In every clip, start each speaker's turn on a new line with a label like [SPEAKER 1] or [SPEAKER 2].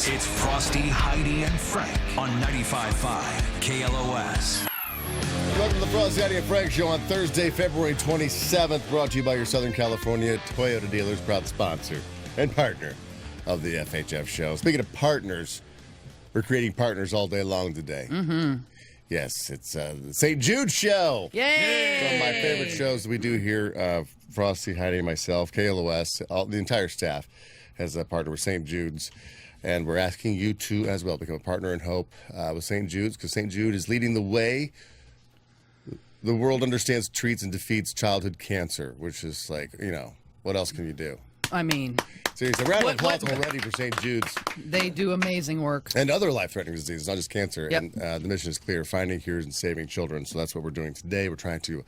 [SPEAKER 1] Rocks. It's Frosty, Heidi, and Frank on 95.5 KLOS.
[SPEAKER 2] Welcome to the Frosty, Heidi, and Frank Show on Thursday, February 27th. Brought to you by your Southern California Toyota dealers, proud sponsor and partner of the FHF show. Speaking of partners, we're creating partners all day long today. Mm-hmm. Yes, it's the St. Jude show.
[SPEAKER 3] Yay!
[SPEAKER 2] One of my favorite shows that we do here, Frosty, Heidi, and myself, KLOS, the entire staff has a partner with St. Jude's. And we're asking you to, as well, become a partner in hope with St. Jude's, because St. Jude is leading the way. The world understands, treats, and defeats childhood cancer, which is like, what else can you do?
[SPEAKER 3] I mean,
[SPEAKER 2] seriously, a round of applause already for St. Jude's.
[SPEAKER 3] They do amazing work.
[SPEAKER 2] And other life-threatening diseases, not just cancer.
[SPEAKER 3] Yep.
[SPEAKER 2] And the mission is clear, finding cures and saving children. So that's what we're doing today. We're trying to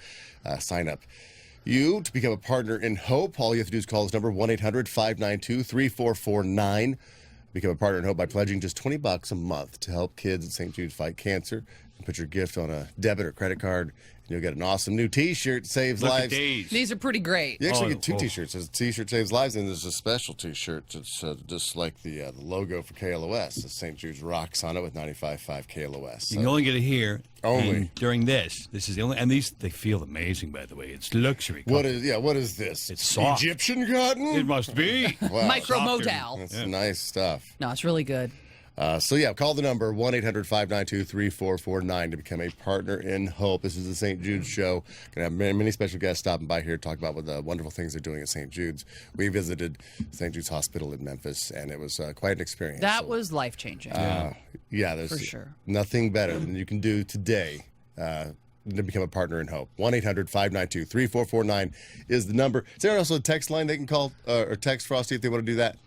[SPEAKER 2] sign up you to become a partner in hope. All you have to do is call this number, 1-800-592-3449. Become a partner in hope by pledging just $20 a month to help kids at St. Jude fight cancer. And put your gift on a debit or credit card, and you'll get an awesome new T-shirt, Saves Lives.
[SPEAKER 3] These are pretty great.
[SPEAKER 2] You actually get two T-shirts. There's a T-shirt Saves Lives, and there's a special T-shirt. It's just like the logo for KLOS. It's St. Jude Rocks on it with 95.5 KLOS. So.
[SPEAKER 4] You can only get it here.
[SPEAKER 2] Only.
[SPEAKER 4] During this. This is the only, and these, they feel amazing, by the way. It's luxury.
[SPEAKER 2] What is this?
[SPEAKER 4] It's soft.
[SPEAKER 2] Egyptian cotton?
[SPEAKER 4] It must be.
[SPEAKER 2] Wow.
[SPEAKER 3] Micromodal.
[SPEAKER 2] That's nice stuff.
[SPEAKER 3] No, it's really good.
[SPEAKER 2] Call the number, 1-800-592-3449 to become a partner in hope. This is the St. Jude's show. Going to have many special guests stopping by here to talk about what the wonderful things they're doing at St. Jude's. We visited St. Jude's Hospital in Memphis, and it was quite an experience.
[SPEAKER 3] That was life-changing.
[SPEAKER 2] There's
[SPEAKER 3] for sure.
[SPEAKER 2] Nothing better than you can do today to become a partner in hope. 1-800-592-3449 is the number. Is there also a text line they can call or text Frosty if they want to do that?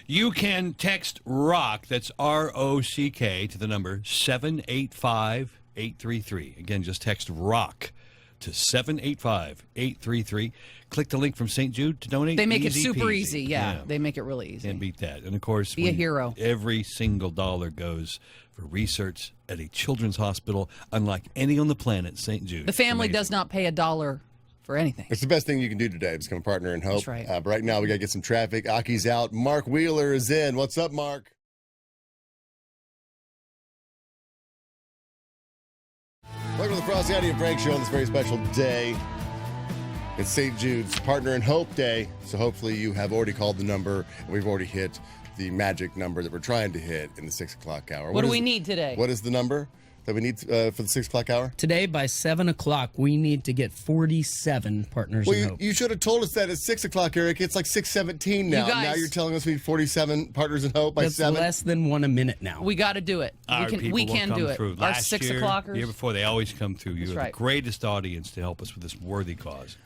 [SPEAKER 4] You can text ROCK, that's R-O-C-K, to the number 785-833. Again, just text ROCK to 785-833. Click the link from St. Jude to donate.
[SPEAKER 3] They make it
[SPEAKER 4] Easy
[SPEAKER 3] super
[SPEAKER 4] peasy.
[SPEAKER 3] easy. Yeah, they make it really easy.
[SPEAKER 4] Can't beat that. And, of course,
[SPEAKER 3] Be a hero.
[SPEAKER 4] Every single dollar goes for research at a children's hospital, unlike any on the planet, St. Jude.
[SPEAKER 3] The family does not pay $1 for anything.
[SPEAKER 2] It's the best thing you can do today. Become a partner in hope.
[SPEAKER 3] That's right.
[SPEAKER 2] But right now, we got to get some traffic. Aki's out. Mark Wheeler is in. What's up, Mark? Welcome to the Frosty, Heidi, and Frank Show on this very special day. It's St. Jude's Partner in Hope Day. So hopefully you have already called the number, and we've already hit the magic number that we're trying to hit in the 6 o'clock hour.
[SPEAKER 3] What do we need today?
[SPEAKER 2] What is the number that we need for the 6 o'clock hour?
[SPEAKER 5] Today, by 7 o'clock, we need to get 47 partners in hope.
[SPEAKER 2] You should have told us that at 6 o'clock, Eric. It's like 6:17 now.
[SPEAKER 3] You guys,
[SPEAKER 2] now you're telling us we need 47 partners in hope by
[SPEAKER 5] That's
[SPEAKER 2] 7?
[SPEAKER 5] less than 1 a minute now.
[SPEAKER 3] We got to do it. We can do it.
[SPEAKER 4] Through.
[SPEAKER 3] Our
[SPEAKER 4] Last
[SPEAKER 3] 6
[SPEAKER 4] year,
[SPEAKER 3] o'clockers.
[SPEAKER 4] year before, they always come through. You're
[SPEAKER 3] right.
[SPEAKER 4] the greatest audience to help us with this worthy cause.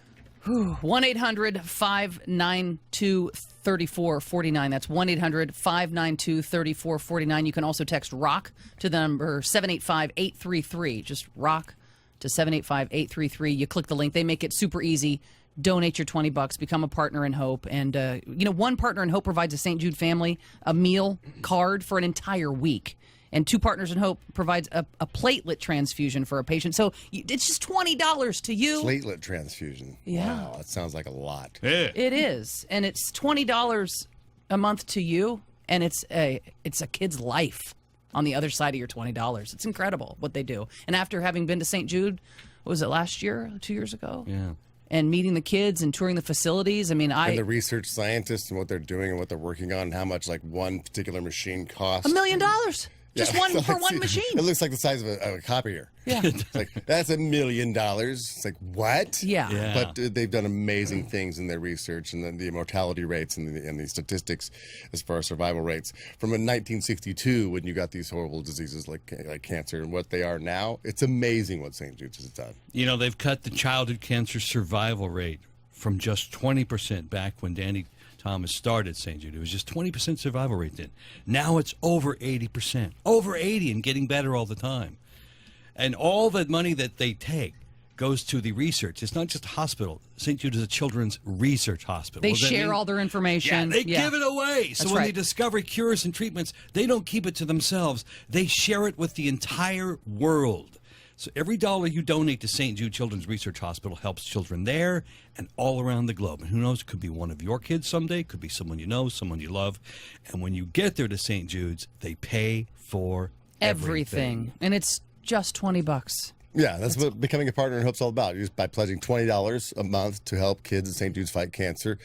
[SPEAKER 3] 1-800-592-3449. That's 1-800-592-3449. You can also text ROCK to the number 785-833. Just ROCK to 785-833. You click the link. They make it super easy. Donate your $20. Become a partner in hope. And, one partner in hope provides a St. Jude family a meal card for an entire week. And 2 Partners in Hope provides a platelet transfusion for a patient. So it's just $20 to you.
[SPEAKER 2] Platelet transfusion.
[SPEAKER 3] Yeah.
[SPEAKER 2] Wow, that sounds like a lot.
[SPEAKER 4] Yeah.
[SPEAKER 3] It is. And it's $20 a month to you. And it's a kid's life on the other side of your $20. It's incredible what they do. And after having been to St. Jude, what was it, last year, 2 years ago?
[SPEAKER 4] Yeah.
[SPEAKER 3] And meeting the kids and touring the facilities. And the
[SPEAKER 2] research scientists and what they're doing and what they're working on and how much like one particular machine costs.
[SPEAKER 3] $1 million. Just
[SPEAKER 2] Yeah.
[SPEAKER 3] one for one machine.
[SPEAKER 2] It looks like the size of a copier.
[SPEAKER 3] Yeah.
[SPEAKER 2] It's like, that's $1 million. It's like, what?
[SPEAKER 3] Yeah.
[SPEAKER 2] But they've done amazing things in their research and then the mortality rates and the statistics as far as survival rates. From in 1962, when you got these horrible diseases like cancer and what they are now, it's amazing what St. Jude's has done.
[SPEAKER 4] They've cut the childhood cancer survival rate from just 20% back when Danny Thomas started St. Jude. It was just 20% survival rate then. Now it's over 80%. Over 80 and getting better all the time. And all the money that they take goes to the research. It's not just a hospital. St. Jude is a children's research hospital.
[SPEAKER 3] They share all their information.
[SPEAKER 4] Yeah, they give it away. So
[SPEAKER 3] That's
[SPEAKER 4] when
[SPEAKER 3] right.
[SPEAKER 4] they discover cures and treatments, they don't keep it to themselves. They share it with the entire world. So every dollar you donate to St. Jude Children's Research Hospital helps children there and all around the globe. And who knows, it could be one of your kids someday, it could be someone you know, someone you love. And when you get there to St. Jude's, they pay for everything.
[SPEAKER 3] And it's just $20.
[SPEAKER 2] Yeah, that's what becoming a partner in Hope's all about. Just by pledging $20 a month to help kids at St. Jude's fight cancer,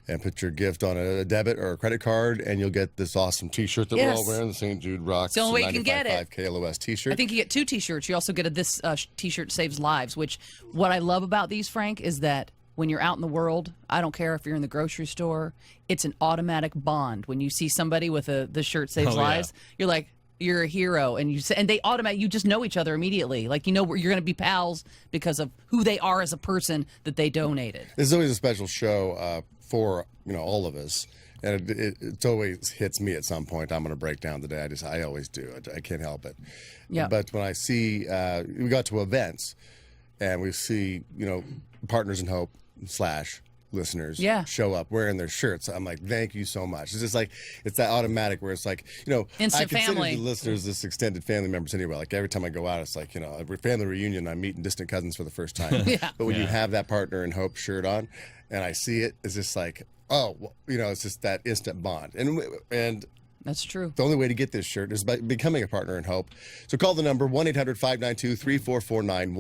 [SPEAKER 2] and put your gift on a debit or a credit card, and you'll get this awesome T-shirt that we're all wearing, the St. Jude Rocks.
[SPEAKER 3] It's the only way you can get it.
[SPEAKER 2] 95.5 KLOS T-shirt.
[SPEAKER 3] I think you get 2 T-shirts. You also get this T-shirt saves lives, which what I love about these, Frank, is that when you're out in the world, I don't care if you're in the grocery store, it's an automatic bond. When you see somebody with the shirt saves lives, you're like, you're a hero, and you just know each other immediately. Like, you know, you're going to be pals because of who they are as a person that they donated.
[SPEAKER 2] This is always a special show for all of us, and it always hits me at some point. I'm going to break down today. I always do. I can't help it.
[SPEAKER 3] Yeah.
[SPEAKER 2] But when I see we got to events, and we see Partners in Hope / listeners show up wearing their shirts, I'm like, thank you so much. It's just like, it's that automatic where it's like,
[SPEAKER 3] instant
[SPEAKER 2] I consider
[SPEAKER 3] family.
[SPEAKER 2] the listeners this extended family members anyway. Like every time I go out, it's like, a family reunion, I'm meeting distant cousins for the first time. But when you have that Partner in Hope shirt on and I see it, it's just like, it's just that instant bond. And
[SPEAKER 3] that's true.
[SPEAKER 2] the only way to get this shirt is by becoming a Partner in Hope. So call the number 1-800-592-3449,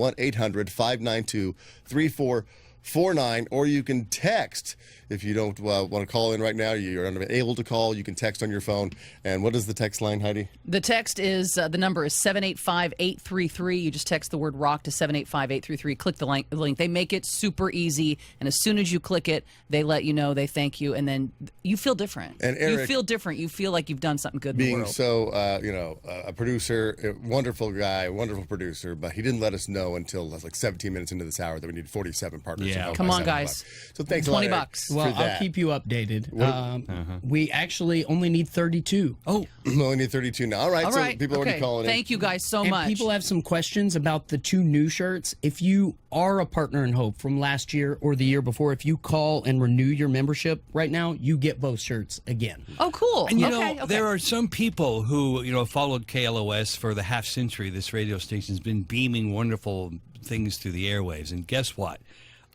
[SPEAKER 2] 1-800-592-3449, or you can text. If you don't want to call in right now, you're unable to call, you can text on your phone. And what is the text line, Heidi?
[SPEAKER 3] The text is, the number is 785-833. You just text the word ROCK to 785-833. Click the link. They make it super easy, and as soon as you click it, they let you know, they thank you, and then you feel different.
[SPEAKER 2] And Eric,
[SPEAKER 3] you feel different. You feel like you've done something good in the
[SPEAKER 2] being
[SPEAKER 3] world.
[SPEAKER 2] so, a producer, a wonderful guy, wonderful producer, but he didn't let us know until like 17 minutes into this hour that we need 47 partners.
[SPEAKER 4] Yeah.
[SPEAKER 2] in Hope
[SPEAKER 3] Come
[SPEAKER 2] by
[SPEAKER 3] on,
[SPEAKER 2] 7
[SPEAKER 3] guys.
[SPEAKER 2] o'clock. So thanks a lot, Eric,
[SPEAKER 3] $20.
[SPEAKER 5] Well,
[SPEAKER 2] for that.
[SPEAKER 5] I'll keep you updated. We actually only need 32.
[SPEAKER 4] Oh,
[SPEAKER 2] We only need 32 now. All right,
[SPEAKER 3] All
[SPEAKER 2] so
[SPEAKER 3] right.
[SPEAKER 2] people are already calling in.
[SPEAKER 3] Thank you guys so
[SPEAKER 5] And
[SPEAKER 3] much.
[SPEAKER 5] people have some questions about the 2 new shirts. If you are a Partner in Hope from last year or the year before, if you call and renew your membership right now, you get both shirts again.
[SPEAKER 3] Oh, cool.
[SPEAKER 4] and
[SPEAKER 3] okay.
[SPEAKER 4] there are some people who followed KLOS for the half century. This radio station's been beaming wonderful things through the airwaves, and guess what?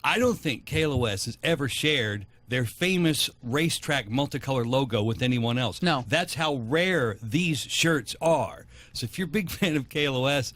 [SPEAKER 4] I don't think KLOS has ever shared their famous racetrack multicolor logo with anyone else.
[SPEAKER 3] No.
[SPEAKER 4] That's how rare these shirts are. So if you're a big fan of KLOS,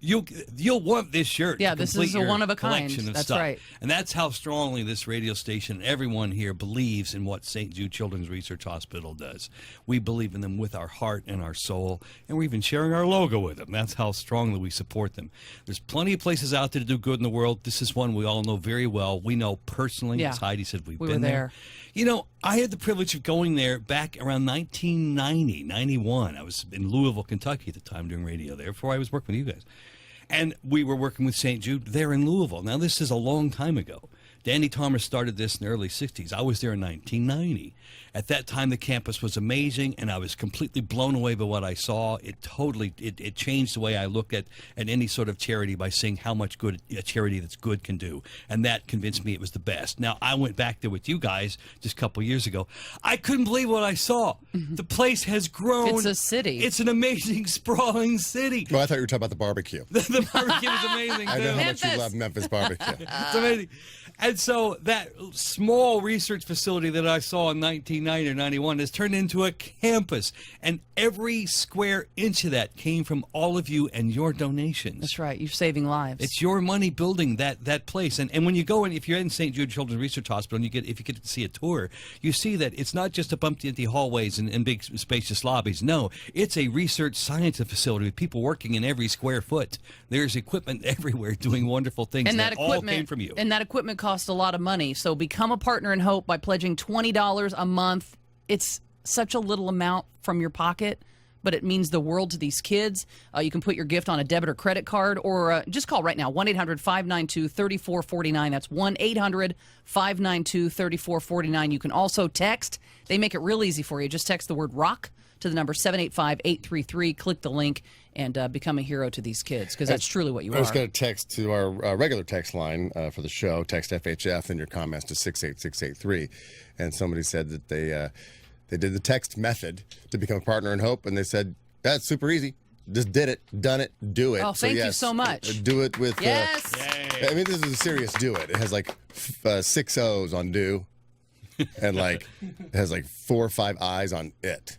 [SPEAKER 4] you'll want this shirt.
[SPEAKER 3] Yeah,
[SPEAKER 4] to
[SPEAKER 3] this
[SPEAKER 4] complete
[SPEAKER 3] is a
[SPEAKER 4] your
[SPEAKER 3] one of a kind.
[SPEAKER 4] collection of
[SPEAKER 3] That's
[SPEAKER 4] stuff.
[SPEAKER 3] right.
[SPEAKER 4] And that's how strongly this radio station, everyone here, believes in what St. Jude Children's Research Hospital does. We believe in them with our heart and our soul, and we're even sharing our logo with them. That's how strongly we support them. There's plenty of places out there to do good in the world. This is one we all know very well. We know personally.
[SPEAKER 3] Yeah.
[SPEAKER 4] As Heidi said, we've
[SPEAKER 3] We
[SPEAKER 4] been
[SPEAKER 3] were
[SPEAKER 4] there.
[SPEAKER 3] there.
[SPEAKER 4] I had the privilege of going there back around 1990, 91. I was in Louisville, Kentucky at the time doing radio there before I was working with you guys. And we were working with St. Jude there in Louisville. Now, this is a long time ago. Danny Thomas started this in the early 60s. I was there in 1990. At that time, the campus was amazing, and I was completely blown away by what I saw. It totally it changed the way I look at any sort of charity by seeing how much good a charity that's good can do. And that convinced me it was the best. Now, I went back there with you guys just a couple years ago. I couldn't believe what I saw. The place has grown.
[SPEAKER 3] It's a city.
[SPEAKER 4] It's an amazing, sprawling city.
[SPEAKER 2] Well, I thought you were talking about the barbecue.
[SPEAKER 4] The barbecue is amazing, too.
[SPEAKER 2] I know how much you
[SPEAKER 3] Memphis.
[SPEAKER 2] love Memphis barbecue.
[SPEAKER 4] It's amazing. And so that small research facility that I saw in 1990 or 91 has turned into a campus. And every square inch of that came from all of you and your donations.
[SPEAKER 3] That's right. You're saving lives.
[SPEAKER 4] It's your money building that place. And when you go in, if you're in St. Jude Children's Research Hospital, and if you get to see a tour, you see that it's not just a empty hallways and big spacious lobbies. No, it's a research science facility with people working in every square foot. There's equipment everywhere doing wonderful things.
[SPEAKER 3] and that
[SPEAKER 4] all
[SPEAKER 3] equipment
[SPEAKER 4] came from you.
[SPEAKER 3] And that equipment costs a lot of money. So become a Partner in Hope by pledging $20 a month. It's such a little amount from your pocket, but it means the world to these kids. You can put your gift on a debit or credit card, or just call right now, 1-800-592-3449. That's 1-800-592-3449. You can also text. They make it real easy for you. Just text the word ROCK to the number 785-833. Click the link and become a hero to these kids, because that's truly what you
[SPEAKER 2] I was
[SPEAKER 3] are.
[SPEAKER 2] going to text to our regular text line for the show, text FHF and your comments to 68683. And somebody said that they did the text method to become a Partner in Hope, and they said, that's super easy. just did it, done it, do it.
[SPEAKER 3] Oh, thank you so much.
[SPEAKER 2] Do it with.
[SPEAKER 3] Yes.
[SPEAKER 2] I mean, this is a serious do it. It has like 6 O's on do. And like it has like 4 or 5 I's on it,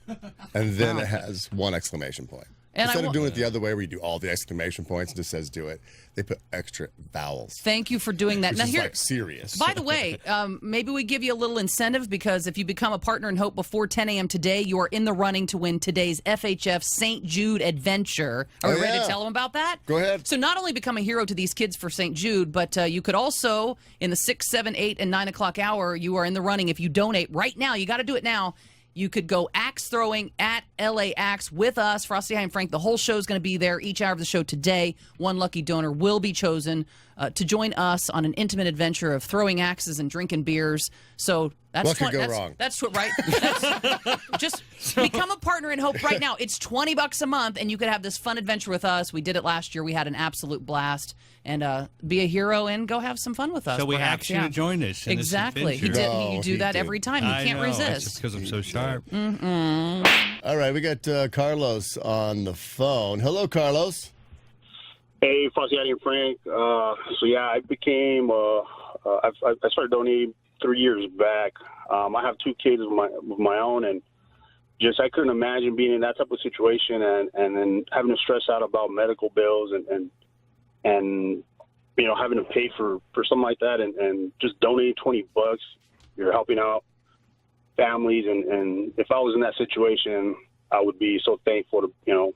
[SPEAKER 2] and then it has 1 exclamation point.
[SPEAKER 3] And
[SPEAKER 2] Instead of doing it the other way, where you do all the exclamation points and just says "do it," they put extra vowels.
[SPEAKER 3] Thank you for doing that.
[SPEAKER 2] Which
[SPEAKER 3] Now
[SPEAKER 2] is
[SPEAKER 3] here,
[SPEAKER 2] like serious.
[SPEAKER 3] by the way, maybe we give you a little incentive because if you become a partner in Hope before 10 a.m. today, you are in the running to win today's FHF St. Jude adventure. Are we ready to tell them about that?
[SPEAKER 2] Go ahead.
[SPEAKER 3] So not only become a hero to these kids for St. Jude, but you could also, in the 6, 7, 8, and 9 o'clock hour, you are in the running. If you donate right now, you got to do it now. You could go axe throwing at LA Axe with us, Frosty, Heidi, and Frank. The whole show is going to be there each hour of the show today. 1 lucky donor will be chosen to join us on an intimate adventure of throwing axes and drinking beers. So that's
[SPEAKER 2] what could go wrong?
[SPEAKER 3] That's what, right? Just become a partner in Hope right now. It's $20 a month, and you could have this fun adventure with us. We did it last year. We had an absolute blast. And be a hero and go have some fun with us.
[SPEAKER 4] So we
[SPEAKER 3] perhaps.
[SPEAKER 4] asked you to join us. In
[SPEAKER 3] Exactly.
[SPEAKER 4] This
[SPEAKER 3] He
[SPEAKER 4] adventure.
[SPEAKER 3] did. You do that every time. You can't resist.
[SPEAKER 4] Because I'm so sharp.
[SPEAKER 2] All right, we got Carlos on the phone. Hello, Carlos.
[SPEAKER 6] Hey, Frosty, Heidi, and Frank. So yeah, I became. I started donating 3 years back. I have 2 kids of my own, and just I couldn't imagine being in that type of situation, and then having to stress out about medical bills and you know, having to pay for something like that, and just donating $20. You're helping out families, and if I was in that situation, I would be so thankful to, you know,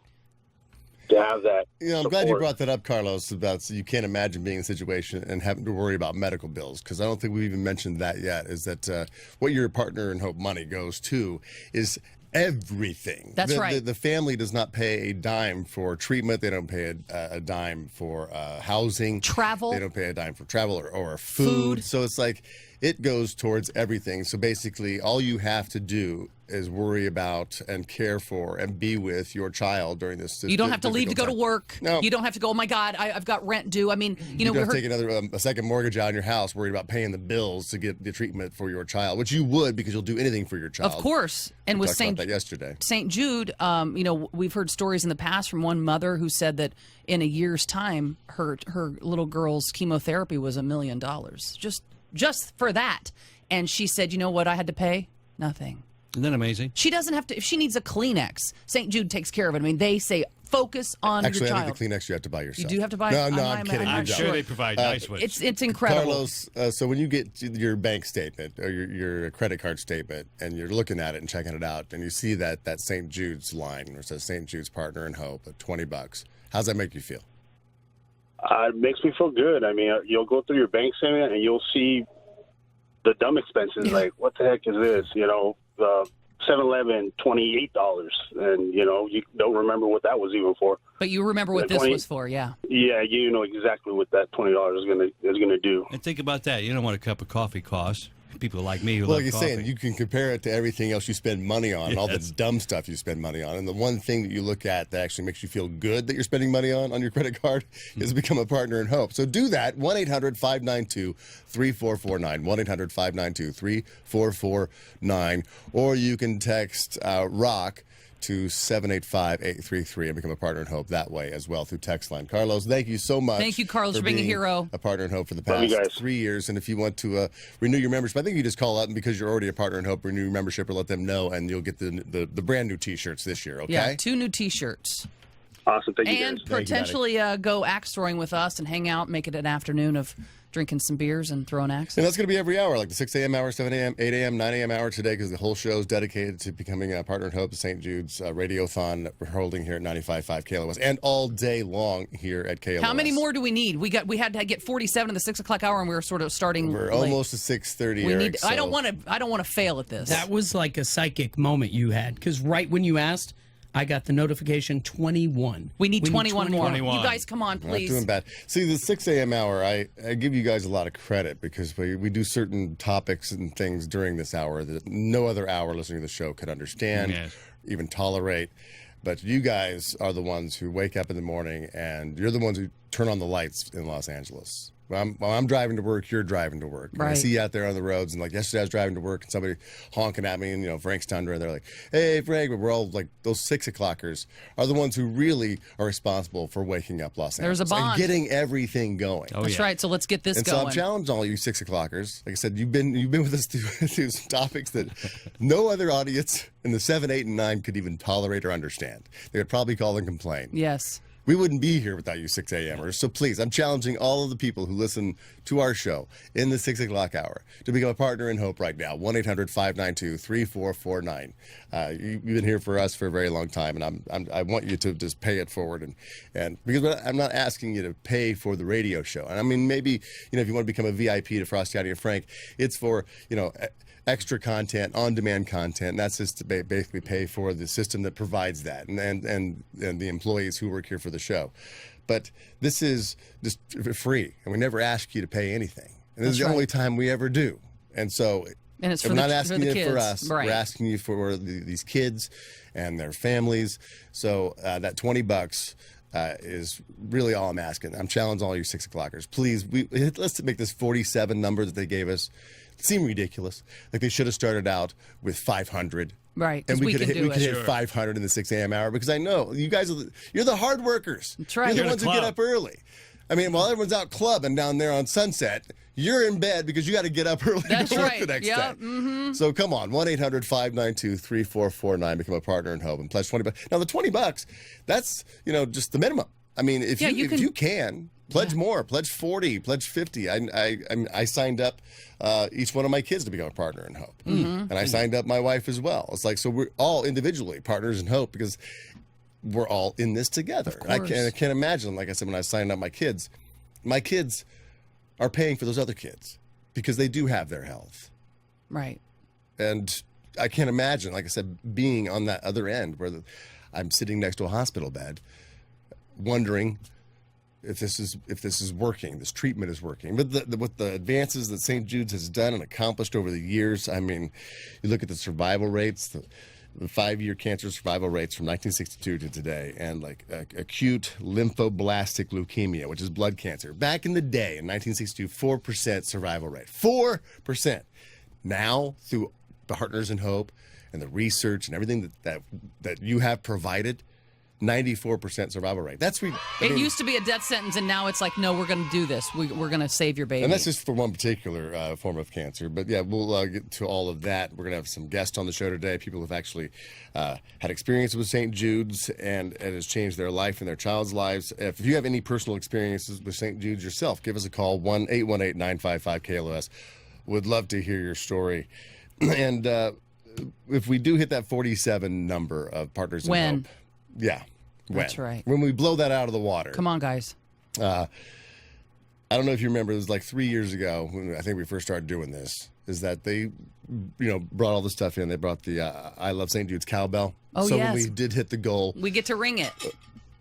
[SPEAKER 6] to have that.
[SPEAKER 2] You know, I'm
[SPEAKER 6] support.
[SPEAKER 2] glad you brought that up, Carlos, about so you can't imagine being in a situation and having to worry about medical bills, because I don't think we've even mentioned that yet, is that what your partner in Hope money goes to is everything.
[SPEAKER 3] That's right.
[SPEAKER 2] The family does not pay a dime for treatment. They don't pay a dime for housing.
[SPEAKER 3] Travel.
[SPEAKER 2] They don't pay a dime for travel or food. So it's like it goes towards everything. So basically, all you have to do is worry about and care for and be with your child during this.
[SPEAKER 3] You don't have to leave to go to work.
[SPEAKER 2] No.
[SPEAKER 3] You don't have to go, oh, my God, I've got rent due. I mean, you know,
[SPEAKER 2] don't
[SPEAKER 3] we
[SPEAKER 2] have to
[SPEAKER 3] heard
[SPEAKER 2] take a second mortgage out on your house, worried about paying the bills to get the treatment for your child, which you would because you'll do anything for your child.
[SPEAKER 3] Of course. And
[SPEAKER 2] We
[SPEAKER 3] with
[SPEAKER 2] talked about that yesterday.
[SPEAKER 3] St. Jude, you know, we've heard stories in the past from one mother who said that in a year's time, her little girl's chemotherapy was $1 million, just for that. And she said, you know what I had to pay? Nothing.
[SPEAKER 4] Isn't that amazing?
[SPEAKER 3] She doesn't have to. If she needs a Kleenex, St. Jude takes care of it. I mean, they say focus on
[SPEAKER 2] Actually,
[SPEAKER 3] your
[SPEAKER 2] I
[SPEAKER 3] child.
[SPEAKER 2] think the Kleenex you have to buy yourself.
[SPEAKER 3] You do have to buy.
[SPEAKER 2] No, I'm kidding.
[SPEAKER 3] I'm
[SPEAKER 4] I'm
[SPEAKER 2] You
[SPEAKER 4] sure
[SPEAKER 2] don't.
[SPEAKER 4] they provide nice ones.
[SPEAKER 3] It's incredible.
[SPEAKER 2] Carlos, so when you get your bank statement or your credit card statement and you're looking at it and checking it out, and you see that St. Jude's line where it says St. Jude's Partner in Hope at $20, how's that make you feel?
[SPEAKER 6] It makes me feel good. I mean, you'll go through your bank statement and you'll see the dumb expenses, like, what the heck is this? You know, the 7-Eleven, $28, and, you know, you don't remember what that was even for.
[SPEAKER 3] But you remember what this was for, yeah.
[SPEAKER 6] Yeah, you know exactly what that $20 is gonna do.
[SPEAKER 4] And think about that. You don't know what a cup of coffee costs. People like me who
[SPEAKER 2] Well,
[SPEAKER 4] love
[SPEAKER 2] like you're
[SPEAKER 4] coffee.
[SPEAKER 2] saying, you can compare it to everything else you spend money on, and all the dumb stuff you spend money on. And the one thing that you look at that actually makes you feel good that you're spending money on your credit card is become a partner in Hope. So do that. 1-800-592-3449. 1-800-592-3449. Or you can text ROCK to 785-833 and become a partner in Hope that way as well through text line. Carlos, thank you so much.
[SPEAKER 3] Thank you, Carlos, for being a hero.
[SPEAKER 2] A partner in Hope for the
[SPEAKER 6] Love you
[SPEAKER 2] past
[SPEAKER 6] guys.
[SPEAKER 2] 3 years. And if you want to renew your membership, I think you just call up, and because you're already a partner in Hope, renew your membership or let them know, and you'll get the brand new T-shirts this year. Okay.
[SPEAKER 3] Yeah, 2 new T-shirts.
[SPEAKER 6] Awesome. Thank you,
[SPEAKER 3] And
[SPEAKER 6] guys.
[SPEAKER 3] potentially go axe throwing with us and hang out, make it an afternoon of drinking some beers and throwing axes.
[SPEAKER 2] And that's going to be every hour, like the 6 a.m. hour, 7 a.m., 8 a.m., 9 a.m. hour today, because the whole show is dedicated to becoming a partner in Hope, the St. Jude's Radiothon that we're holding here at 95.5 KLOS, and all day long here at KLOS.
[SPEAKER 3] How many more do we need? We had to get 47 in the 6 o'clock hour, and we were sort of starting.
[SPEAKER 2] We're
[SPEAKER 3] late.
[SPEAKER 2] almost to 6:30.
[SPEAKER 3] We
[SPEAKER 2] Eric,
[SPEAKER 3] need.
[SPEAKER 2] so
[SPEAKER 3] I don't want to fail at this.
[SPEAKER 5] That was like a psychic moment you had, because right when you asked, I got the notification 21.
[SPEAKER 3] we need 21 more.
[SPEAKER 4] 21.
[SPEAKER 3] You guys, come on,
[SPEAKER 2] Not
[SPEAKER 3] please.
[SPEAKER 2] doing bad. See, the 6 a.m. hour, I give you guys a lot of credit because we do certain topics and things during this hour that no other hour listening to the show could understand,
[SPEAKER 4] Yes.
[SPEAKER 2] even tolerate. But you guys are the ones who wake up in the morning, and you're the ones who turn on the lights in Los Angeles. While I'm driving to work, you're driving to work. And I
[SPEAKER 3] Right.
[SPEAKER 2] see you out there on the roads, and like yesterday I was driving to work and somebody honking at me, and Frank's Tundra, and they're like, "Hey, Frank," but we're all like, those 6 o'clockers are the ones who really are responsible for waking up Los
[SPEAKER 3] There's
[SPEAKER 2] Angeles
[SPEAKER 3] a bond.
[SPEAKER 2] and getting everything going.
[SPEAKER 4] Oh,
[SPEAKER 3] That's
[SPEAKER 4] yeah.
[SPEAKER 3] right. So let's get this
[SPEAKER 2] And so
[SPEAKER 3] going.
[SPEAKER 2] I'm challenging all you 6 o'clockers. Like I said, you've been with us through some topics that no other audience in the 7, 8, and 9 could even tolerate or understand. They would probably call and complain.
[SPEAKER 3] Yes.
[SPEAKER 2] We wouldn't be here without you 6 a.m.ers. So please, I'm challenging all of the people who listen to our show in the 6 o'clock hour to become a partner in hope right now. 1-800-592-3449. You've been here for us for a very long time, and I want you to just pay it forward. And because I'm not asking you to pay for the radio show. And I mean, maybe, if you want to become a VIP to Frosty, Heidi, and Frank, it's for, extra content, on-demand content, and that's just to basically pay for the system that provides that, and the employees who work here for the show. But this is just free, and we never ask you to pay anything. And this is the only time we ever do. And so,
[SPEAKER 3] And it's for
[SPEAKER 2] we're
[SPEAKER 3] the-
[SPEAKER 2] not
[SPEAKER 3] for
[SPEAKER 2] asking
[SPEAKER 3] the
[SPEAKER 2] you
[SPEAKER 3] kids.
[SPEAKER 2] for us.
[SPEAKER 3] Right.
[SPEAKER 2] We're asking you for these kids and their families. So that $20 is really all I'm asking. I'm challenging all you 6 o'clockers. Please, let's make this 47 number that they gave us seem ridiculous. Like they should have started out with 500.
[SPEAKER 3] Right, 'cause
[SPEAKER 2] And we
[SPEAKER 3] we
[SPEAKER 2] could
[SPEAKER 3] can
[SPEAKER 2] hit,
[SPEAKER 3] do
[SPEAKER 2] we could
[SPEAKER 3] it.
[SPEAKER 2] hit 500 in the 6 a.m. hour, because I know you guys you're the hard workers.
[SPEAKER 3] That's right.
[SPEAKER 2] You're the
[SPEAKER 4] You're
[SPEAKER 2] ones
[SPEAKER 4] the
[SPEAKER 2] who get
[SPEAKER 4] club.
[SPEAKER 2] up early. I mean, while everyone's out clubbing down there on Sunset, you're in bed because you got to get up early
[SPEAKER 3] That's
[SPEAKER 2] to work
[SPEAKER 3] right.
[SPEAKER 2] the next
[SPEAKER 3] Yep.
[SPEAKER 2] day. So come on, 1-800-592-3449. Become a partner in hope and pledge $20. Now the $20, that's just the minimum. I mean, if
[SPEAKER 3] Yeah,
[SPEAKER 2] you
[SPEAKER 3] you
[SPEAKER 2] can pledge more, pledge 40, pledge 50. I signed up each one of my kids to become a partner in hope, and I signed up my wife as well. It's like, so we're all individually partners in hope because we're all in this together. I can't imagine, like I said, when I signed up my kids are paying for those other kids because they do have their health.
[SPEAKER 3] Right.
[SPEAKER 2] And I can't imagine, like I said, being on that other end where I'm sitting next to a hospital bed wondering if this is working, this treatment is working. But with the advances that St. Jude's has done and accomplished over the years, I mean, you look at the survival rates, the 5-year cancer survival rates from 1962 to today, and like acute lymphoblastic leukemia, which is blood cancer. Back in the day, in 1962, 4% survival rate. 4%. Now, through Partners in Hope and the research and everything that you have provided, 94% survival rate.
[SPEAKER 3] It used to be a death sentence, and now it's like, no, we're going to do this. We're going to save your baby.
[SPEAKER 2] And that's just for one particular form of cancer. But yeah, we'll get to all of that. We're going to have some guests on the show today, people who've actually had experience with St. Jude's, and it has changed their life and their child's lives. If you have any personal experiences with St. Jude's yourself, give us a call, 1-818-955-KLOS. Would love to hear your story. And if we do hit that 47 number of Partners in
[SPEAKER 3] When?
[SPEAKER 2] Hope. Yeah.
[SPEAKER 3] That's right.
[SPEAKER 2] When we blow that out of the water.
[SPEAKER 3] Come on, guys.
[SPEAKER 2] I don't know if you remember, it was like 3 years ago when I think we first started doing this, is that they, brought all the stuff in. They brought the I Love St. Jude's cowbell.
[SPEAKER 3] Oh,
[SPEAKER 2] so
[SPEAKER 3] yes.
[SPEAKER 2] when we did hit the goal.
[SPEAKER 3] We get to ring it.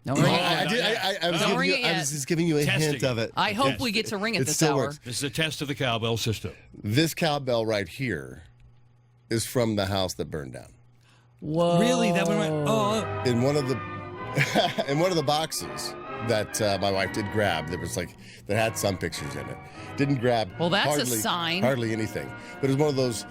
[SPEAKER 3] Don't ring it
[SPEAKER 2] I
[SPEAKER 3] yet.
[SPEAKER 2] was
[SPEAKER 3] Don't
[SPEAKER 2] giving
[SPEAKER 3] ring
[SPEAKER 2] you,
[SPEAKER 3] it
[SPEAKER 2] I
[SPEAKER 3] yet.
[SPEAKER 2] was just giving you a
[SPEAKER 4] Testing
[SPEAKER 2] hint
[SPEAKER 4] it.
[SPEAKER 2] of it.
[SPEAKER 3] I hope
[SPEAKER 4] Yes.
[SPEAKER 3] we get to ring it
[SPEAKER 2] It
[SPEAKER 3] this
[SPEAKER 2] still
[SPEAKER 3] hour.
[SPEAKER 2] works.
[SPEAKER 4] This is a test of the cowbell system.
[SPEAKER 2] This cowbell right here is from the house that burned down.
[SPEAKER 3] Whoa.
[SPEAKER 4] Really? That one went,
[SPEAKER 2] In one of the in one of the boxes that my wife did grab, that had some pictures in it. Didn't grab
[SPEAKER 3] Well, that's a
[SPEAKER 2] hardly,
[SPEAKER 3] sign.
[SPEAKER 2] hardly anything. But it was one of those big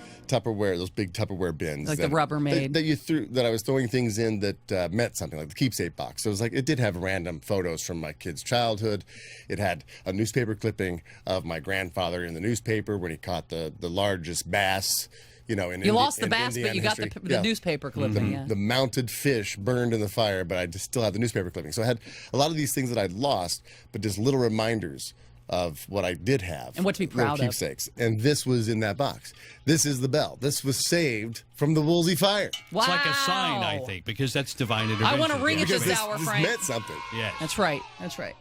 [SPEAKER 2] Tupperware bins.
[SPEAKER 3] Like the Rubbermaid.
[SPEAKER 2] That you threw, that I was throwing things in that meant something, like the keepsake box. So it was like, it did have random photos from my kid's childhood. It had a newspaper clipping of my grandfather in the newspaper when he caught the largest bass. You
[SPEAKER 3] lost the bass, but you got the
[SPEAKER 2] Yeah.
[SPEAKER 3] newspaper clipping. Yeah.
[SPEAKER 2] The mounted fish burned in the fire, but I just still have the newspaper clipping. So I had a lot of these things that I'd lost, but just little reminders of what I did have.
[SPEAKER 3] And what to be
[SPEAKER 2] little
[SPEAKER 3] proud of.
[SPEAKER 2] keepsakes. And this was in that box. This is the bell. This was saved from the Woolsey fire.
[SPEAKER 3] Wow.
[SPEAKER 4] It's like a sign, I think, because that's divine intervention.
[SPEAKER 3] I wanna ring it
[SPEAKER 2] Because
[SPEAKER 3] this hour,
[SPEAKER 2] this
[SPEAKER 3] Frank.
[SPEAKER 2] meant something.
[SPEAKER 4] Yes.
[SPEAKER 3] That's right. That's right.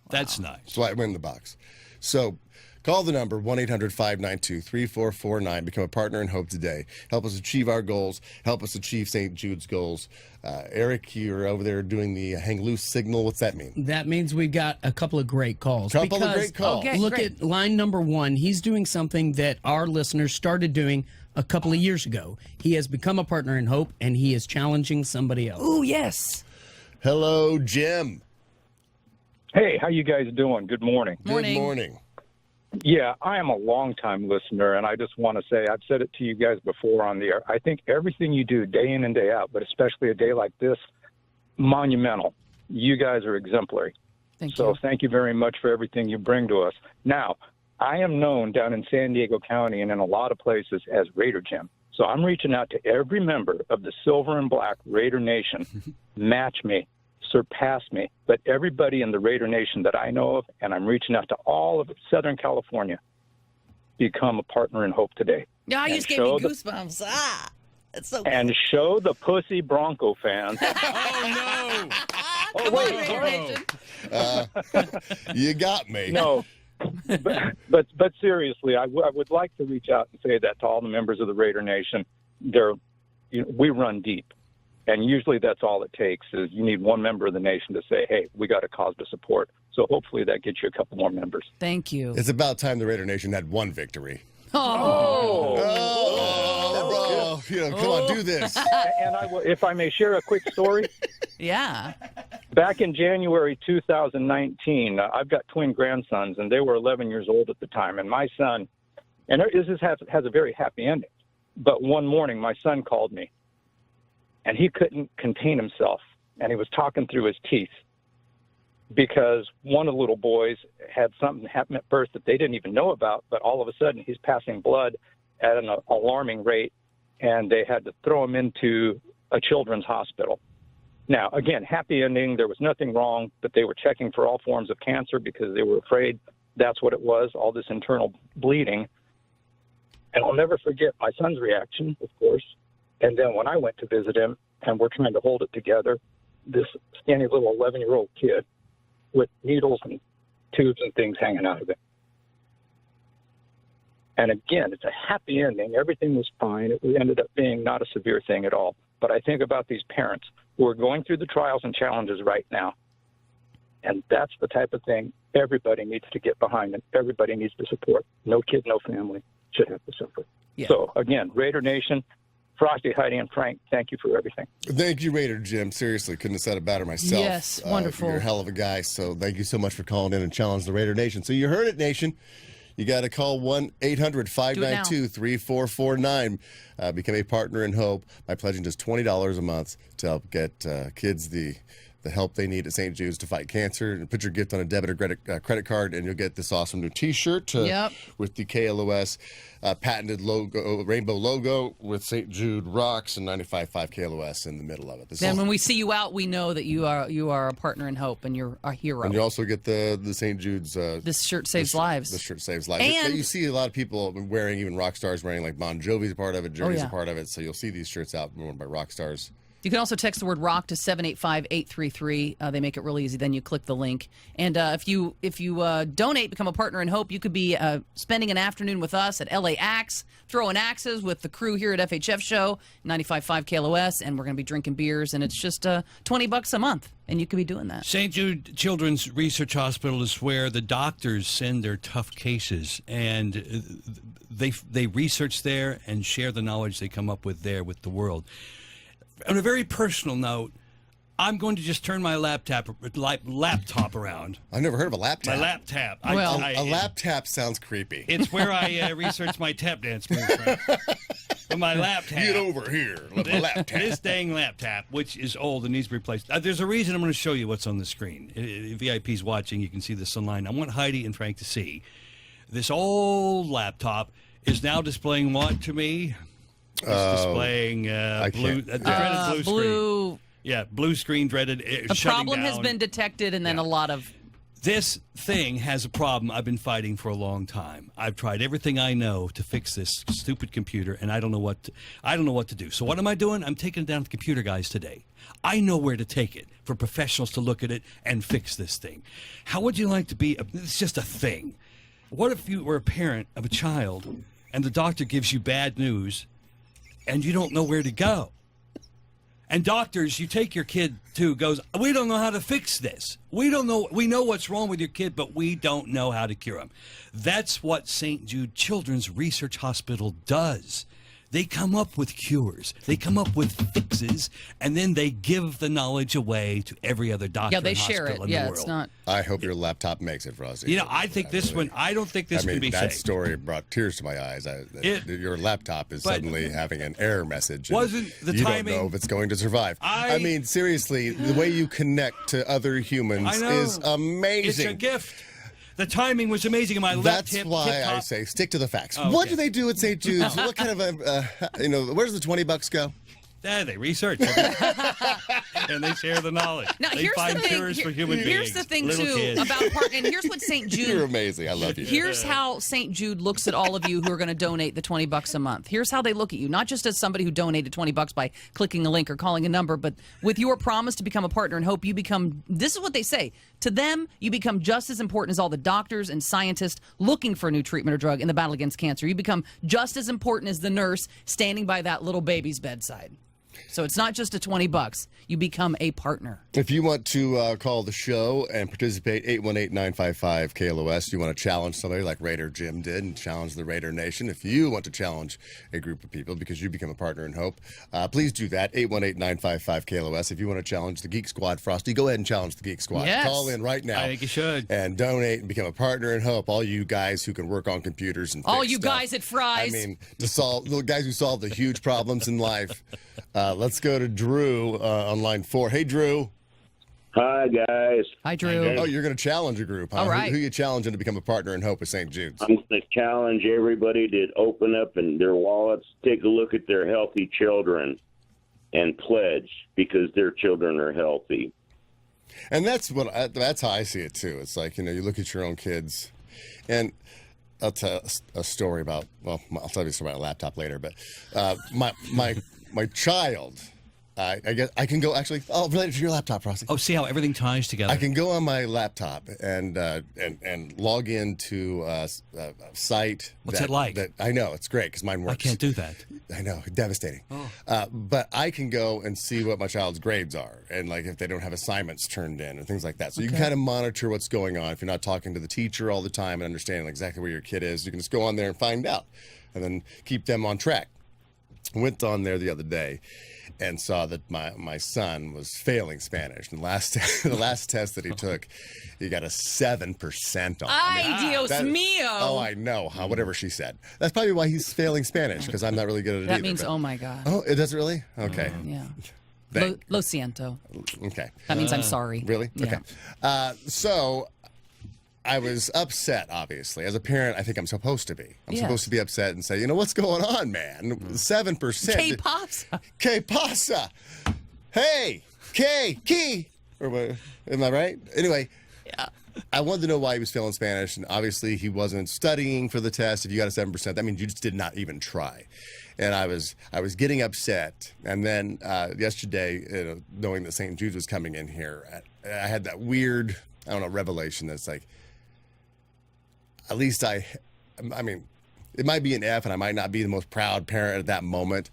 [SPEAKER 4] That's nice.
[SPEAKER 2] So I went in the box. So call the number, 1-800-592-3449. Become a partner in Hope today. Help us achieve our goals. Help us achieve St. Jude's goals. Eric, you're over there doing the hang loose signal. What's that mean?
[SPEAKER 5] That means we've got a couple of great calls.
[SPEAKER 2] Couple of
[SPEAKER 5] Because
[SPEAKER 2] great calls.
[SPEAKER 3] Okay.
[SPEAKER 5] Look
[SPEAKER 3] great.
[SPEAKER 5] at line number 1. He's doing something that our listeners started doing a couple of years ago. He has become a partner in Hope, and he is challenging somebody else.
[SPEAKER 3] Ooh, yes.
[SPEAKER 2] Hello, Jim.
[SPEAKER 7] Hey, how you guys doing? Good morning.
[SPEAKER 3] Morning.
[SPEAKER 2] Good morning.
[SPEAKER 7] Yeah, I am a longtime listener, and I just want to say, I've said it to you guys before on the air. I think everything you do day in and day out, but especially a day like this, monumental. You guys are exemplary.
[SPEAKER 3] Thank
[SPEAKER 7] So
[SPEAKER 3] you.
[SPEAKER 7] thank you very much for everything you bring to us. Now, I am known down in San Diego County and in a lot of places as Raider Jim. So I'm reaching out to every member of the Silver and Black Raider Nation. Match me, surpass me. But everybody in the Raider Nation that I know of, and I'm reaching out to all of Southern California, become a partner in hope today.
[SPEAKER 3] Yeah, you
[SPEAKER 7] And
[SPEAKER 3] just gave me
[SPEAKER 7] show the-
[SPEAKER 3] goosebumps. It's so good.
[SPEAKER 7] And show the pussy Bronco fans.
[SPEAKER 4] Oh, no.
[SPEAKER 3] Come
[SPEAKER 7] wait,
[SPEAKER 3] on, Raider Nation.
[SPEAKER 2] You got me.
[SPEAKER 7] No, but seriously, I would like to reach out and say that to all the members of the Raider Nation. We run deep, and usually that's all it takes is you need one member of the nation to say, "Hey, we got a cause to support." So hopefully that gets you a couple more members.
[SPEAKER 3] Thank you.
[SPEAKER 2] It's about time the Raider Nation had one victory.
[SPEAKER 3] Oh.
[SPEAKER 2] Oh, bro. Come on, do this.
[SPEAKER 7] And I will, if I may share a quick story.
[SPEAKER 3] Yeah.
[SPEAKER 7] Back in January 2019, I've got twin grandsons, and they were 11 years old at the time. And my son, and this has a very happy ending, but one morning my son called me, and he couldn't contain himself, and he was talking through his teeth because one of the little boys had something happen at birth that they didn't even know about, but all of a sudden he's passing blood at an alarming rate, and they had to throw him into a children's hospital. Now, again, happy ending. There was nothing wrong, but they were checking for all forms of cancer because they were afraid that's what it was, all this internal bleeding. And I'll never forget my son's reaction, of course. And then when I went to visit him and we're trying to hold it together, this skinny little 11-year-old kid with needles and tubes and things hanging out of it. And again, it's a happy ending. Everything was fine. It ended up being not a severe thing at all. But I think about these parents who are going through the trials and challenges right now. And that's the type of thing everybody needs to get behind and everybody needs to support. No kid, no family should have to suffer.
[SPEAKER 3] Yeah.
[SPEAKER 7] So, again, Raider Nation, Frosty, Heidi, and Frank, thank you for everything.
[SPEAKER 2] Thank you, Raider Jim. Seriously, couldn't have said it better myself.
[SPEAKER 3] Yes, wonderful.
[SPEAKER 2] You're a hell of a guy. So thank you so much for calling in and challenging the Raider Nation. So you heard it, Nation. You got to call 1-800-592-3449. Become a partner in hope by pledging just $20 a month to help get kids the help they need at St. Jude's to fight cancer. And put your gift on a debit or credit card, and you'll get this awesome new T-shirt with the KLOS patented logo, rainbow logo with St. Jude Rocks and 95.5 KLOS in the middle of it.
[SPEAKER 3] Then when we see you out, we know that you are a partner in hope and you're a hero.
[SPEAKER 2] And you also get the St. Jude's.
[SPEAKER 3] This shirt saves lives.
[SPEAKER 2] This shirt saves lives.
[SPEAKER 3] And
[SPEAKER 2] you see a lot of people wearing, even rock stars wearing, like Bon Jovi's a part of it, Journey's
[SPEAKER 3] yeah.
[SPEAKER 2] a part of it. So you'll see these shirts out worn by rock stars.
[SPEAKER 3] You can also text the word ROCK to 785-833. They make it really easy. Then you click the link. And if you donate, become a partner in hope, you could be spending an afternoon with us at LA Axe, throwing axes with the crew here at FHF Show, 95.5 KLOS, and we're going to be drinking beers, and it's just $20 a month, and you could be doing that.
[SPEAKER 4] St. Jude Children's Research Hospital is where the doctors send their tough cases, and they research there and share the knowledge they come up with there with the world. On a very personal note, I'm going to just turn my laptop around.
[SPEAKER 2] I've never heard of a lap tap.
[SPEAKER 4] My lap tap.
[SPEAKER 2] A lap tap sounds creepy.
[SPEAKER 4] It's where I research my tap dance moves. Right? But my lap tap.
[SPEAKER 2] Get over here. Look, my lap tap.
[SPEAKER 4] This dang lap tap, which is old and needs to be replaced. There's a reason I'm going to show you what's on the screen. VIP's watching. You can see this online. I want Heidi and Frank to see. This old laptop is now displaying what to me? It's displaying dreaded blue screen. Yeah, blue screen, dreaded.
[SPEAKER 3] A problem has been detected, and then a lot of...
[SPEAKER 4] This thing has a problem I've been fighting for a long time. I've tried everything I know to fix this stupid computer, and I don't know what to do. So what am I doing? I'm taking it down to the computer guys today. I know where to take it for professionals to look at it and fix this thing. How would you like to be? It's just a thing. What if you were a parent of a child, and the doctor gives you bad news, and you don't know where to go? And doctors, you take your kid to, goes, we don't know how to fix this. We don't know. We know what's wrong with your kid, but we don't know how to cure him. That's what St. Jude Children's Research Hospital does. They come up with cures. They come up with fixes, and then they give the knowledge away to every other doctor
[SPEAKER 3] Yeah, they
[SPEAKER 4] and
[SPEAKER 3] share
[SPEAKER 4] hospital
[SPEAKER 3] it.
[SPEAKER 4] in
[SPEAKER 3] Yeah,
[SPEAKER 4] the world.
[SPEAKER 3] it's not.
[SPEAKER 2] I hope your laptop makes it, Frosty.
[SPEAKER 4] You know, I think this one. I don't think this
[SPEAKER 2] I mean,
[SPEAKER 4] can be
[SPEAKER 2] that
[SPEAKER 4] saved.
[SPEAKER 2] story brought tears to my eyes. Your laptop is
[SPEAKER 4] but-
[SPEAKER 2] suddenly having an error message. and
[SPEAKER 4] Wasn't the
[SPEAKER 2] you
[SPEAKER 4] timing-
[SPEAKER 2] don't know if it's going to survive. I mean, seriously, the way you connect to other humans
[SPEAKER 4] I know.
[SPEAKER 2] is amazing.
[SPEAKER 4] It's a gift. The timing was amazing. In my left
[SPEAKER 2] That's
[SPEAKER 4] hip,
[SPEAKER 2] why
[SPEAKER 4] hip
[SPEAKER 2] I
[SPEAKER 4] hop.
[SPEAKER 2] say stick to the facts.
[SPEAKER 4] Oh,
[SPEAKER 2] What
[SPEAKER 4] okay.
[SPEAKER 2] do they do at St. Jude's? What kind of a, where's the $20 go?
[SPEAKER 4] They research and they share the knowledge.
[SPEAKER 3] Now,
[SPEAKER 4] they
[SPEAKER 3] here's
[SPEAKER 4] find
[SPEAKER 3] the thing.
[SPEAKER 4] cures for human
[SPEAKER 3] Here's
[SPEAKER 4] beings.
[SPEAKER 3] the thing,
[SPEAKER 4] little
[SPEAKER 3] too,
[SPEAKER 4] kids.
[SPEAKER 3] about and here's what St. Jude.
[SPEAKER 2] You're amazing. I love you.
[SPEAKER 3] Here's how St. Jude looks at all of you who are going to donate the $20 a month. Here's how they look at you, not just as somebody who donated $20 by clicking a link or calling a number, but with your promise to become a partner in hope, you become, this is what they say, to them, you become just as important as all the doctors and scientists looking for a new treatment or drug in the battle against cancer. You become just as important as the nurse standing by that little baby's bedside. So it's not just a $20. You become a partner.
[SPEAKER 2] If you want to call the show and participate, 818-955-KLOS. You want to challenge somebody like Raider Jim did and challenge the Raider Nation. If you want to challenge a group of people because you become a partner in hope, please do that, 818-955-KLOS. If you want to challenge the Geek Squad, Frosty, go ahead and challenge the Geek Squad.
[SPEAKER 3] Yes.
[SPEAKER 2] Call in right now.
[SPEAKER 4] I think you should.
[SPEAKER 2] And donate and become a partner in hope. All you guys who can work on computers and
[SPEAKER 3] All
[SPEAKER 2] fix
[SPEAKER 3] you
[SPEAKER 2] stuff.
[SPEAKER 3] guys at Fry's.
[SPEAKER 2] I mean, the guys who solve the huge problems in life. Let's go to Drew on line 4. Hey, Drew.
[SPEAKER 8] Hi, guys.
[SPEAKER 3] Hi, Drew.
[SPEAKER 2] Oh, you're going to challenge a group, huh?
[SPEAKER 3] All right.
[SPEAKER 2] Who you challenging to become a partner in Hope at St. Jude's?
[SPEAKER 8] I'm going to challenge everybody to open up in their wallets, take a look at their healthy children, and pledge because their children are healthy.
[SPEAKER 2] And that's how I see it too. It's like, you look at your own kids, and I'll tell a story about. Well, I'll tell you a story about a laptop later. But my child. I guess I can go actually. Oh, related to your laptop, Frosty.
[SPEAKER 4] Oh, see how everything ties together.
[SPEAKER 2] I can go on my laptop and log into a site.
[SPEAKER 4] What's it like?
[SPEAKER 2] That I know it's great because mine works.
[SPEAKER 4] I can't do that.
[SPEAKER 2] I know, devastating. But I can go and see what my child's grades are, and like if they don't have assignments turned in or things like that. So you can kind of monitor what's going on. If you're not talking to the teacher all the time and understanding exactly where your kid is, you can just go on there and find out, and then keep them on track. I went on there the other day and saw that my son was failing Spanish. And the last test that he took, he got a 7% on.
[SPEAKER 3] Ay, Dios mío.
[SPEAKER 2] Oh, I know, huh? Whatever she said. That's probably why he's failing Spanish, because I'm not really good at it
[SPEAKER 3] That
[SPEAKER 2] either,
[SPEAKER 3] means,
[SPEAKER 2] but-
[SPEAKER 3] oh my God.
[SPEAKER 2] Oh, it does really? Okay.
[SPEAKER 3] Yeah.
[SPEAKER 2] Thank-
[SPEAKER 3] Lo siento.
[SPEAKER 2] Okay.
[SPEAKER 3] That means I'm sorry.
[SPEAKER 2] Really?
[SPEAKER 3] Yeah.
[SPEAKER 2] Okay. So I was upset, obviously. As a parent, I think I'm supposed to be. I'm
[SPEAKER 3] Yes.
[SPEAKER 2] supposed to be upset and say, what's going on, man? 7%.
[SPEAKER 3] Que pasa?
[SPEAKER 2] Que pasa? Hey, key. Or what? Am I right? Anyway,
[SPEAKER 3] Yeah.
[SPEAKER 2] I wanted to know why he was failing Spanish, and obviously he wasn't studying for the test. If you got a 7%, that means you just did not even try. And I was getting upset. And then yesterday, knowing that St. Jude's was coming in here, I had that weird, revelation that's like, at least I mean, it might be an F, and I might not be the most proud parent at that moment,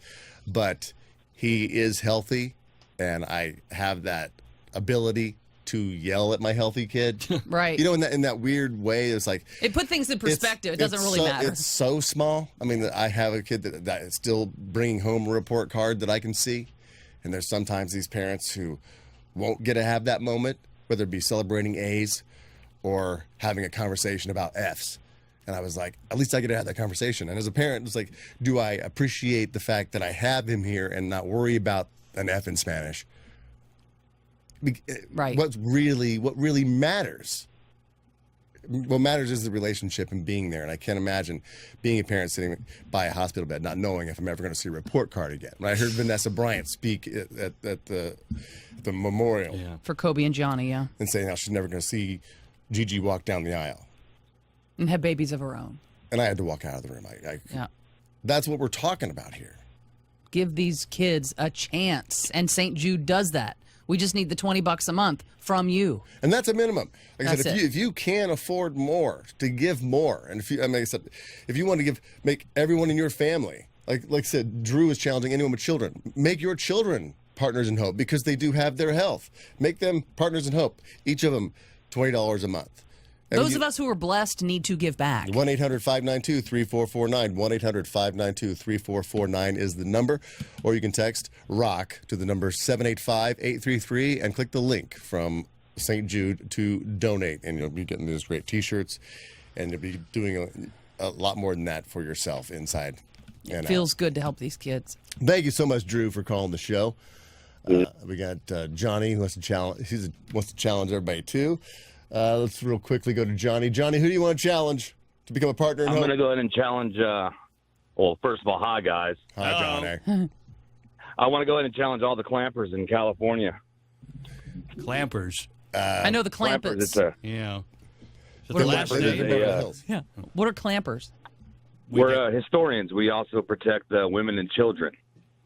[SPEAKER 2] but he is healthy, and I have that ability to yell at my healthy kid.
[SPEAKER 3] Right.
[SPEAKER 2] In that weird way, it's like
[SPEAKER 3] It put things in perspective. It doesn't really matter.
[SPEAKER 2] It's so small. I mean, I have a kid that is still bringing home a report card that I can see, and there's sometimes these parents who won't get to have that moment, whether it be celebrating A's or having a conversation about F's. And I was like, at least I get to have that conversation. And as a parent, it's like, do I appreciate the fact that I have him here and not worry about an F in Spanish?
[SPEAKER 3] Right.
[SPEAKER 2] What really matters? What matters is the relationship and being there. And I can't imagine being a parent sitting by a hospital bed not knowing if I'm ever going to see a report card again. When I heard Vanessa Bryant speak at the memorial
[SPEAKER 3] For Kobe and Johnny, yeah.
[SPEAKER 2] and saying how she's never going to see Gigi walk down the aisle.
[SPEAKER 3] And have babies of her own.
[SPEAKER 2] And I had to walk out of the room.
[SPEAKER 3] Yeah.
[SPEAKER 2] That's what we're talking about here.
[SPEAKER 3] Give these kids a chance. And St. Jude does that. We just need the $20 a month from you.
[SPEAKER 2] And that's a minimum. Like I said,
[SPEAKER 3] That's
[SPEAKER 2] if you can afford more, to give more, and if you want to make everyone in your family, like I said, Drew is challenging anyone with children, make your children partners in hope because they do have their health. Make them partners in hope. Each of them $20 a month. And
[SPEAKER 3] Those of us who are blessed need to give back.
[SPEAKER 2] 1-800-592-3449. 1-800-592-3449 is the number. Or you can text ROCK to the number 785-833 and click the link from St. Jude to donate. And you'll be getting these great T-shirts. And you'll be doing a lot more than that for yourself inside. And
[SPEAKER 3] Feels good to help these kids.
[SPEAKER 2] Thank you so much, Drew, for calling the show. We got Johnny who wants to challenge. Wants to challenge everybody too. Let's real quickly go to Johnny. Johnny, who do you want to challenge to become a partner?
[SPEAKER 9] I'm going to go ahead and challenge. Well, first of all, hi guys.
[SPEAKER 2] Hi, Johnny.
[SPEAKER 9] I want to go ahead and challenge all the clampers in California.
[SPEAKER 4] Clampers.
[SPEAKER 3] I know the clampers.
[SPEAKER 9] It's a,
[SPEAKER 4] Yeah. Is
[SPEAKER 3] What
[SPEAKER 4] that the
[SPEAKER 3] are
[SPEAKER 4] last
[SPEAKER 9] clampers?
[SPEAKER 4] name?
[SPEAKER 9] They,
[SPEAKER 3] Yeah. What are clampers?
[SPEAKER 9] we're historians. We also protect women and children.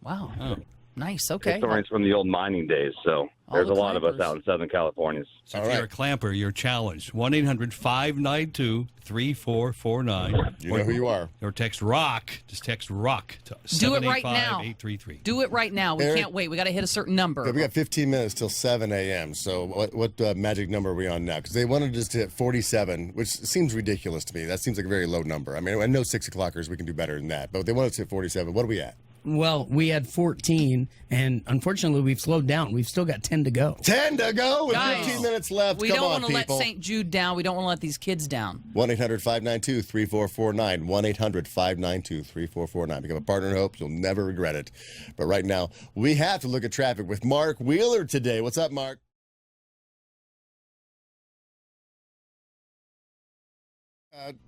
[SPEAKER 3] Wow.
[SPEAKER 4] Oh.
[SPEAKER 3] Nice. Okay.
[SPEAKER 9] Historians from the old mining days. So
[SPEAKER 3] All
[SPEAKER 9] there's
[SPEAKER 3] the
[SPEAKER 9] a lot of us
[SPEAKER 3] clampers.
[SPEAKER 9] out in Southern California.
[SPEAKER 4] So if
[SPEAKER 2] All
[SPEAKER 4] you're
[SPEAKER 2] right.
[SPEAKER 4] a clamper, you're challenged. 1-800-592-3449.
[SPEAKER 2] You know who you are.
[SPEAKER 4] Or text ROCK. Just text ROCK to
[SPEAKER 3] Do it right now.
[SPEAKER 4] 785-833.
[SPEAKER 3] Do it right now. We
[SPEAKER 2] Eric-
[SPEAKER 3] can't wait. We got to hit a certain number.
[SPEAKER 2] We got 15 minutes till 7 a.m. So what magic number are we on now? Because they wanted us to hit 47, which seems ridiculous to me. That seems like a very low number. I mean, I know 6 o'clockers, we can do better than that. But they wanted us to hit 47. What are we at?
[SPEAKER 5] Well, we had 14, and unfortunately, we've slowed down. We've still got 10 to go.
[SPEAKER 2] 10 to go with
[SPEAKER 3] Guys,
[SPEAKER 2] 15 minutes left.
[SPEAKER 3] We
[SPEAKER 2] Come
[SPEAKER 3] don't
[SPEAKER 2] on,
[SPEAKER 3] want to let
[SPEAKER 2] people.
[SPEAKER 3] St. Jude down. We don't want to let these kids down.
[SPEAKER 2] 1-800-592-3449. 1-800-592-3449. Become a partner in hope. You'll never regret it. But right now, we have to look at traffic with Mark Wheeler today. What's up, Mark?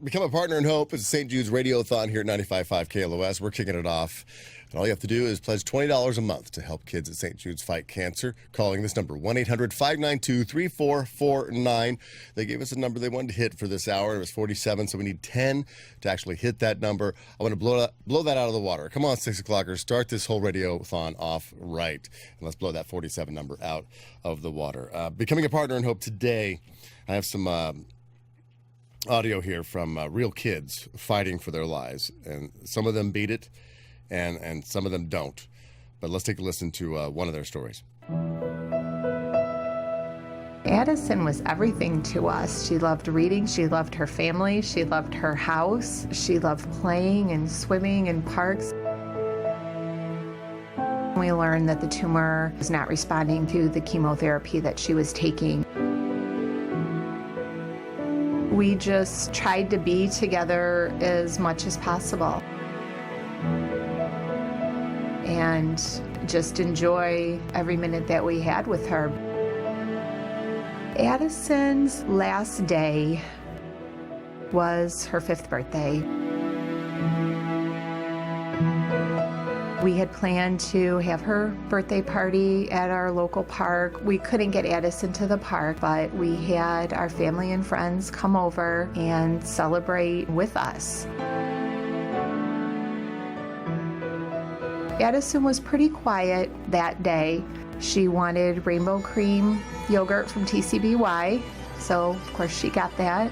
[SPEAKER 2] Become a partner in hope. It's St. Jude's Radiothon here at 95.5 KLOS. We're kicking it off. And all you have to do is pledge $20 a month to help kids at St. Jude's fight cancer. Calling this number, 1-800-592-3449. They gave us a number they wanted to hit for this hour. It was 47, so we need 10 to actually hit that number. I want to blow that out of the water. Come on, 6 o'clockers. Start this whole radiothon off right. And let's blow that 47 number out of the water. Becoming a partner in hope today, I have some audio here from real kids fighting for their lives, and some of them beat it and some of them don't, but let's take a listen to one of their stories.
[SPEAKER 10] Addison was everything to us. She loved reading, she loved her family, she loved her house, she loved playing and swimming in parks. We learned that the tumor was not responding to the chemotherapy that she was taking. We just tried to be together as much as possible and just enjoy every minute that we had with her. Addison's last day was her 5th birthday. We had planned to have her birthday party at our local park. We couldn't get Addison to the park, but we had our family and friends come over and celebrate with us. Addison was pretty quiet that day. She wanted rainbow cream yogurt from TCBY, so of course she got that.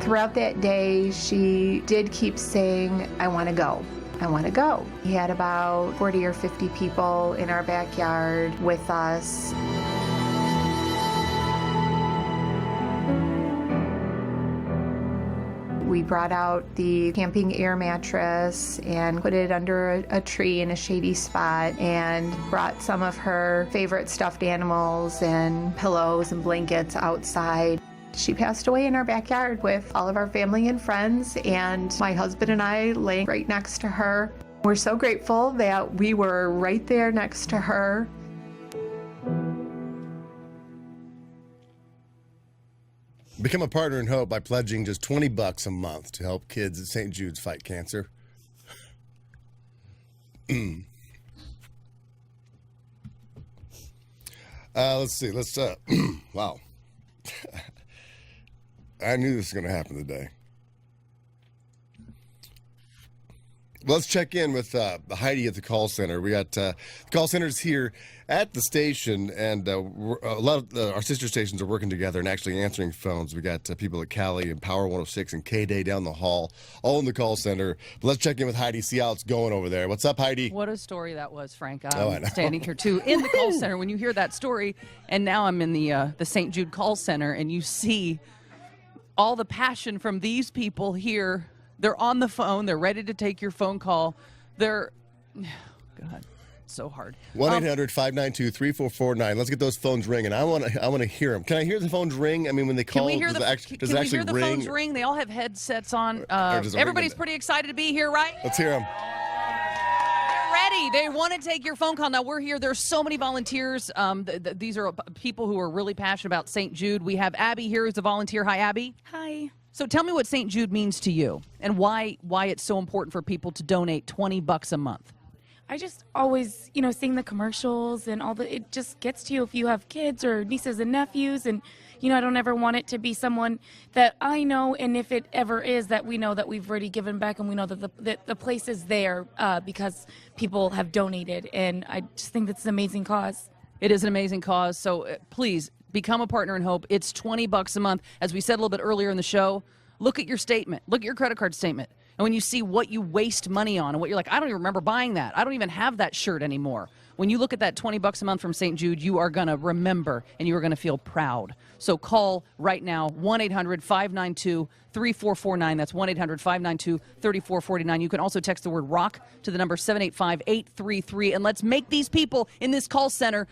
[SPEAKER 10] Throughout that day, she did keep saying, "I want to go. I want to go." We had about 40 or 50 people in our backyard with us. We brought out the camping air mattress and put it under a tree in a shady spot and brought some of her favorite stuffed animals and pillows and blankets outside. She passed away in our backyard with all of our family and friends, and my husband and I laying right next to her. We're so grateful that we were right there next to her.
[SPEAKER 2] Become a partner in hope by pledging just $20 a month to help kids at St. Jude's fight cancer. Let's see. Wow. I knew this was going to happen today. Let's check in with Heidi at the call center. We got the call centers here at the station, and a lot of our sister stations are working together and actually answering phones. We got people at Cali and Power 106 and KDAY down the hall, all in the call center. But let's check in with Heidi, see how it's going over there. What's up, Heidi?
[SPEAKER 3] What a story that was, Frank.
[SPEAKER 2] I
[SPEAKER 3] I'm
[SPEAKER 2] know.
[SPEAKER 3] standing here, too, in the call center. When you hear that story, and now I'm in the St. Jude call center, and you see all the passion from these people here. They're on the phone. They're ready to take your phone call. God, so hard.
[SPEAKER 2] 1-800-592-3449. Let's get those phones ringing. I want to hear them. Can I hear the phones ring? I mean, when they call,
[SPEAKER 3] Can we hear
[SPEAKER 2] does
[SPEAKER 3] the
[SPEAKER 2] it actually ring?
[SPEAKER 3] phones ring? They all have headsets on.
[SPEAKER 2] does it ring
[SPEAKER 3] Everybody's
[SPEAKER 2] in
[SPEAKER 3] pretty excited to be here, right?
[SPEAKER 2] Let's hear them.
[SPEAKER 3] They're ready. They want to take your phone call. Now, we're here. There's so many volunteers. These are people who are really passionate about St. Jude. We have Abby here who's a volunteer. Hi, Abby.
[SPEAKER 11] Hi.
[SPEAKER 3] So tell me what St. Jude means to you and why it's so important for people to donate $20 a month.
[SPEAKER 11] I just always, seeing the commercials and it just gets to you if you have kids or nieces and nephews. And, I don't ever want it to be someone that I know. And if it ever is, that we know that we've already given back and we know that the place is there because people have donated. And I just think that's an amazing cause.
[SPEAKER 3] It is an amazing cause. So please become a partner in hope. It's $20 a month. As we said a little bit earlier in the show, look at your statement. Look at your credit card statement. And when you see what you waste money on and what you're like, I don't even remember buying that. I don't even have that shirt anymore. When you look at that $20 a month from St. Jude, you are going to remember and you are going to feel proud. So call right now, 1-800-592-3449. That's 1-800-592-3449. You can also text the word ROCK to the number 785-833. And let's make these people in this call center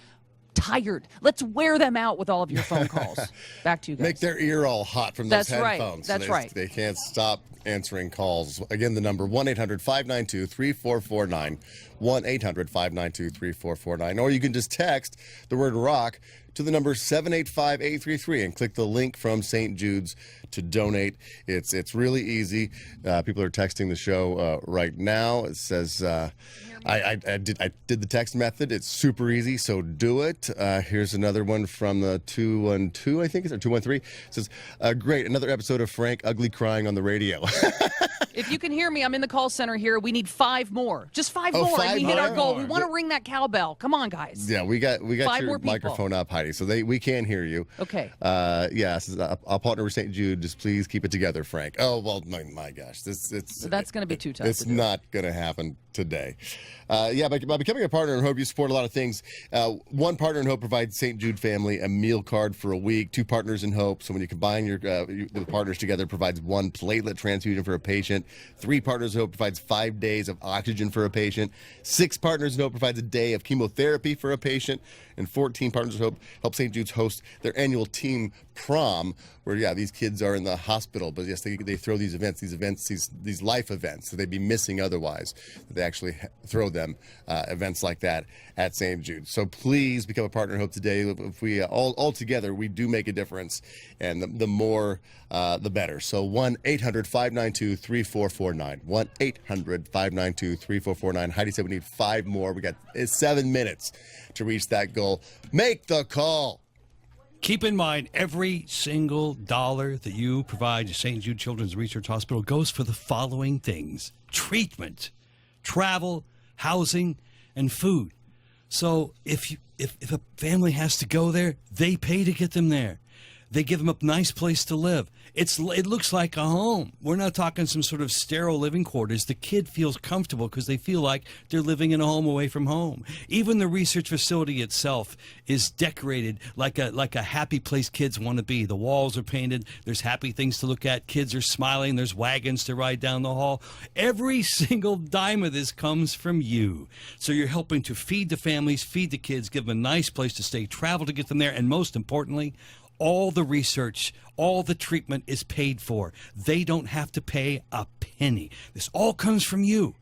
[SPEAKER 3] tired. Let's wear them out with all of your phone calls. Back to you guys.
[SPEAKER 2] Make their ear all hot from those
[SPEAKER 3] That's right.
[SPEAKER 2] headphones.
[SPEAKER 3] That's right.
[SPEAKER 2] They can't stop answering calls. Again, the number 1-800-592-3449. 1-800-592-3449. Or you can just text the word ROCK to the number 785-833 and click the link from St. Jude's to donate. It's really easy. People are texting the show right now. It says I did the text method. It's super easy, so do it. Here's another one from the 212, I think, or 213. It says, great, another episode of Frank ugly crying on the radio.
[SPEAKER 3] If you can hear me, I'm in the call center here. We need 5 more. Just 5
[SPEAKER 2] Oh,
[SPEAKER 3] more,
[SPEAKER 2] 5
[SPEAKER 3] and we hit our
[SPEAKER 2] more?
[SPEAKER 3] goal. We want to ring that cowbell. Come on, guys.
[SPEAKER 2] Yeah, we got
[SPEAKER 3] 5
[SPEAKER 2] your
[SPEAKER 3] more people.
[SPEAKER 2] microphone up, Heidi, so we can hear you.
[SPEAKER 3] Okay.
[SPEAKER 2] Yeah, this is, I'll partner with St. Jude. Just please keep it together, Frank. Oh, well, my gosh.
[SPEAKER 3] So that's going to be too tough.
[SPEAKER 2] It's not going to happen today. By becoming a partner in Hope, you support a lot of things. One partner in Hope provides St. Jude family a meal card for a week. 2 partners in Hope. So when you combine the partners together, provides 1 platelet transfusion for a patient. 3 partners in Hope provides 5 days of oxygen for a patient. 6 partners in Hope provides a day of chemotherapy for a patient. And 14 partners in Hope help St. Jude's host their annual team prom, where these kids are in the hospital, but yes, they throw these life events that they'd be missing otherwise. They actually throw them events like that at St. Jude. So please become a partner in Hope today. If we all together, we do make a difference, and the more the better. So 1-800-592-3449. 1-800-592-3449. Heidi said we need 5 more. We got 7 minutes to reach that goal. Make the call.
[SPEAKER 4] Keep in mind, every single dollar that you provide to St. Jude Children's Research Hospital goes for the following things: treatment, travel, housing, and food. So if a family has to go there, they pay to get them there. They give them a nice place to live. It looks like a home. We're not talking some sort of sterile living quarters. The kid feels comfortable because they feel like they're living in a home away from home. Even the research facility itself is decorated like a happy place kids want to be. The walls are painted. There's happy things to look at. Kids are smiling. There's wagons to ride down the hall. Every single dime of this comes from you. So you're helping to feed the families, feed the kids, give them a nice place to stay, travel to get them there, and most importantly, all the research, all the treatment is paid for. They don't have to pay a penny. This all comes from you.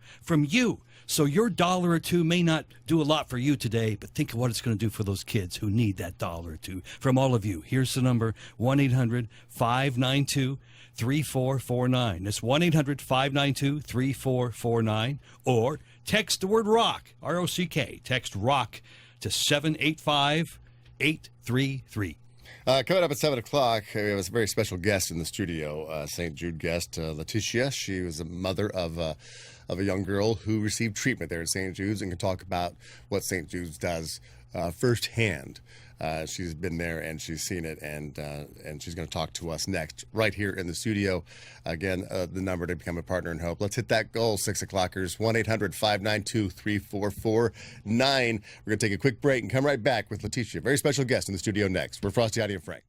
[SPEAKER 4] So your $1 or $2 may not do a lot for you today, but think of what it's going to do for those kids who need that $1 or $2 from all of you. Here's the number, 1-800-592-3449. That's 1-800-592-3449. Or text the word ROCK, R-O-C-K. Text ROCK to 785-833.
[SPEAKER 2] Coming up at 7 o'clock, we have a very special guest in the studio, St. Jude guest, Letitia. She was a mother of of a young girl who received treatment there at St. Jude's and can talk about what St. Jude's does firsthand. She's been there and she's seen it, and she's going to talk to us next right here in the studio. Again, the number to become a partner in hope. Let's hit that goal, 6 o'clockers, 1-800-592-3449. We're going to take a quick break and come right back with Letitia, very special guest in the studio next. We're Frosty, Heidi, and Frank.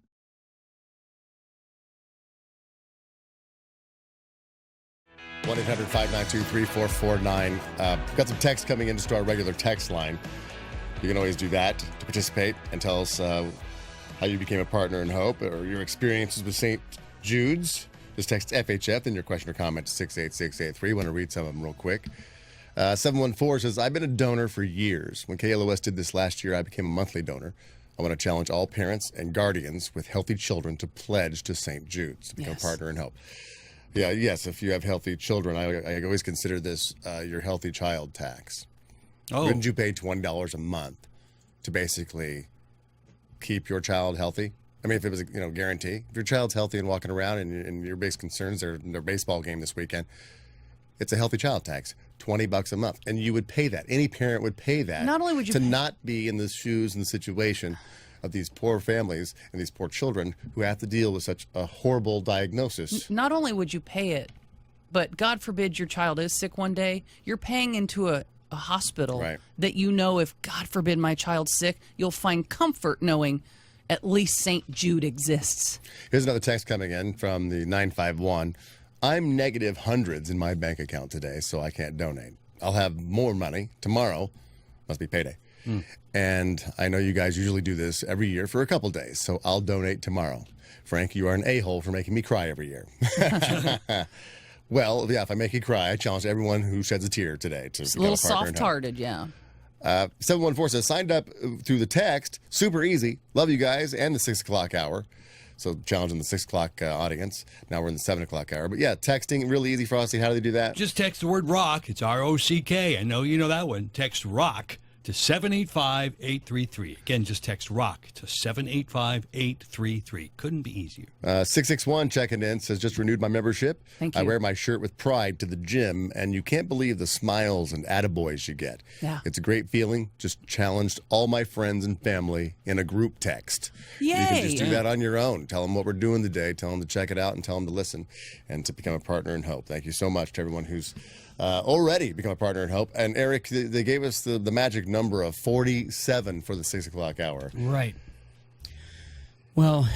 [SPEAKER 2] 1-800-592-3449. Got some text coming in just to our regular text line. You can always do that to participate and tell us how you became a partner in hope or your experiences with St. Jude's. Just text FHF and your question or comment to 68683. Want to read some of them real quick. 714 says, I've been a donor for years. When KLOS did this last year, I became a monthly donor. I want to challenge all parents and guardians with healthy children to pledge to St. Jude's to become a partner in hope. Yeah, yes, if you have healthy children, I always consider this your healthy child tax.
[SPEAKER 4] Oh.
[SPEAKER 2] Wouldn't you pay $20 a month to basically keep your child healthy? I mean, if it was a guarantee. If your child's healthy and walking around and your base concerns are their baseball game this weekend, it's a healthy child tax, $20 a month. And you would pay that. Any parent would pay that.
[SPEAKER 3] Not only would you
[SPEAKER 2] to not be in the shoes and the situation of these poor families and these poor children who have to deal with such a horrible diagnosis.
[SPEAKER 3] Not only would you pay it, but God forbid your child is sick one day, you're paying into a hospital that if God forbid my child's sick, you'll find comfort knowing at least St. Jude exists.
[SPEAKER 2] Here's another text coming in from the 951. I'm negative hundreds in my bank account today, so I can't donate. I'll have more money tomorrow. Must be payday. And I know you guys usually do this every year for a couple days, so I'll donate tomorrow. Frank, you are an a-hole for making me cry every year. Well, yeah, if I make you cry, I challenge everyone who sheds a tear today to become a partner in hope.
[SPEAKER 3] Soft-hearted, yeah.
[SPEAKER 2] 714 says, signed up through the text. Super easy. Love you guys and the 6 o'clock hour. So challenging the 6 o'clock audience. Now we're in the 7 o'clock hour. But yeah, texting, really easy, Frosty. How do they do that?
[SPEAKER 4] Just text the word ROCK. It's R-O-C-K. I know you know that one. Text ROCK to 785-833. Again, just text ROCK to 785-833. Couldn't be easier.
[SPEAKER 2] 661 checking in says, just renewed my membership.
[SPEAKER 3] Thank you.
[SPEAKER 2] I wear my shirt with pride to the gym, and you can't believe the smiles and attaboys you get.
[SPEAKER 3] Yeah.
[SPEAKER 2] It's a great feeling. Just challenged all my friends and family in a group text.
[SPEAKER 3] Yay.
[SPEAKER 2] You can just do that on your own. Tell them what we're doing today. Tell them to check it out and tell them to listen and to become a partner in hope. Thank you so much to everyone who's already become a partner in hope. And Eric, they gave us the magic number of 47 for the 6 o'clock hour.
[SPEAKER 5] Right. Well,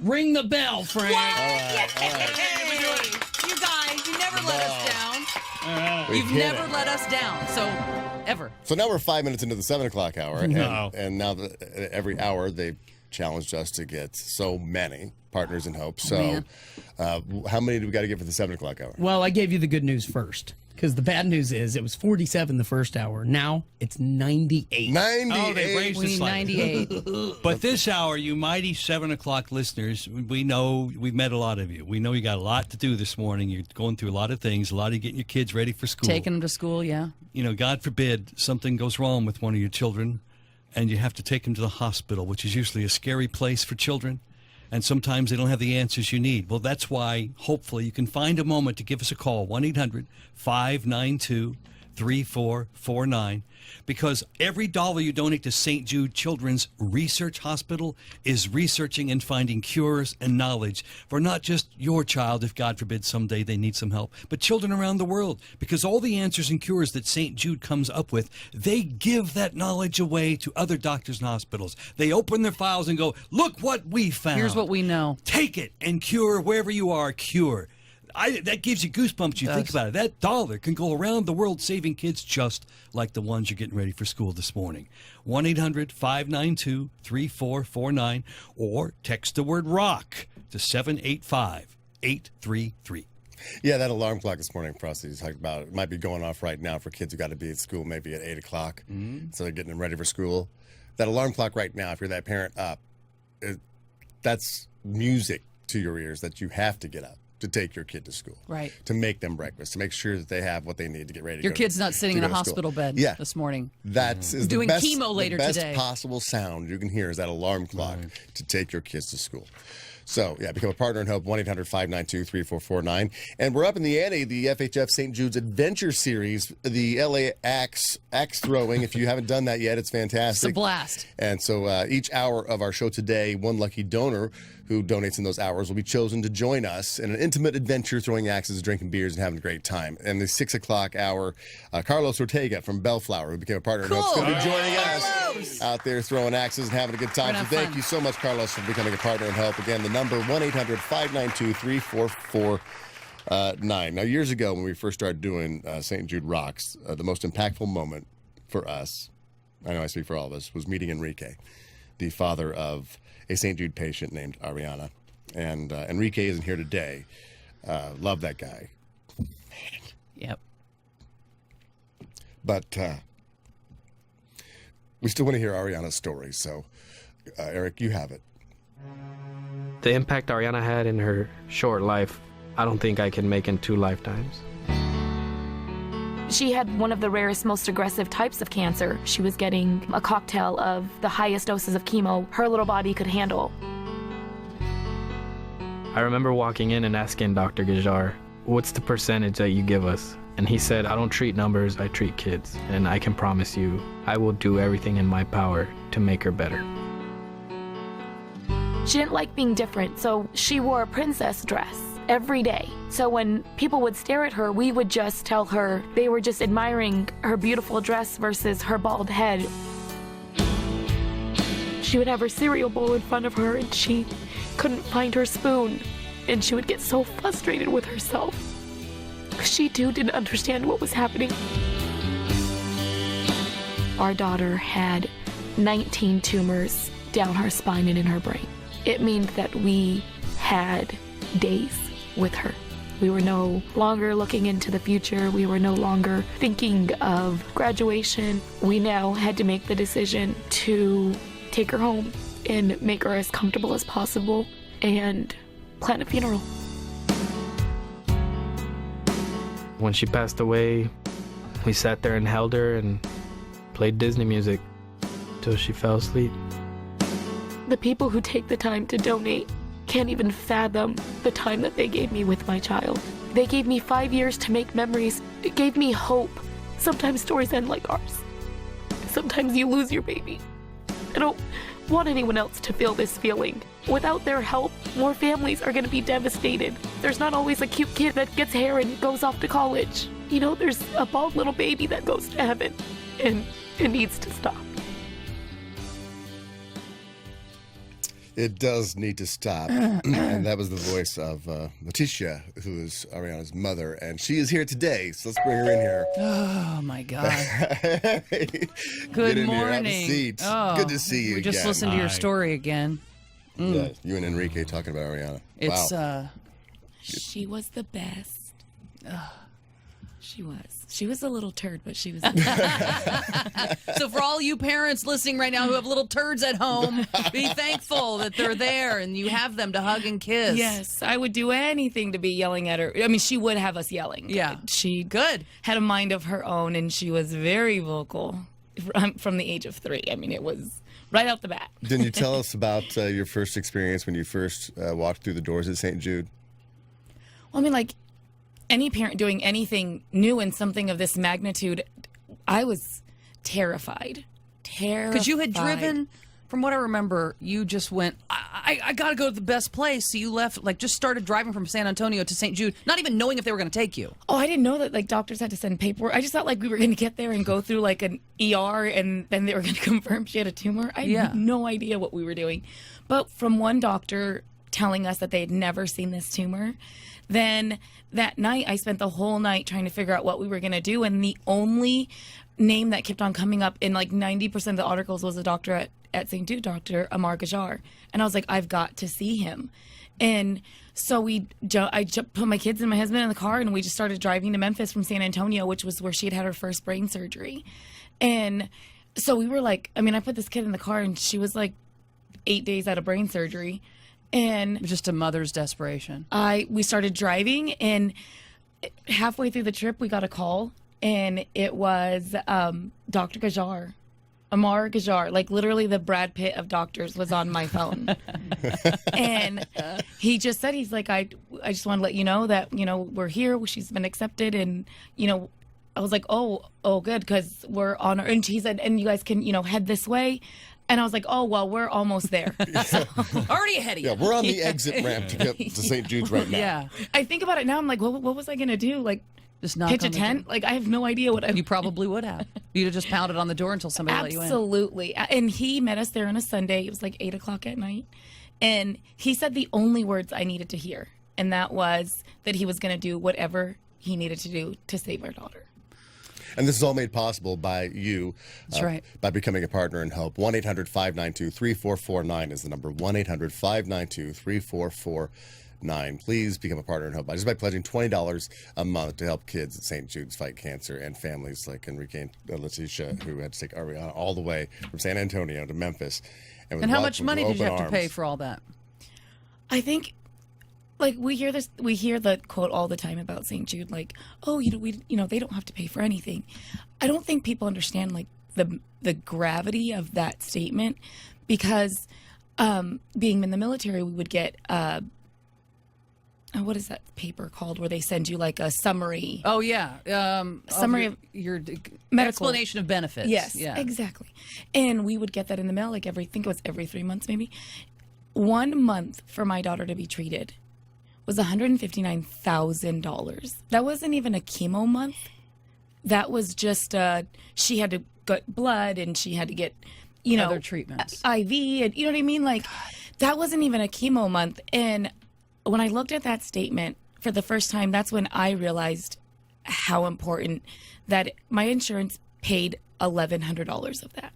[SPEAKER 5] ring the bell, Frank.
[SPEAKER 2] All right.
[SPEAKER 3] You guys, you never let us down. You've never let us down, so ever.
[SPEAKER 2] So now we're 5 minutes into the 7 o'clock hour.
[SPEAKER 4] No.
[SPEAKER 2] And now every hour they've challenged us to get so many partners in hope. So how many do we got to get for the 7 o'clock hour?
[SPEAKER 5] Well, I gave you the good news first, because the bad news is it was 47 the first hour. Now it's 98.
[SPEAKER 2] 98.
[SPEAKER 4] Oh, they raised
[SPEAKER 3] We
[SPEAKER 4] it
[SPEAKER 3] need
[SPEAKER 4] slightly.
[SPEAKER 3] 98.
[SPEAKER 4] But this hour, you mighty 7 o'clock listeners, we know we've met a lot of you. We know you got a lot to do this morning. You're going through a lot of things, a lot of getting your kids ready for school.
[SPEAKER 3] Taking them to school, yeah.
[SPEAKER 4] God forbid something goes wrong with one of your children and you have to take them to the hospital, which is usually a scary place for children. And sometimes they don't have the answers you need. Well, that's why, hopefully, you can find a moment to give us a call, 1-800-592-3449, because every dollar you donate to St. Jude Children's Research Hospital is researching and finding cures and knowledge for not just your child, if God forbid someday they need some help, but children around the world. Because all the answers and cures that St. Jude comes up with, they give that knowledge away to other doctors and hospitals. They open their files and go, look what we found.
[SPEAKER 3] Here's what we know.
[SPEAKER 4] Take it and cure wherever you are, cure. That gives you goosebumps. You think about it. That dollar can go around the world saving kids just like the ones you're getting ready for school this morning. 1-800-592-3449 or text the word ROCK to 785-833.
[SPEAKER 2] Yeah, that alarm clock this morning, Frosty, you talked about, it might be going off right now for kids who got to be at school maybe at 8 o'clock. So they're getting them ready for school. That alarm clock right now, if you're that parent up, that's music to your ears that you have to get up to take your kid to school.
[SPEAKER 3] Right.
[SPEAKER 2] To make them breakfast, to make sure that they have what they need to get ready to
[SPEAKER 3] Your
[SPEAKER 2] go
[SPEAKER 3] kid's not sitting in a
[SPEAKER 2] to
[SPEAKER 3] hospital
[SPEAKER 2] school.
[SPEAKER 3] bed
[SPEAKER 2] Yeah.
[SPEAKER 3] this morning.
[SPEAKER 2] That's is
[SPEAKER 3] Doing
[SPEAKER 2] the best,
[SPEAKER 3] chemo later
[SPEAKER 2] the best
[SPEAKER 3] today.
[SPEAKER 2] possible sound you can hear is that alarm clock to take your kids to school. So, yeah, become a partner in hope, 1-800-592-3449. And we're up in the ante, the FHF St. Jude's Adventure Series, the LA axe throwing. If you haven't done that yet, it's fantastic.
[SPEAKER 3] It's a blast.
[SPEAKER 2] And so each hour of our show today, one lucky donor who donates in those hours will be chosen to join us in an intimate adventure, throwing axes, drinking beers, and having a great time. And the 6 o'clock hour, Carlos Ortega from Bellflower, who became a partner in hope, is going to be joining us out there throwing axes and having a good time. So thank you so much, Carlos, for becoming a partner in hope. Again, the number 1-800-592-3449. Now, years ago when we first started doing St. Jude Rocks, the most impactful moment for us, I know I speak for all of us, was meeting Enrique, the father of a St. Jude patient named Ariana. And Enrique isn't here today. Love that guy.
[SPEAKER 3] Yep.
[SPEAKER 2] But we still want to hear Ariana's story. So, Eric, you have it.
[SPEAKER 12] The impact Ariana had in her short life, I don't think I can make in 2 lifetimes.
[SPEAKER 11] She had one of the rarest, most aggressive types of cancer. She was getting a cocktail of the highest doses of chemo her little body could handle.
[SPEAKER 12] I remember walking in and asking Dr. Gajar, what's the percentage that you give us? And he said, I don't treat numbers, I treat kids. And I can promise you, I will do everything in my power to make her better.
[SPEAKER 11] She didn't like being different, so she wore a princess dress every day. So when people would stare at her, we would just tell her they were just admiring her beautiful dress versus her bald head. She would have her cereal bowl in front of her and she couldn't find her spoon. And she would get so frustrated with herself. She too didn't understand what was happening. Our daughter had 19 tumors down her spine and in her brain. It meant that we had days with her. We were no longer looking into the future. We were no longer thinking of graduation. We now had to make the decision to take her home and make her as comfortable as possible and plan a funeral.
[SPEAKER 12] When she passed away, we sat there and held her and played Disney music till she fell asleep.
[SPEAKER 11] The people who take the time to donate can't even fathom the time that they gave me with my child. They gave me 5 years to make memories. It gave me hope. Sometimes stories end like ours. Sometimes you lose your baby. I don't want anyone else to feel this feeling. Without their help, more families are going to be devastated. There's not always a cute kid that gets hair and goes off to college. You know, there's a bald little baby that goes to heaven, and it needs to stop.
[SPEAKER 2] It does need to stop. And that was the voice of Letitia, who is Ariana's mother. And she is here today, so let's bring her in here.
[SPEAKER 3] Oh, my God.
[SPEAKER 2] Good
[SPEAKER 3] morning.
[SPEAKER 2] Here, have a seat.
[SPEAKER 3] Oh,
[SPEAKER 2] good to see you
[SPEAKER 3] we
[SPEAKER 2] again.
[SPEAKER 3] just listened to your story again.
[SPEAKER 2] Yeah, you and Enrique talking about Ariana.
[SPEAKER 3] It's,
[SPEAKER 2] wow.
[SPEAKER 13] She was the best. She was. She was a little turd, but she was.
[SPEAKER 3] So for all you parents listening right now who have little turds at home, be thankful that they're there and you have them to hug and kiss.
[SPEAKER 13] Yes, I would do anything to be yelling at her. I mean, she would have us yelling.
[SPEAKER 3] Yeah.
[SPEAKER 13] She
[SPEAKER 3] good
[SPEAKER 13] had a mind of her own, and she was very vocal from the age of 3. I mean, it was right out the bat.
[SPEAKER 2] Didn't you tell us about your first experience when you first walked through the doors at St. Jude?
[SPEAKER 13] Well, I mean, like any parent doing anything new and something of this magnitude, I was terrified.
[SPEAKER 3] Because you had driven, from what I remember, you just went, I got to go to the best place. So you left, like, just started driving from San Antonio to St. Jude, not even knowing if they were going to take you.
[SPEAKER 13] Oh, I didn't know that, like, doctors had to send paperwork. I just thought, like, we were going to get there and go through, like, an ER, and then they were going to confirm she had a tumor. I had no idea what we were doing. But from one doctor telling us that they had never seen this tumor, then that night I spent the whole night trying to figure out what we were going to do, and the only name that kept on coming up in like 90% of the articles was a doctor at St. Jude, Dr. Amar Gajar. And I was like, I've got to see him. And so I put my kids and my husband in the car, and we just started driving to Memphis from San Antonio, which was where she had her first brain surgery. And so we were like, I mean, I put this kid in the car, and she was like 8 days out of brain surgery. And
[SPEAKER 3] just a mother's desperation.
[SPEAKER 13] We started driving, and halfway through the trip, we got a call, and it was Dr. Gajar. Amar Gajar, like literally the Brad Pitt of doctors, was on my phone. And he just said, he's like, I just want to let you know that, we're here. She's been accepted. And, I was like, oh, good, because we're on her. And he said, and you guys can, head this way. And I was like, oh, well, we're almost there.
[SPEAKER 3] Already ahead of you.
[SPEAKER 2] Yeah, we're on the exit ramp to get to St. Jude's right now.
[SPEAKER 3] Yeah.
[SPEAKER 13] I think about it now. I'm like, what was I going to do? Like,
[SPEAKER 3] just knock
[SPEAKER 13] pitch
[SPEAKER 3] on
[SPEAKER 13] a
[SPEAKER 3] the
[SPEAKER 13] tent?
[SPEAKER 3] door.
[SPEAKER 13] Like, I have no idea what
[SPEAKER 3] You probably would have. You'd have just pounded on the door until somebody let you in.
[SPEAKER 13] Absolutely. And he met us there on a Sunday. It was like 8:00 at night. And he said the only words I needed to hear. And that was that he was going to do whatever he needed to do to save our daughter.
[SPEAKER 2] And this is all made possible by you.
[SPEAKER 3] That's right.
[SPEAKER 2] By becoming a partner in Hope. 1-800-592-3449 is the number. 1-800-592-3449. Please become a partner in Hope just by pledging $20 a month to help kids at St. Jude's fight cancer, and families like Enrique and Leticia, who had to take Ariana all the way from San Antonio to Memphis.
[SPEAKER 3] And how much money did you have to pay for all that?
[SPEAKER 13] I think, like, we hear the quote all the time about St. Jude, like, oh, they don't have to pay for anything. I don't think people understand, like, the gravity of that statement, because being in the military, we would get what is that paper called where they send you like a summary?
[SPEAKER 3] Oh yeah,
[SPEAKER 13] summary
[SPEAKER 3] of your
[SPEAKER 13] medical
[SPEAKER 3] explanation of benefits.
[SPEAKER 13] Yes,
[SPEAKER 3] yeah,
[SPEAKER 13] exactly. And we would get that in the mail, like I think it was every 3 months, maybe. 1 month for my daughter to be treated was $159,000. That wasn't even a chemo month. That was just she had to get blood, and she had to get
[SPEAKER 3] other treatments,
[SPEAKER 13] IV, and you know what I mean. Like, that wasn't even a chemo month. And when I looked at that statement for the first time, that's when I realized how important that my insurance paid $1,100 of that.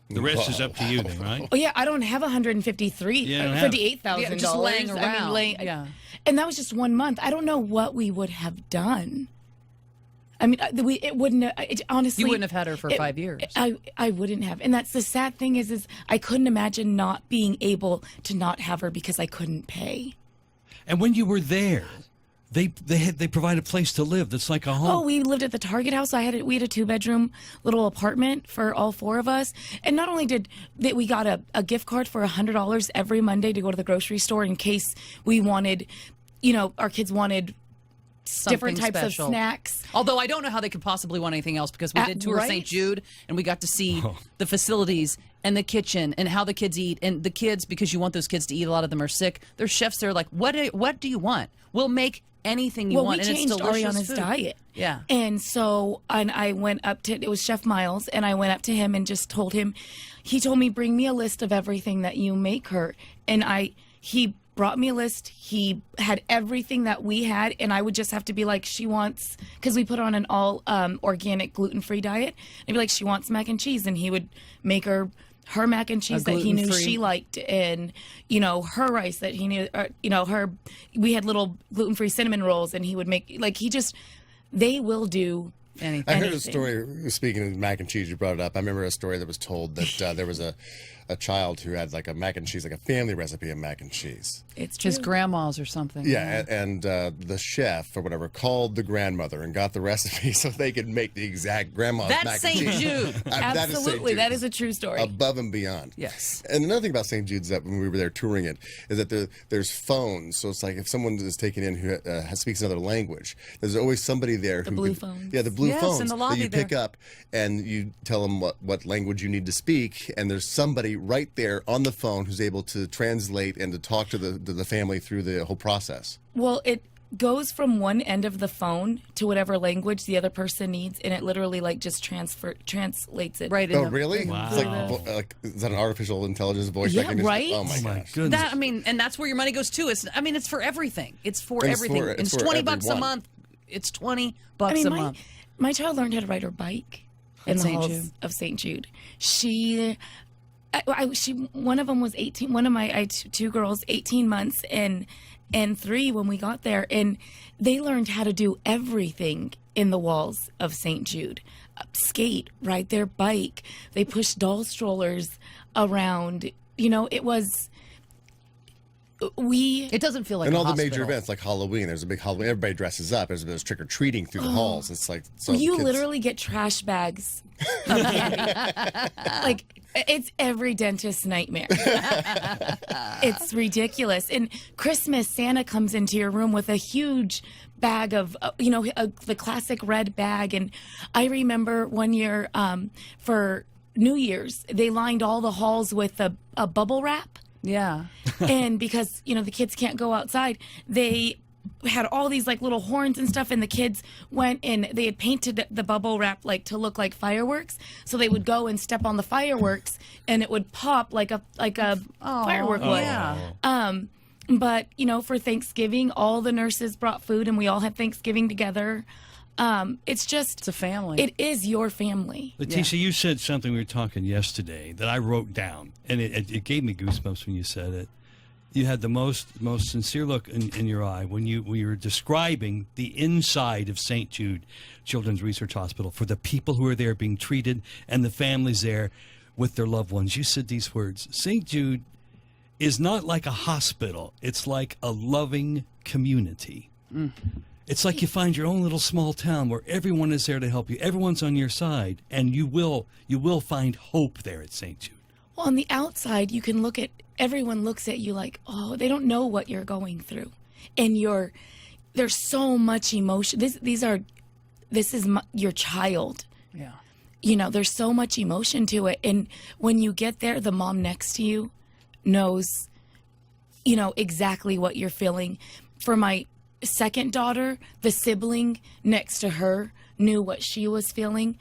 [SPEAKER 4] The rest is up to you then, right?
[SPEAKER 13] Oh yeah, I don't have $158,000
[SPEAKER 3] just laying around.
[SPEAKER 13] Yeah, and that was just 1 month. I don't know what we would have done. I mean, it wouldn't. Honestly,
[SPEAKER 3] you wouldn't have had her for 5 years.
[SPEAKER 13] I wouldn't have, and that's the sad thing is I couldn't imagine not being able to not have her because I couldn't pay.
[SPEAKER 4] And when you were there, they provide a place to live that's like a home.
[SPEAKER 13] Oh, we lived at the Target house. We had a 2-bedroom little apartment for all 4 of us. And not only did we got a gift card for $100 every Monday to go to the grocery store in case we wanted, our kids wanted different types
[SPEAKER 3] special.
[SPEAKER 13] Of snacks.
[SPEAKER 3] Although I don't know how they could possibly want anything else, because we did tour
[SPEAKER 13] right?
[SPEAKER 3] St. Jude, and we got to see the facilities and the kitchen and how the kids eat. And the kids, because you want those kids to eat, a lot of them are sick. There's chefs there like, what do you want? We'll make anything you want.
[SPEAKER 13] We
[SPEAKER 3] and
[SPEAKER 13] changed
[SPEAKER 3] it's delicious
[SPEAKER 13] Ariana's
[SPEAKER 3] food.
[SPEAKER 13] diet.
[SPEAKER 3] Yeah.
[SPEAKER 13] And so I went up to, it was Chef Miles, and I went up to him and just told him, he told me, bring me a list of everything that you make her. And he brought me a list. He had everything that we had, and I would just have to be like, she wants, because we put her on an all organic, gluten-free diet. I'd be like, she wants mac and cheese, and he would make her mac and cheese that he knew she liked, and her rice that he knew, we had little gluten-free cinnamon rolls, and he would make, like, they will do anything.
[SPEAKER 2] I heard a story, speaking of mac and cheese, you brought it up. I remember a story that was told that there was a child who had like a mac and cheese, like a family recipe of mac and cheese.
[SPEAKER 13] It's true.
[SPEAKER 3] His grandma's or something.
[SPEAKER 2] Yeah, and the chef or whatever called the grandmother and got the recipe so they could make the exact grandma's
[SPEAKER 3] That's
[SPEAKER 2] mac
[SPEAKER 3] St.
[SPEAKER 2] and cheese.
[SPEAKER 3] Jude.
[SPEAKER 13] Absolutely, that is a true story.
[SPEAKER 2] Above and beyond.
[SPEAKER 3] Yes.
[SPEAKER 2] And another thing about St. Jude's that when we were there touring it is that there's phones. So it's like if someone is taken in who speaks another language, there's always somebody there
[SPEAKER 13] The blue phones.
[SPEAKER 2] Yeah, the blue phones
[SPEAKER 3] in the lobby
[SPEAKER 2] that you pick up, and you tell them what language you need to speak, and there's somebody right there on the phone who's able to translate and to talk to the family through the whole process.
[SPEAKER 13] Well, it goes from one end of the phone to whatever language the other person needs, and it literally like just translates it.
[SPEAKER 3] Right.
[SPEAKER 2] Oh, really?
[SPEAKER 4] Wow.
[SPEAKER 2] It's like, is that an artificial intelligence voice
[SPEAKER 13] Yeah,
[SPEAKER 2] recognition?
[SPEAKER 13] right?
[SPEAKER 2] Oh my gosh.
[SPEAKER 4] Goodness.
[SPEAKER 3] And that's where your money goes too. It's for everything. It's for
[SPEAKER 2] It's
[SPEAKER 3] everything.
[SPEAKER 2] for- it's
[SPEAKER 3] it's
[SPEAKER 2] for
[SPEAKER 3] $20 a
[SPEAKER 2] everyone.
[SPEAKER 3] month. It's $20 a month.
[SPEAKER 13] My child learned how to ride her bike in the
[SPEAKER 3] St.
[SPEAKER 13] halls
[SPEAKER 3] Jude.
[SPEAKER 13] of St. Jude. One of them was 18. One of I had 2 girls, 18 months and 3 when we got there, and they learned how to do everything in the walls of St. Jude. Skate, ride their bike. They pushed doll strollers around. It was.
[SPEAKER 3] It doesn't feel like
[SPEAKER 2] and
[SPEAKER 3] a
[SPEAKER 2] all the
[SPEAKER 3] hospital.
[SPEAKER 2] major events like Halloween. There's a big Halloween. Everybody dresses up. There's trick or treating through the halls. It's like so
[SPEAKER 13] you
[SPEAKER 2] kids,
[SPEAKER 13] literally get trash bags of candy. Like it's every dentist's nightmare. It's ridiculous. And Christmas, Santa comes into your room with a huge bag of, the classic red bag. And I remember one year for New Year's, they lined all the halls with a bubble wrap.
[SPEAKER 3] Yeah.
[SPEAKER 13] And because, the kids can't go outside, they had all these like little horns and stuff, and the kids went and they had painted the bubble wrap like to look like fireworks. So they would go and step on the fireworks and it would pop like a firework would.
[SPEAKER 3] Yeah.
[SPEAKER 13] But, for Thanksgiving, all the nurses brought food and we all had Thanksgiving together. It's
[SPEAKER 3] a family.
[SPEAKER 13] It is your family.
[SPEAKER 4] Leticia, you said something we were talking yesterday that I wrote down, and it gave me goosebumps when you said it. You had the most sincere look in your eye when you were describing the inside of St. Jude Children's Research Hospital for the people who are there being treated and the families there with their loved ones. You said these words: St. Jude is not like a hospital. It's like a loving community. It's like you find your own little small town where everyone is there to help you. Everyone's on your side, and you will find hope there at St. Jude.
[SPEAKER 13] Well, on the outside, you can everyone looks at you like, oh, they don't know what you're going through. And there's so much emotion. This is your child.
[SPEAKER 3] Yeah.
[SPEAKER 13] There's so much emotion to it. And when you get there, the mom next to you knows, exactly what you're feeling. For my second daughter, the sibling next to her knew what she was feeling.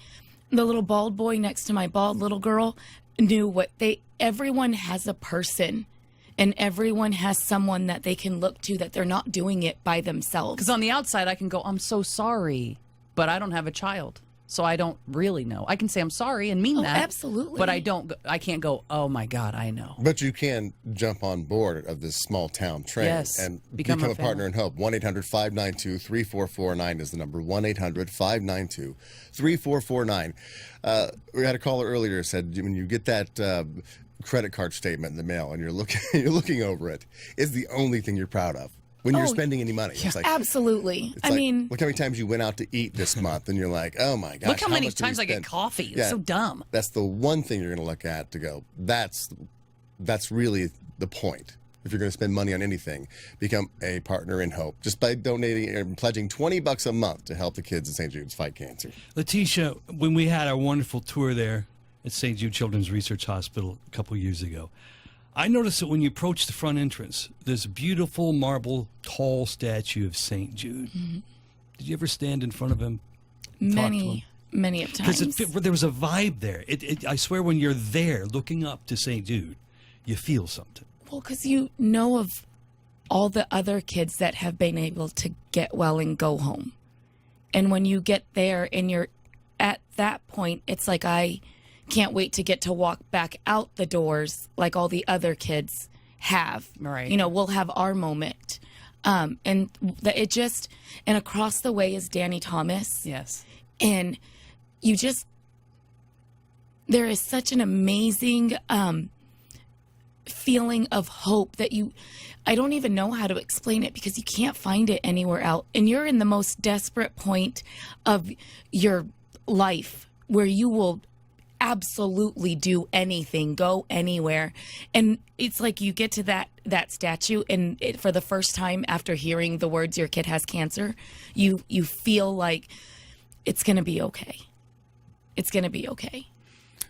[SPEAKER 13] The little bald boy next to my bald little girl knew everyone has a person and everyone has someone that they can look to, that they're not doing it by themselves.
[SPEAKER 3] Because on the outside, I can go, I'm so sorry, but I don't have a child. So I don't really know. I can say I'm sorry and mean that.
[SPEAKER 13] Absolutely.
[SPEAKER 3] But I can't go, oh my God, I know.
[SPEAKER 2] But you can jump on board of this small town train and become a partner in hope. 1-800-592-3449 is the number. 1-800-592-3449. We had a caller earlier who said when you get that credit card statement in the mail and you're looking over it, it's the only thing you're proud of. When you're spending any money. It's like,
[SPEAKER 13] absolutely.
[SPEAKER 2] I mean, look how many times you went out to eat this month and you're like, oh my gosh.
[SPEAKER 3] Look how many
[SPEAKER 2] much did we
[SPEAKER 3] times I get
[SPEAKER 2] spend?
[SPEAKER 3] coffee.
[SPEAKER 2] Yeah,
[SPEAKER 3] It's so dumb.
[SPEAKER 2] That's the one thing you're going to look at to go, that's really the point. If you're going to spend money on anything, become a partner in hope just by donating and pledging $20 a month to help the kids in St. Jude's fight cancer.
[SPEAKER 4] Leticia, when we had our wonderful tour there at St. Jude Children's Research Hospital a couple years ago, I noticed that when you approach the front entrance, there's a beautiful marble tall statue of St. Jude. Mm-hmm. Did you ever stand in front of him?
[SPEAKER 13] Many of times.
[SPEAKER 4] Because there was a vibe there. I swear when you're there looking up to St. Jude, you feel something.
[SPEAKER 13] Well, because you know of all the other kids that have been able to get well and go home. And when you get there and you're at that point, it's like I can't wait to get to walk back out the doors like all the other kids have.
[SPEAKER 3] Right.
[SPEAKER 13] We'll have our moment. And across the way is Danny Thomas.
[SPEAKER 3] Yes.
[SPEAKER 13] And there is such an amazing feeling of hope that I don't even know how to explain it because you can't find it anywhere else. And you're in the most desperate point of your life where you will absolutely do anything, go anywhere. And it's like you get to that statue and for the first time after hearing the words your kid has cancer, you feel like it's going to be okay. It's going to be okay.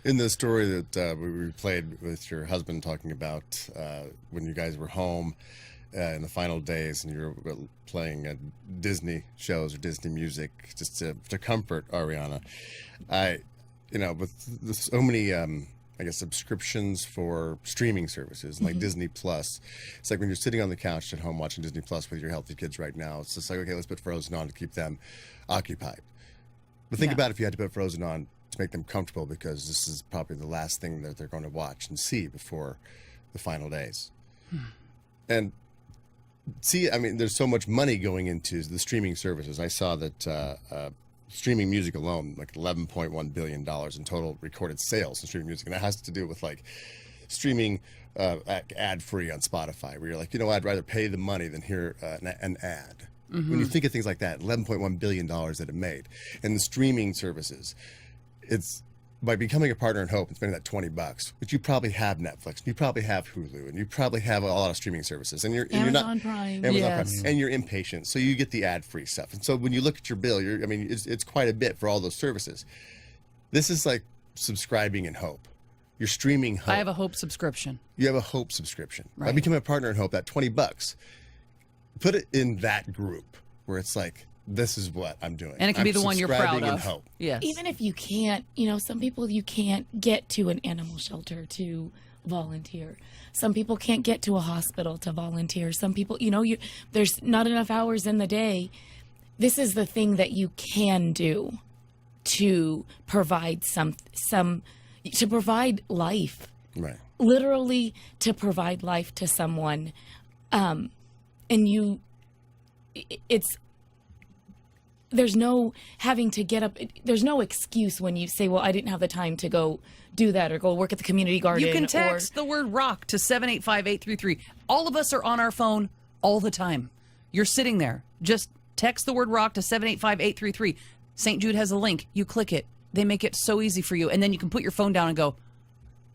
[SPEAKER 2] In the story that we replayed with your husband talking about when you guys were home in the final days and you were playing Disney shows or Disney music just to comfort Ariana, with so many, subscriptions for streaming services like Disney Plus, it's like when you're sitting on the couch at home watching Disney Plus with your healthy kids right now, it's just like, okay, let's put Frozen on to keep them occupied. But think about if you had to put Frozen on to make them comfortable because this is probably the last thing that they're going to watch and see before the final days. And there's so much money going into the streaming services. I saw that streaming music alone, like $11.1 billion in total recorded sales in streaming music. And that has to do with like streaming ad free on Spotify, where you're like, you know, I'd rather pay the money than hear an ad. When you think of things like that, $11.1 billion that it made, and the streaming services, it's by becoming a partner in Hope and spending that $20, but you probably have Netflix, and you probably have Hulu, and you probably have a lot of streaming services, and you're
[SPEAKER 13] Amazon
[SPEAKER 2] not
[SPEAKER 13] Prime.
[SPEAKER 2] Amazon Prime, and you're impatient, so you get the ad-free stuff. And so when you look at your bill, it's quite a bit for all those services. This is like subscribing in Hope. You're streaming Hope.
[SPEAKER 3] I have a Hope subscription.
[SPEAKER 2] You have a Hope subscription. By
[SPEAKER 3] Right.
[SPEAKER 2] becoming a partner in Hope, that $20, put it in that group where it's like, this is what I'm doing.
[SPEAKER 3] And it can be the one you're proud
[SPEAKER 2] subscribing in
[SPEAKER 3] of.
[SPEAKER 2] Hope.
[SPEAKER 3] Yes.
[SPEAKER 13] Even if you can't, you know, some people you can't get to an animal shelter to volunteer. Some people can't get to a hospital to volunteer. Some people, you know, there's not enough hours in the day. This is the thing that you can do to provide to provide life.
[SPEAKER 2] Right.
[SPEAKER 13] Literally to provide life to someone. And there's no having to get up. There's no excuse when you say, well, I didn't have the time to go do that or go work at the community garden.
[SPEAKER 3] You can text the word ROCK to 785-833. All of us are on our phone all the time. You're sitting there. Just text the word ROCK to 785-833. St. Jude has a link. You click it. They make it so easy for you. And then you can put your phone down and go,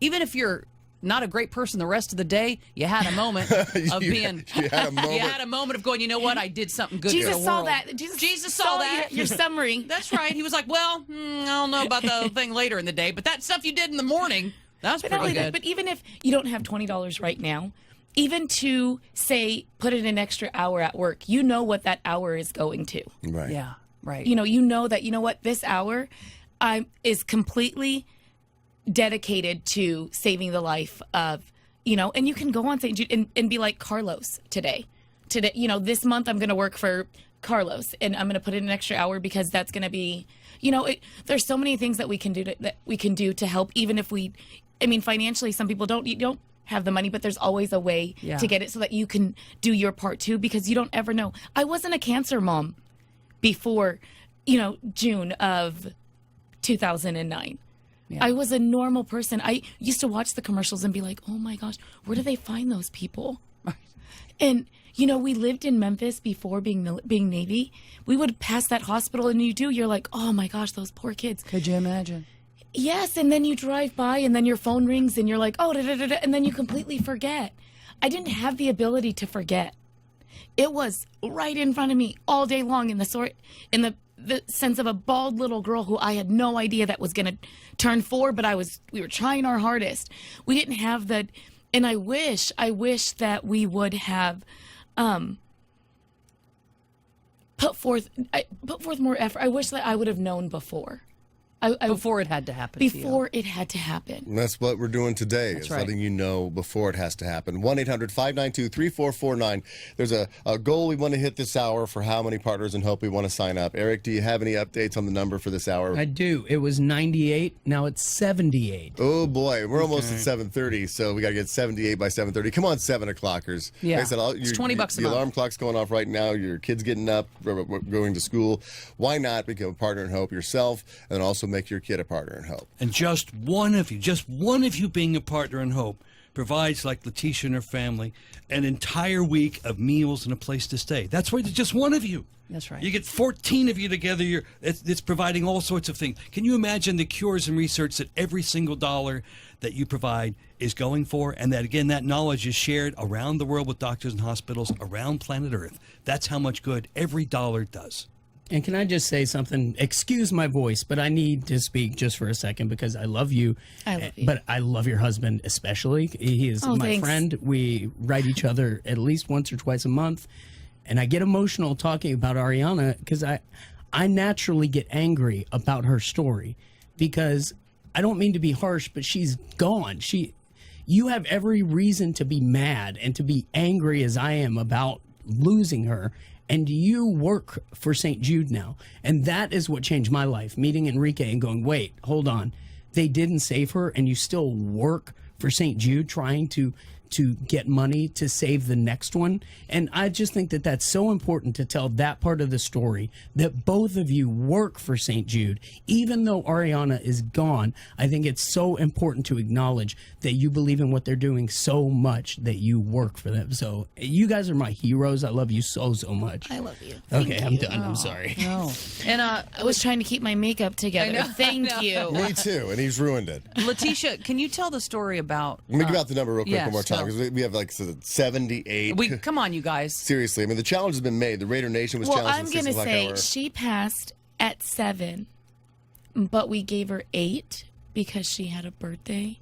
[SPEAKER 3] even if you're not a great person the rest of the day, you had a moment of being.
[SPEAKER 2] You had a moment.
[SPEAKER 3] You had a moment of going, you know what? I did something good.
[SPEAKER 13] Jesus
[SPEAKER 3] for the
[SPEAKER 13] saw
[SPEAKER 3] world.
[SPEAKER 13] that.
[SPEAKER 3] Jesus saw that.
[SPEAKER 13] Your summary.
[SPEAKER 3] That's right. He was like, well, I don't know about the thing later in the day, but that stuff you did in the morning, that's
[SPEAKER 13] But not
[SPEAKER 3] pretty
[SPEAKER 13] only
[SPEAKER 3] good.
[SPEAKER 13] that, but even if you don't have $20 right now, even to say put in an extra hour at work, you know what that hour is going to.
[SPEAKER 2] Right.
[SPEAKER 3] Yeah, right.
[SPEAKER 13] You know that, you know what, this hour is completely dedicated to saving the life of, you know, and you can go on St. Jude and be like Carlos today, you know, this month I'm going to work for Carlos and I'm going to put in an extra hour because that's going to be, you know, there's so many things that we can do to help, even if financially, some people you don't have the money, but there's always a way to get it so that you can do your part too, because you don't ever know. I wasn't a cancer mom before, you know, June of 2009. Yeah. I was a normal person. I used to watch the commercials and be like, oh my gosh, where do they find those people? And, you know, we lived in Memphis before being Navy. We would pass that hospital and you're like, oh my gosh, those poor kids.
[SPEAKER 3] Could you imagine?
[SPEAKER 13] Yes, and then you drive by and then your phone rings and you're like, oh, and then you completely forget. I didn't have the ability to forget. It was right in front of me all day long in the sense of a bald little girl who I had no idea that was going to turn 4, but we were trying our hardest. We didn't have that. And I wish that we would have put forth more effort. I wish that I would have known before.
[SPEAKER 3] Before it had to happen.
[SPEAKER 13] Before it had to happen.
[SPEAKER 2] And that's what we're doing today,
[SPEAKER 3] That's
[SPEAKER 2] is
[SPEAKER 3] right.
[SPEAKER 2] letting you know before it has to happen. 1-800-592-3449. There's a goal we want to hit this hour for how many partners in Hope we want to sign up. Eric, do you have any updates on the number for this hour?
[SPEAKER 5] I do. It was 98. Now it's 78.
[SPEAKER 2] Oh, boy. We're almost at 7:30, so we got to get 78 by 7:30. Come on, 7 o'clockers.
[SPEAKER 3] Yeah.
[SPEAKER 2] Like I said,
[SPEAKER 3] It's $20 a
[SPEAKER 2] The
[SPEAKER 3] month.
[SPEAKER 2] alarm clock's going off right now. Your kid's getting up, going to school. Why not become a partner in Hope yourself and also make your kid a partner in Hope?
[SPEAKER 4] And just one of you being a partner in Hope provides, like Letitia and her family, an entire week of meals and a place to stay. That's why just one of you.
[SPEAKER 3] That's right.
[SPEAKER 4] You get 14 of you together. It's providing all sorts of things. Can you imagine the cures and research that every single dollar that you provide is going for? And that, again, that knowledge is shared around the world with doctors and hospitals around planet Earth. That's how much good every dollar does.
[SPEAKER 5] And can I just say something? Excuse my voice, but I need to speak just for a second because I love you.
[SPEAKER 13] I love you.
[SPEAKER 5] But I love your husband especially. He is my
[SPEAKER 13] thanks.
[SPEAKER 5] friend. We write each other at least once or twice a month. And I get emotional talking about Ariana because I naturally get angry about her story because I don't mean to be harsh, but she's gone. You have every reason to be mad and to be angry as I am about losing her. And you work for St. Jude now. And that is what changed my life, meeting Enrique and going, wait, hold on. They didn't save her, and you still work for St. Jude trying to to get money to save the next one. And I just think that that's so important to tell that part of the story, that both of you work for St. Jude. Even though Ariana is gone, I think it's so important to acknowledge that you believe in what they're doing so much that you work for them. So you guys are my heroes. I love you so much.
[SPEAKER 13] I love you.
[SPEAKER 5] Okay, I'm done. I'm sorry.
[SPEAKER 3] No. And
[SPEAKER 13] I was trying to keep my makeup together. Thank you.
[SPEAKER 2] Me too, and he's ruined it.
[SPEAKER 3] Letitia, can you tell the story about...
[SPEAKER 2] Let me give out the number real quick
[SPEAKER 3] yes,
[SPEAKER 2] one more time, because we have like 78.
[SPEAKER 3] Come on, you guys.
[SPEAKER 2] Seriously, I mean, the challenge has been made. The Raider Nation was challenged
[SPEAKER 13] I'm
[SPEAKER 2] in the
[SPEAKER 13] going
[SPEAKER 2] 6
[SPEAKER 13] to
[SPEAKER 2] o'clock
[SPEAKER 13] say
[SPEAKER 2] hour.
[SPEAKER 13] she passed at 7, but we gave her 8 because she had a birthday.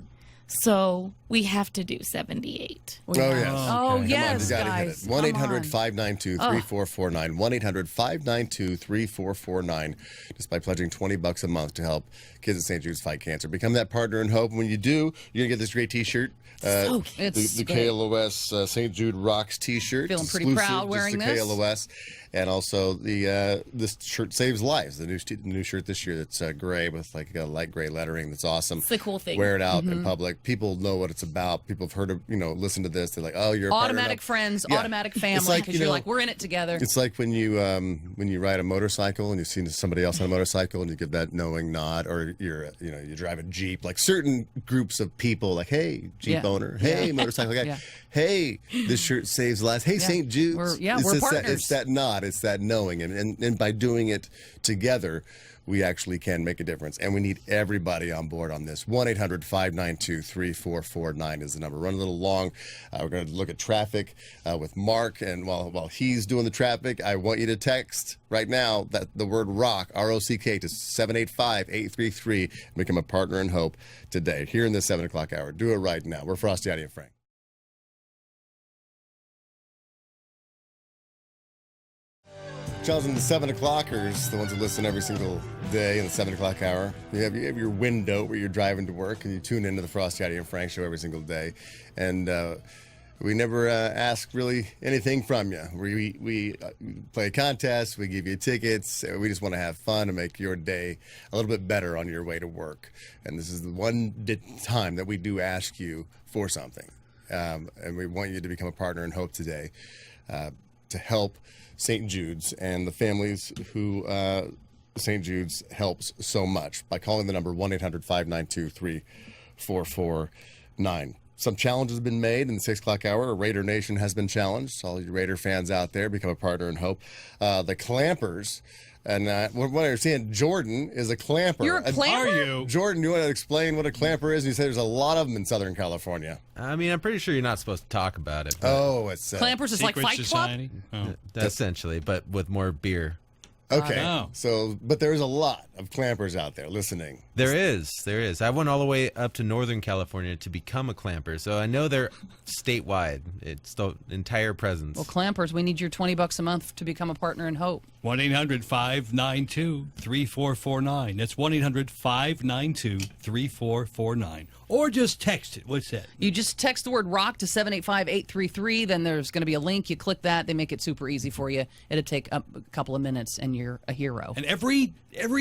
[SPEAKER 13] So we have to do 78.
[SPEAKER 2] Oh, yes.
[SPEAKER 3] Oh, yes, guys.
[SPEAKER 2] 1-800-592-3449. 1-800-592-3449. Just by pledging $20 a month to help kids at St. Jude's fight cancer. Become that partner in hope. When you do, you're going to get this great T-shirt. The KLOS St. Jude Rocks T-shirt.
[SPEAKER 3] Feeling pretty proud wearing
[SPEAKER 2] this.
[SPEAKER 3] this.
[SPEAKER 2] KLOS. And also this shirt saves lives. The new shirt this year that's gray with like a light gray lettering. That's awesome.
[SPEAKER 13] It's a cool thing.
[SPEAKER 2] Wear it out in public. People know what it's about. People have heard of, listen to this. They're like, oh, you're a
[SPEAKER 3] automatic friends,
[SPEAKER 2] yeah.
[SPEAKER 3] automatic family, because you're like, we're in it together.
[SPEAKER 2] It's like when you ride a motorcycle and you see somebody else on a motorcycle and you give that knowing nod, or you drive a Jeep. Like certain groups of people, like, hey, Jeep owner, hey, motorcycle guy, hey, this shirt saves lives. Hey, St. Jude's.
[SPEAKER 3] We're partners.
[SPEAKER 2] It's that nod. It's that knowing, and by doing it together, we actually can make a difference. And we need everybody on board on this. 1-800-592-3449 is the number. Run a little long. We're going to look at traffic with Mark. And while he's doing the traffic, I want you to text right now the word ROCK, R-O-C-K, to 785-833 and become a partner in hope today, here in the 7 o'clock hour. Do it right now. We're Frosty, Heidi, and Frank. Challenging the 7 o'clockers, the ones who listen every single day in the 7 o'clock hour. You have your window where you're driving to work and you tune into the Frosty, Heidi, and Frank show every single day. And we never ask really anything from you. We play a contest, we give you tickets. We just want to have fun and make your day a little bit better on your way to work. And this is the one time that we do ask you for something. And we want you to become a partner in hope today to help St. Jude's and the families who St. Jude's helps so much by calling the number 1-800-592-3449. Some challenges have been made in the 6 o'clock hour. Raider Nation has been challenged. All you Raider fans out there, become a partner in hope. The Clampers, and what I understand, Jordan is a clamper.
[SPEAKER 3] You're a clamper?
[SPEAKER 4] Are you?
[SPEAKER 2] Jordan, you want to explain what a clamper is? You say there's a lot of them in Southern California.
[SPEAKER 14] I mean, I'm pretty sure you're not supposed to talk about it.
[SPEAKER 2] Oh, it's
[SPEAKER 3] Clampers is like Fight
[SPEAKER 4] Society?
[SPEAKER 3] Club?
[SPEAKER 14] Essentially, but with more beer.
[SPEAKER 2] Okay,
[SPEAKER 4] Oh.
[SPEAKER 2] but there's a lot of clampers out there listening.
[SPEAKER 14] There is. I went all the way up to Northern California to become a clamper, so I know they're statewide. It's the entire presence.
[SPEAKER 3] Well, Clampers, we need your $20 a month to become a partner in hope.
[SPEAKER 4] 1-800-592-3449. That's 1-800-592-3449. Or just text it. What's that?
[SPEAKER 3] You just text the word ROCK to 785-833. Then there's going to be a link. You click that. They make it super easy for you. It'll take a couple of minutes, and you're a hero.
[SPEAKER 4] And every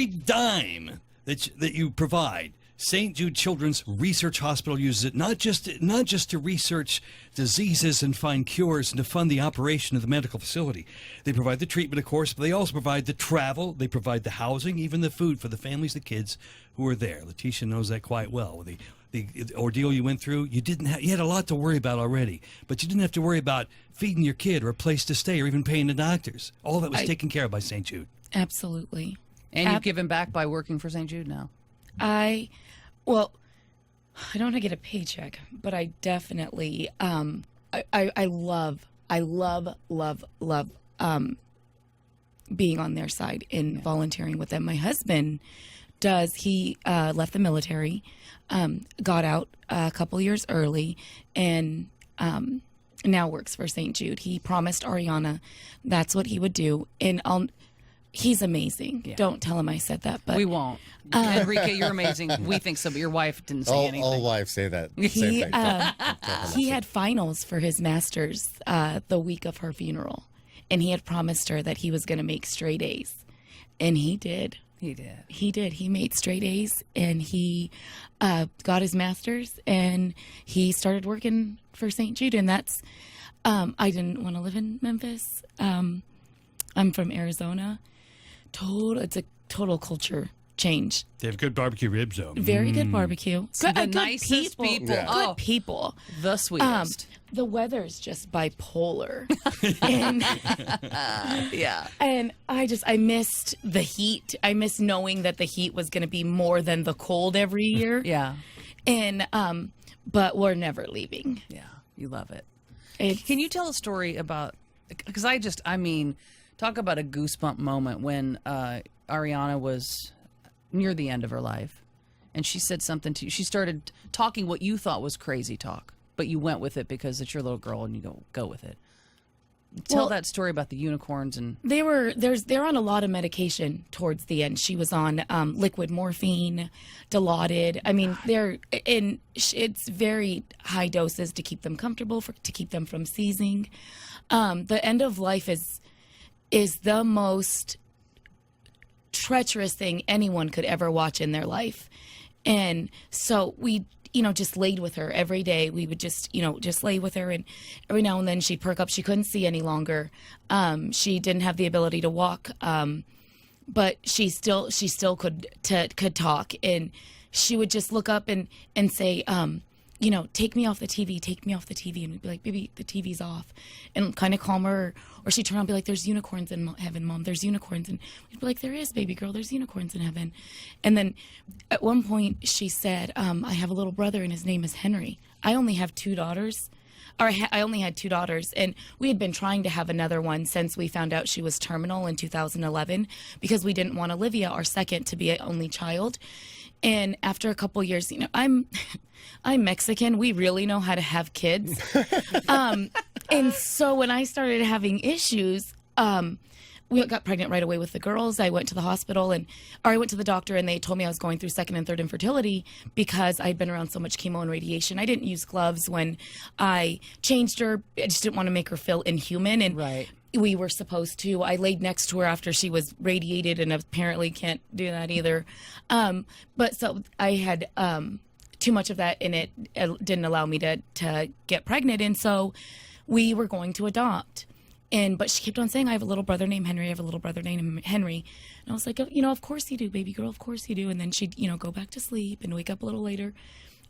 [SPEAKER 4] dime that you provide, St. Jude Children's Research Hospital uses it not just to research diseases and find cures and to fund the operation of the medical facility. They provide the treatment, of course, but they also provide the travel. They provide the housing, even the food for the families, the kids who are there. Letitia knows that quite well. The ordeal you went through, you had a lot to worry about already, but you didn't have to worry about feeding your kid or a place to stay or even paying the doctors. All that was taken care of by St. Jude.
[SPEAKER 13] Absolutely.
[SPEAKER 3] And you've given back by working for St. Jude now.
[SPEAKER 13] I don't want to get a paycheck, but I definitely, I love being on their side and volunteering with them. My husband he left the military, got out a couple years early, and now works for St. Jude. He promised Ariana that's what he would do, and he's amazing. Yeah. Don't tell him I said that, but
[SPEAKER 3] we won't. Enrique, you're amazing. We think so, but your wife didn't say anything.
[SPEAKER 2] All wives say that. Same thing.
[SPEAKER 13] He had finals for his master's the week of her funeral, and he had promised her that he was going to make straight A's, and he did.
[SPEAKER 3] He did.
[SPEAKER 13] He did. He made straight A's, and he got his master's, and he started working for St. Jude. And that's, I didn't want to live in Memphis. I'm from Arizona. It's a total culture change.
[SPEAKER 4] They have good barbecue ribs, though.
[SPEAKER 13] Very good barbecue.
[SPEAKER 3] So the
[SPEAKER 13] good
[SPEAKER 3] nicest people.
[SPEAKER 2] Yeah.
[SPEAKER 13] Good people.
[SPEAKER 3] The sweetest.
[SPEAKER 13] The weather's just bipolar. And
[SPEAKER 3] Yeah.
[SPEAKER 13] And I missed the heat. I missed knowing that the heat was going to be more than the cold every year.
[SPEAKER 3] Yeah.
[SPEAKER 13] And but we're never leaving.
[SPEAKER 3] Yeah. You love it.
[SPEAKER 13] It's,
[SPEAKER 3] Can you tell a story about, because I mean, talk about a goosebump moment when Ariana was near the end of her life, and she said something to you. She started talking what you thought was crazy talk, but you went with it because it's your little girl and you go with it. Tell that story about the unicorns. And
[SPEAKER 13] they're on a lot of medication towards the end. She was on liquid morphine, Dilaudid. I mean, it's very high doses to keep them comfortable, to keep them from seizing. The end of life is the most treacherous thing anyone could ever watch in their life. And so we, just laid with her every day. We would just lay with her, and every now and then she'd perk up. She couldn't see any longer. She didn't have the ability to walk, but she still could talk, and she would just look up and say, take me off the TV, and we'd be like, baby, the TV's off, and kind of calm her. Or she'd turn around and be like, there's unicorns in heaven, Mom, there's unicorns. And we'd be like, there is, baby girl, there's unicorns in heaven. And then at one point she said, I have a little brother and his name is Henry. I only have 2 daughters. I only had 2 daughters, and we had been trying to have another one since we found out she was terminal in 2011 because we didn't want Olivia, our second, to be an only child. And after a couple years, I'm Mexican. We really know how to have kids. And so when I started having issues, we got pregnant right away with the girls. I went to the hospital, I went to the doctor, and they told me I was going through 2nd and 3rd infertility because I'd been around so much chemo and radiation. I didn't use gloves when I changed her. I just didn't want to make her feel inhuman. And
[SPEAKER 3] right.
[SPEAKER 13] We were supposed to. I laid next to her after she was radiated, and apparently can't do that either. But so I had too much of that, and it didn't allow me to get pregnant. And so we were going to adopt. But she kept on saying, I have a little brother named Henry. I have a little brother named Henry. And I was like, of course you do, baby girl. Of course you do. And then she'd, go back to sleep and wake up a little later.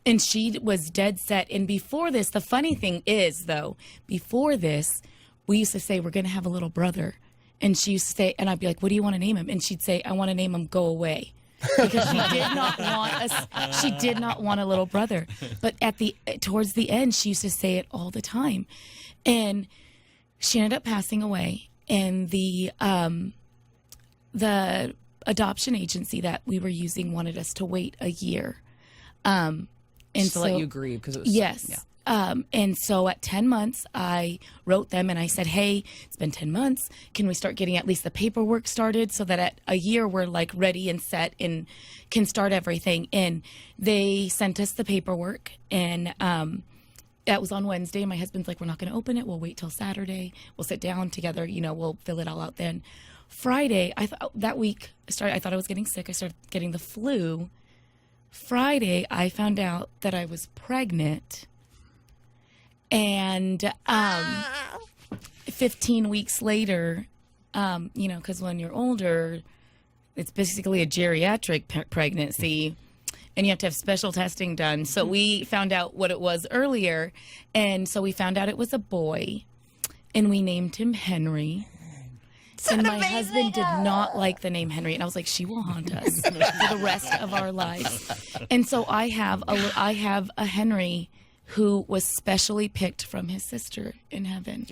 [SPEAKER 13] And she was dead set. And before this, the funny thing is, though, before this, we used to say, we're going to have a little brother. And she used to say, and I'd be like, what do you want to name him? And she'd say, I want to name him Go Away. Because she did not want a little brother. But towards the end, she used to say it all the time. And she ended up passing away. And the adoption agency that we were using wanted us to wait a year. And
[SPEAKER 3] to let you grieve, because it was...
[SPEAKER 13] Yes. Yeah. And so at 10 months, I wrote them and I said, hey, it's been 10 months. Can we start getting at least the paperwork started so that at a year we're like ready and set and can start everything? And they sent us the paperwork, and that was on Wednesday. My husband's like, we're not going to open it. We'll wait till Saturday. We'll sit down together. We'll fill it all out then. Friday, that week, I thought I was getting sick. I started getting the flu. Friday, I found out that I was pregnant. And 15 weeks later, because when you're older, it's basically a geriatric pregnancy, and you have to have special testing done. So we found out what it was earlier, and so we found out it was a boy, and we named him Henry. And my husband did not like the name Henry, and I was like, she will haunt us for the rest of our lives. And so I have a Henry who was specially picked from his sister in heaven.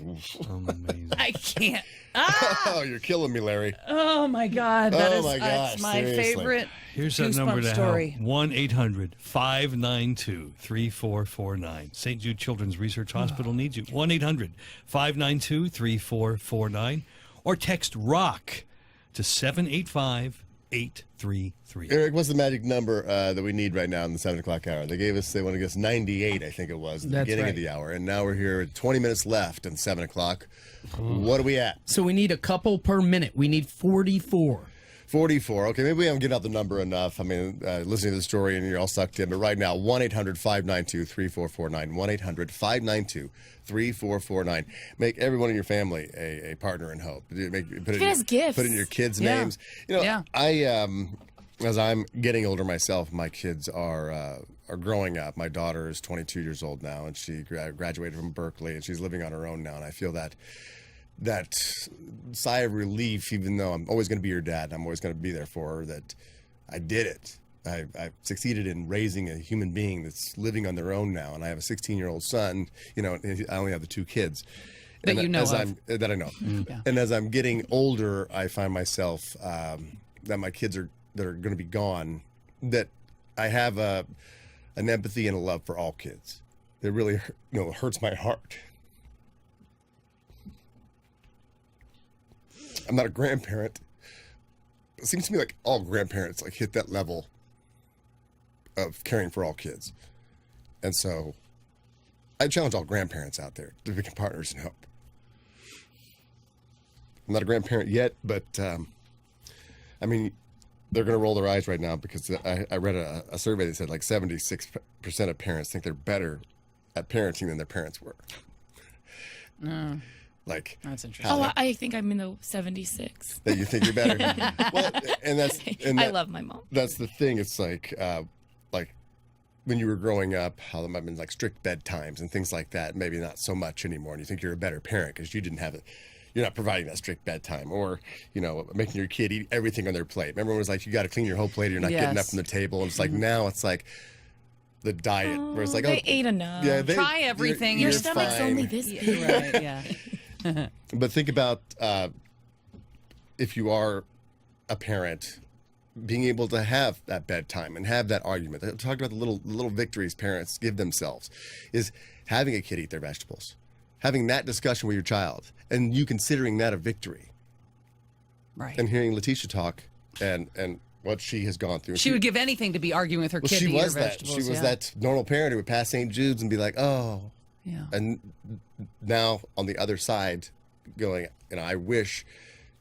[SPEAKER 4] Amazing.
[SPEAKER 3] I can't.
[SPEAKER 2] Oh, you're killing me, Larry.
[SPEAKER 3] Oh, my God. That's my
[SPEAKER 2] seriously.
[SPEAKER 3] favorite
[SPEAKER 4] Here's that number to
[SPEAKER 3] story.
[SPEAKER 4] 1-800-592-3449. St. Jude Children's Research Hospital needs you. 1-800-592-3449. Or text ROCK to 785-833.
[SPEAKER 2] Eric, what's the magic number that we need right now in the 7 o'clock hour? They want to give us 98, I think it was, at the beginning of the hour. And now we're here at 20 minutes left in 7 o'clock. What are we at?
[SPEAKER 5] So we need a couple per minute. We need 44.
[SPEAKER 2] 44. Okay, maybe we haven't given out the number enough. I mean, listening to the story and you're all sucked in. But right now, 1-800-592-3449. 1-800-592-3449. Make everyone in your family a partner in hope. Put it
[SPEAKER 13] as gifts.
[SPEAKER 2] Put in your kids' names. You know, I as I'm getting older myself, my kids are growing up. My daughter is 22 years old now, and she graduated from Berkeley, and she's living on her own now. And I feel that sigh of relief, even though I'm always going to be your dad, and I'm always going to be there for her, that I did it. I've succeeded in raising a human being that's living on their own now, and I have a 16-year-old son. You know, I only have the 2 kids
[SPEAKER 3] that you know
[SPEAKER 2] that I know.
[SPEAKER 3] Yeah.
[SPEAKER 2] And as I'm getting older, I find myself that my kids that are going to be gone, that I have an empathy and a love for all kids. It really, hurts my heart. I'm not a grandparent. It seems to me like all grandparents hit that level of caring for all kids. And so I challenge all grandparents out there to become partners in hope. I'm not a grandparent yet, but I mean, they're going to roll their eyes right now because I read a survey that said 76% of parents think they're better at parenting than their parents were.
[SPEAKER 3] That's interesting.
[SPEAKER 13] I think I'm in the 76.
[SPEAKER 2] That you think you're better. Well,
[SPEAKER 13] I love my mom.
[SPEAKER 2] That's the thing. It's like when you were growing up, how there might have been strict bedtimes and things like that. Maybe not so much anymore, and you think you're a better parent because you didn't have it. You're not providing that strict bedtime, or making your kid eat everything on their plate. Remember when it was you got to clean your whole plate, or you're not getting up from the table, and it's now it's the diet where it's
[SPEAKER 13] they ate enough.
[SPEAKER 2] Yeah,
[SPEAKER 3] try everything.
[SPEAKER 13] Your stomach's
[SPEAKER 2] fine.
[SPEAKER 13] only this big.
[SPEAKER 3] Right? Yeah.
[SPEAKER 2] But think about if you are a parent, being able to have that bedtime and have that argument. I talked about the little victories parents give themselves, is having a kid eat their vegetables, having that discussion with your child, and you considering that a victory.
[SPEAKER 3] Right.
[SPEAKER 2] And hearing Letitia talk and what she has gone through.
[SPEAKER 3] She would give anything to be arguing with her kid to eat her vegetables.
[SPEAKER 2] She was that normal parent who would pass St. Jude's and be like, oh.
[SPEAKER 3] Yeah.
[SPEAKER 2] And now on the other side, going, I wish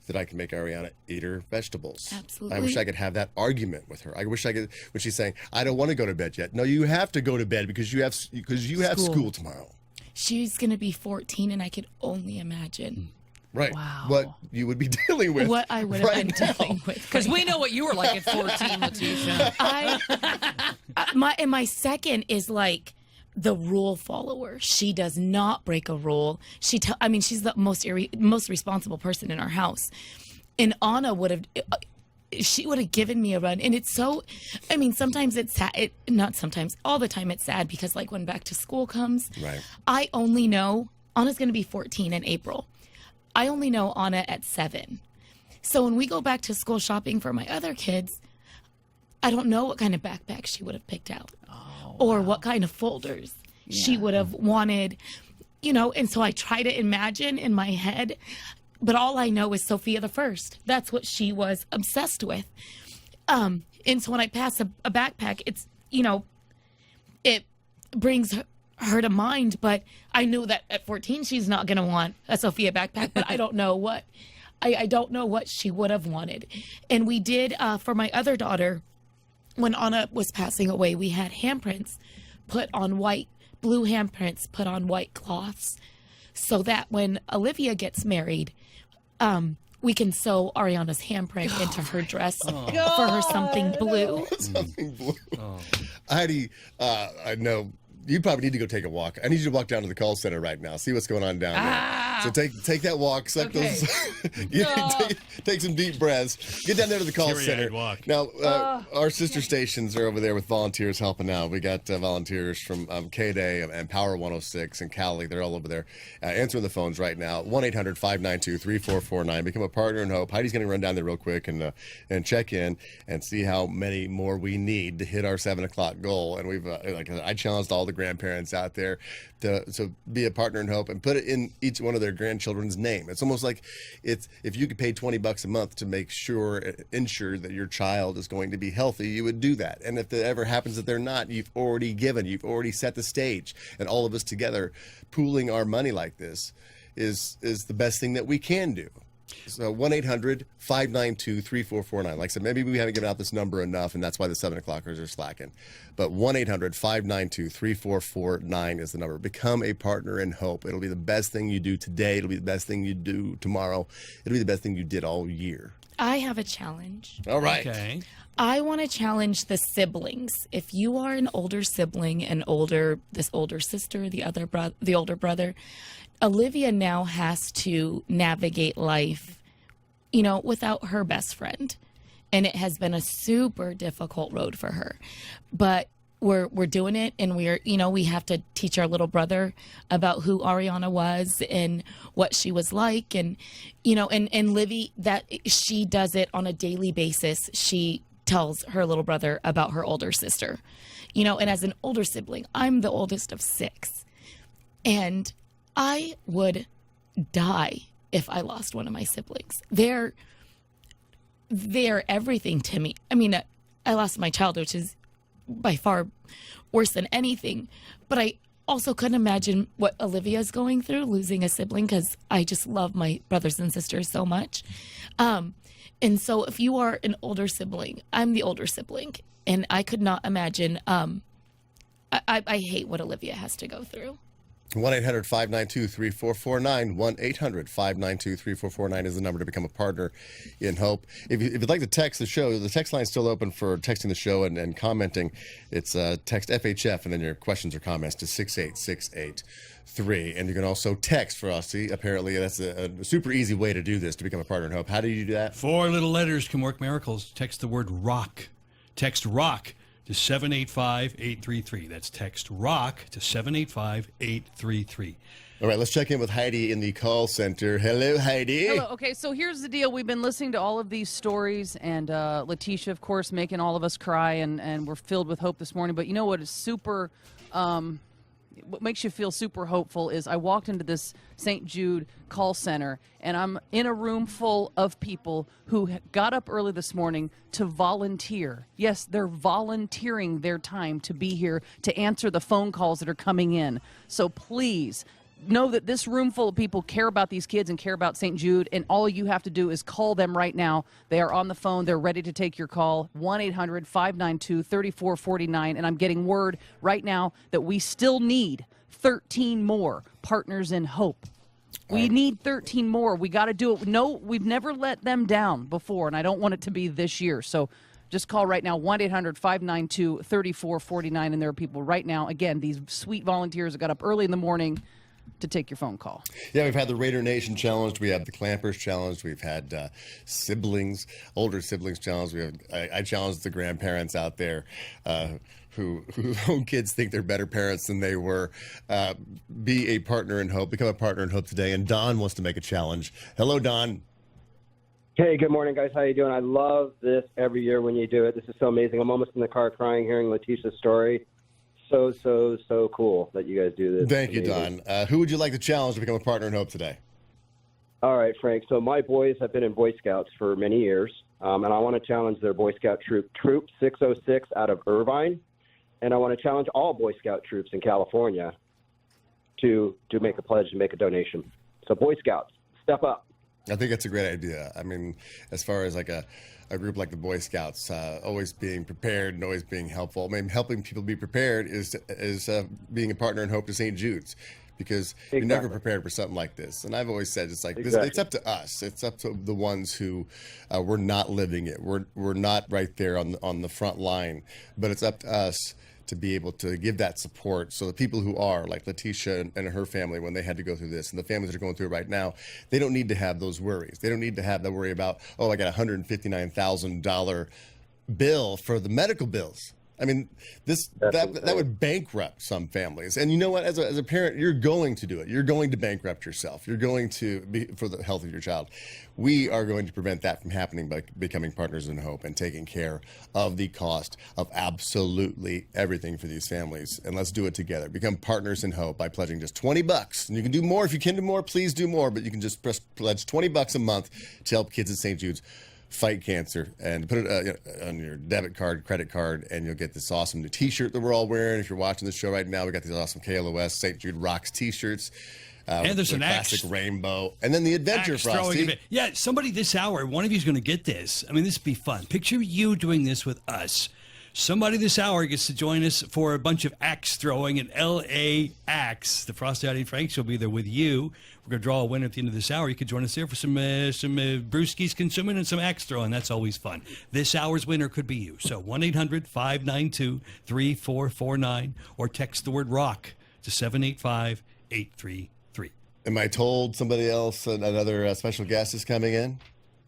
[SPEAKER 2] that I could make Ariana eat her vegetables.
[SPEAKER 13] Absolutely.
[SPEAKER 2] I wish I could have that argument with her. I wish I could, when she's saying, I don't want to go to bed yet. No, you have to go to bed because you have school tomorrow.
[SPEAKER 13] She's going to be 14, and I could only imagine.
[SPEAKER 2] Right.
[SPEAKER 3] Wow.
[SPEAKER 2] What you would be dealing with.
[SPEAKER 13] What I would have been dealing with.
[SPEAKER 3] Because we know what you were like at 14, Letitia.
[SPEAKER 13] My second is the rule follower. She does not break a rule. She's the most responsible person in our house. And Anna she would have given me a run. And it's so, sometimes it's sad. Not sometimes, all the time it's sad because when back to school comes,
[SPEAKER 2] right.
[SPEAKER 13] I only know, Anna's going to be 14 in April. I only know Anna at 7. So when we go back to school shopping for my other kids, I don't know what kind of backpack she would have picked out. Or what kind of folders she would have wanted, and so I try to imagine in my head, but all I know is Sophia the First. That's what she was obsessed with. And so when I pass a backpack, it's, it brings her to mind, but I know that at 14, she's not going to want a Sophia backpack, but I don't know what, I don't know what she would have wanted. And we did, for my other daughter, when Anna was passing away, we had handprints put on blue handprints put on white cloths, so that when Olivia gets married, we can sew Ariana's handprint into her dress for her something blue.
[SPEAKER 2] Something blue. Heidi, I know you probably need to go take a walk. I need you to walk down to the call center right now. See what's going on down there. So take that walk. Suck those. Take some deep breaths. Get down there to the call center.
[SPEAKER 4] Walk.
[SPEAKER 2] Now, our sister stations are over there with volunteers helping out. We got volunteers from KDAY and Power 106 and Cali. They're all over there answering the phones right now. 1-800-592-3449. Become a partner in hope. Heidi's going to run down there real quick and check in and see how many more we need to hit our 7 o'clock goal. And we've I challenged all the grandparents out there to be a partner in hope and put it in each one of their grandchildren's name. It's almost like if you could pay $20 a month to make ensure that your child is going to be healthy, you would do that. And if it ever happens that they're not, you've already set the stage. And all of us together pooling our money like this is the best thing that we can do. So 1-800-592-3449. Like I said, maybe we haven't given out this number enough, and that's why the 7 o'clockers are slacking. But 1-800-592-3449 is the number. Become a partner in hope. It'll be the best thing you do today. It'll be the best thing you do tomorrow. It'll be the best thing you did all year.
[SPEAKER 13] I have a challenge.
[SPEAKER 2] All right.
[SPEAKER 4] Okay.
[SPEAKER 13] I want to challenge the siblings. If you are an older sibling, this older sister, the older brother, Olivia now has to navigate life, without her best friend. And it has been a super difficult road for her. But we're doing it, and we have to teach our little brother about who Ariana was and what she was like, and Livy, that she does it on a daily basis. She tells her little brother about her older sister, and as an older sibling, I'm the oldest of 6, and I would die if I lost one of my siblings. They're everything to me. I mean, I lost my child, which is by far worse than anything, but I also couldn't imagine what Olivia's going through, losing a sibling, because I just love my brothers and sisters so much. And so if you are an older sibling, I'm the older sibling, and I could not imagine. I hate what Olivia has to go through.
[SPEAKER 2] 1-800-592-3449. 1-800-592-3449 is the number to become a partner in hope. If you'd like to text the show, the text line's still open for texting the show and commenting. It's text FHF, and then your questions or comments to 68683. And you can also text Frosty. Apparently, that's a super easy way to do this, to become a partner in hope. How do you do that? 4
[SPEAKER 4] little letters can work miracles. Text the word ROCK. Text ROCK to 785-833. That's text ROCK to 785-833.
[SPEAKER 2] All right, let's check in with Heidi in the call center. Hello, Heidi.
[SPEAKER 3] Hello. Okay, so here's the deal. We've been listening to all of these stories, and Letitia, of course, making all of us cry, and we're filled with hope this morning. But you know what is super... what makes you feel super hopeful is I walked into this St. Jude call center, and I'm in a room full of people who got up early this morning to volunteer. Yes, they're volunteering their time to be here to answer the phone calls that are coming in. So please know that this room full of people care about these kids and care about St. Jude, and all you have to do is call them right now. They are on the phone. They're ready to take your call. 1-800-592-3449. And I'm getting word right now that we still need 13 more partners in hope. We need 13 more. We got to do it. No, we've never let them down before, and I don't want it to be this year. So just call right now, 1-800-592-3449. And there are people right now, again, these sweet volunteers that got up early in the morning to take your phone call.
[SPEAKER 2] Yeah, we've had the Raider Nation challenged. We have the Clampers challenged. We've had older siblings challenged. I challenged the grandparents out there whose own kids think they're better parents than they were. Be a partner in hope. Become a partner in hope today. And Don wants to make a challenge. Hello, Don.
[SPEAKER 15] Hey, good morning, guys. How you doing? I love this every year when you do it. This is so amazing. I'm almost in the car crying hearing Letitia's story. So cool that you guys do this.
[SPEAKER 2] Thank you, Don. Who would you like to challenge to become a partner in hope today?
[SPEAKER 15] All right, Frank. So my boys have been in Boy Scouts for many years, and I want to challenge their Boy Scout troop 606 out of Irvine, and I want to challenge all Boy Scout troops in California to make a pledge, to make a donation. So Boy Scouts, step up.
[SPEAKER 2] I think that's a great idea. I mean, as far as like a group like the Boy Scouts, always being prepared and always being helpful. I mean, helping people be prepared is being a partner in hope to St. Jude's, because you're never prepared for something like this. And I've always said it's like it's up to us. It's up to the ones who we're not living it. We're not right there on the front line, but it's up to us to be able to give that support, so the people who are like Letitia and her family, when they had to go through this, and the families that are going through it right now, they don't need to have those worries. They don't need to have the worry about, I got a $159,000 bill for the medical bills. I mean, that would bankrupt some families. And you know what? As a parent, you're going to do it. You're going to bankrupt yourself. You're going to be for the health of your child. We are going to prevent that from happening by becoming partners in hope and taking care of the cost of absolutely everything for these families. And let's do it together. Become partners in hope by pledging just $20. And you can do more. If you can do more, please do more. But you can just pledge $20 a month to help kids at St. Jude's fight cancer, and put it on your debit card, credit card, and you'll get this awesome new T-shirt that we're all wearing. If you're watching the show right now, we got these awesome KLOS St. Jude Rocks T-shirts.
[SPEAKER 4] And there's
[SPEAKER 2] the
[SPEAKER 4] an
[SPEAKER 2] classic
[SPEAKER 4] axe.
[SPEAKER 2] rainbow, and then the adventure,
[SPEAKER 4] Axe throwing
[SPEAKER 2] Frosty.
[SPEAKER 4] event. Yeah, somebody this hour, one of you is going to get this. I mean, this would be fun. Picture you doing this with us. Somebody this hour gets to join us for a bunch of axe throwing at L.A. Axe. The Frosty, Heidi Frank will be there with you. We're going to draw a winner at the end of this hour. You could join us there for some brewskis consuming and some axe throwing. That's always fun. This hour's winner could be you. So 1-800-592-3449 or text the word ROCK to 785-833.
[SPEAKER 2] Am I told somebody else, another special guest is coming in?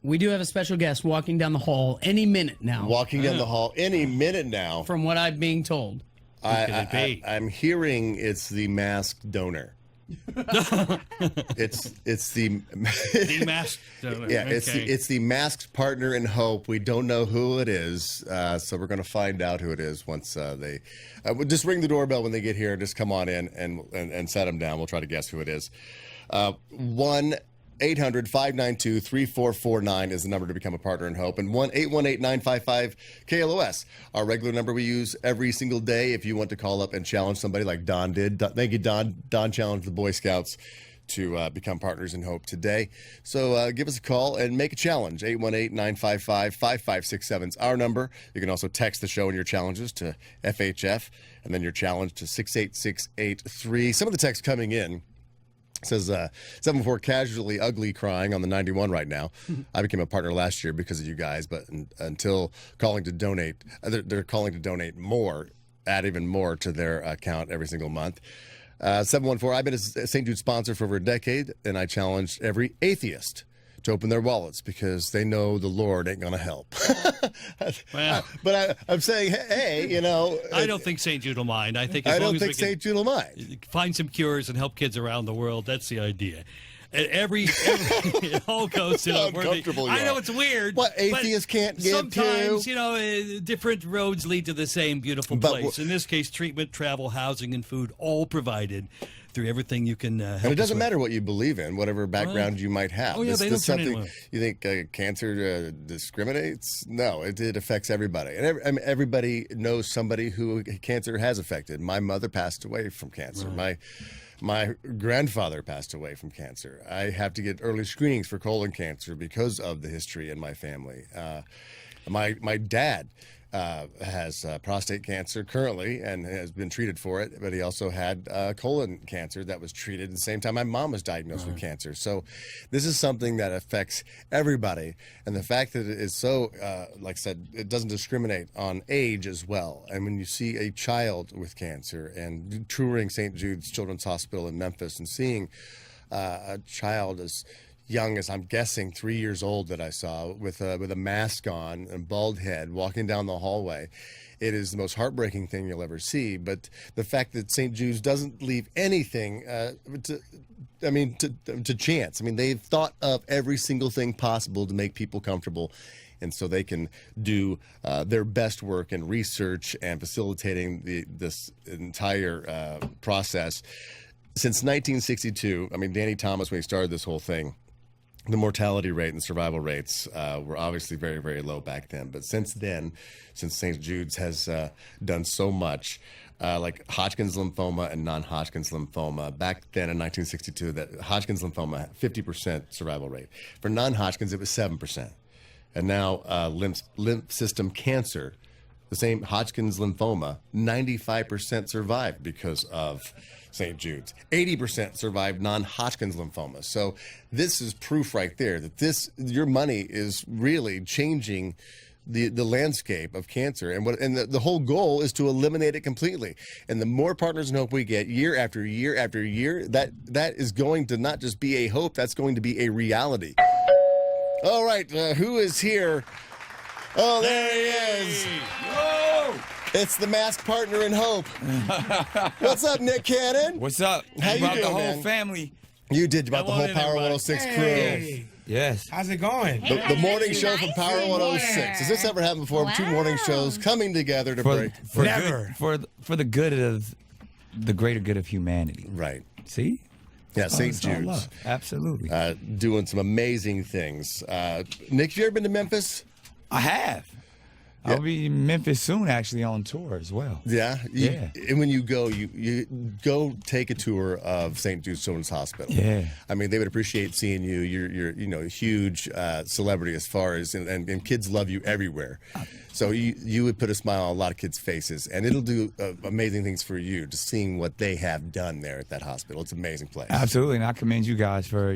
[SPEAKER 5] We do have a special guest walking down the hall any minute now.
[SPEAKER 2] Walking down the hall any minute now.
[SPEAKER 5] From what I'm being told.
[SPEAKER 2] I'm hearing it's the masked donor. it's the
[SPEAKER 4] masked donor.
[SPEAKER 2] Yeah,
[SPEAKER 4] Okay.
[SPEAKER 2] it's the masked partner in hope. We don't know who it is, so we're going to find out who it is once they just ring the doorbell when they get here. Just come on in and set them down. We'll try to guess who it is. 1-800-592-3449 is the number to become a partner in hope, and 1-818-955-KLOS, our regular number we use every single day if you want to call up and challenge somebody like Don did. Thank you, Don. Don challenged the Boy Scouts to become partners in hope today. So give us a call and make a challenge. 818-955-5567 is our number. You can also text the show and your challenges to FHF, and then your challenge to 68683. Some of the texts coming in says 7-4 casually ugly crying on the 91 right now. I became a partner last year because of you guys, but until calling to donate, they're calling to donate more, add even more to their account every single month. 714, I've been a St. Jude sponsor for over a decade, and I challenge every atheist to open their wallets because they know the Lord ain't going to help.
[SPEAKER 4] Well,
[SPEAKER 2] but I'm saying, hey, you know.
[SPEAKER 4] I don't think St. Jude will mind. I think
[SPEAKER 2] St. Jude will mind.
[SPEAKER 4] Find some cures and help kids around the world. That's the idea. And every it all goes to
[SPEAKER 2] How
[SPEAKER 4] where
[SPEAKER 2] uncomfortable you
[SPEAKER 4] I know
[SPEAKER 2] are.
[SPEAKER 4] it's weird.
[SPEAKER 2] What atheists can't get
[SPEAKER 4] sometimes,
[SPEAKER 2] to.
[SPEAKER 4] you know, different roads lead to the same beautiful
[SPEAKER 2] But
[SPEAKER 4] place. In this case, treatment, travel, housing, and food, all provided through everything you can help.
[SPEAKER 2] And it doesn't
[SPEAKER 4] us with.
[SPEAKER 2] matter what you believe in, whatever background you might have.
[SPEAKER 4] Oh, yeah, they don't turn
[SPEAKER 2] something
[SPEAKER 4] anyone.
[SPEAKER 2] you think cancer discriminates? No, it affects everybody. And everybody knows somebody who cancer has affected. My mother passed away from cancer.
[SPEAKER 4] Right.
[SPEAKER 2] My grandfather passed away from cancer. I have to get early screenings for colon cancer because of the history in my family. My dad has prostate cancer currently and has been treated for it, but he also had colon cancer that was treated at the same time my mom was diagnosed with cancer. So this is something that affects everybody, and the fact that it is so, like I said, it doesn't discriminate on age as well. And when you see a child with cancer and touring St. Jude's Children's Hospital in Memphis and seeing a child as young as, I'm guessing, 3 years old that I saw with a mask on and bald head walking down the hallway. It is the most heartbreaking thing you'll ever see. But the fact that St. Jude's doesn't leave anything to chance. I mean, they've thought of every single thing possible to make people comfortable, and so they can do their best work in research and facilitating this entire process. Since 1962, I mean, Danny Thomas, when he started this whole thing, the mortality rate and survival rates were obviously very, very low back then. But since then, since St. Jude's has done so much, like Hodgkin's lymphoma and non-Hodgkin's lymphoma, back then in 1962, that Hodgkin's lymphoma had 50% survival rate. For non-Hodgkin's, it was 7%. And now lymph system cancer, the same Hodgkin's lymphoma, 95% survived because of St. Jude's. 80% survived non-Hodgkin's lymphoma. So this is proof right there that your money is really changing the landscape of cancer. And the whole goal is to eliminate it completely. And the more Partners in Hope we get year after year after year, that is going to not just be a hope, that's going to be a reality. All right, who is here? Oh, there he is.
[SPEAKER 16] Whoa!
[SPEAKER 2] It's the masked partner in hope. What's up, Nick Cannon?
[SPEAKER 16] What's up?
[SPEAKER 2] How you
[SPEAKER 16] brought
[SPEAKER 2] doing,
[SPEAKER 16] the whole
[SPEAKER 2] man?
[SPEAKER 16] family.
[SPEAKER 2] You did. You brought the whole Power 106 crew.
[SPEAKER 16] Yes.
[SPEAKER 17] How's it going?
[SPEAKER 2] The morning show from Power 106. Has this ever happened before? Two morning shows coming together to break.
[SPEAKER 17] For the good of the greater good of humanity.
[SPEAKER 2] Right.
[SPEAKER 17] See?
[SPEAKER 2] Yeah, St.
[SPEAKER 17] It's all
[SPEAKER 2] Jude's.
[SPEAKER 17] love. Absolutely.
[SPEAKER 2] Doing some amazing things. Nick, have you ever been to Memphis?
[SPEAKER 17] I have. I'll be in Memphis soon, actually, on tour as well.
[SPEAKER 2] Yeah?
[SPEAKER 17] Yeah.
[SPEAKER 2] And when you go take a tour of St. Jude's Children's Hospital.
[SPEAKER 17] Yeah.
[SPEAKER 2] I mean, they would appreciate seeing you. You're a huge celebrity as far as, and kids love you everywhere. So you would put a smile on a lot of kids' faces, and it'll do amazing things for you, just seeing what they have done there at that hospital. It's an amazing place.
[SPEAKER 17] Absolutely, and I commend you guys for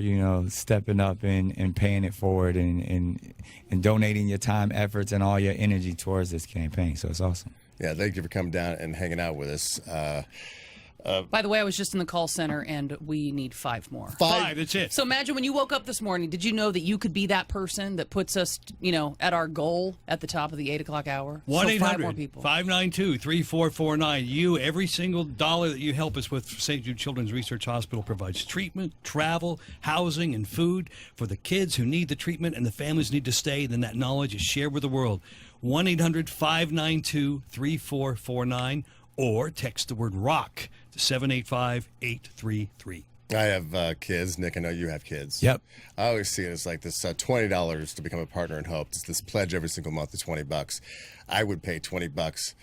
[SPEAKER 17] stepping up and paying it forward and donating your time, efforts, and all your energy towards this campaign. So it's awesome.
[SPEAKER 2] Yeah, thank you for coming down and hanging out with us.
[SPEAKER 3] By the way, I was just in the call center, and we need 5 more.
[SPEAKER 4] 5, that's it.
[SPEAKER 3] So imagine when you woke up this morning, did you know that you could be that person that puts us, at our goal at the top of the 8 o'clock hour?
[SPEAKER 4] 1-800-592-3449. You, every single dollar that you help us with, St. Jude Children's Research Hospital provides treatment, travel, housing, and food for the kids who need the treatment and the families need to stay. Then that knowledge is shared with the world. 1-800-592-3449 or text the word ROCK to 785-833.
[SPEAKER 2] I have kids. Nick, I know you have kids.
[SPEAKER 17] Yep.
[SPEAKER 2] I always see it as like this $20 to become a partner in hope. It's this pledge every single month is $20. I would pay $20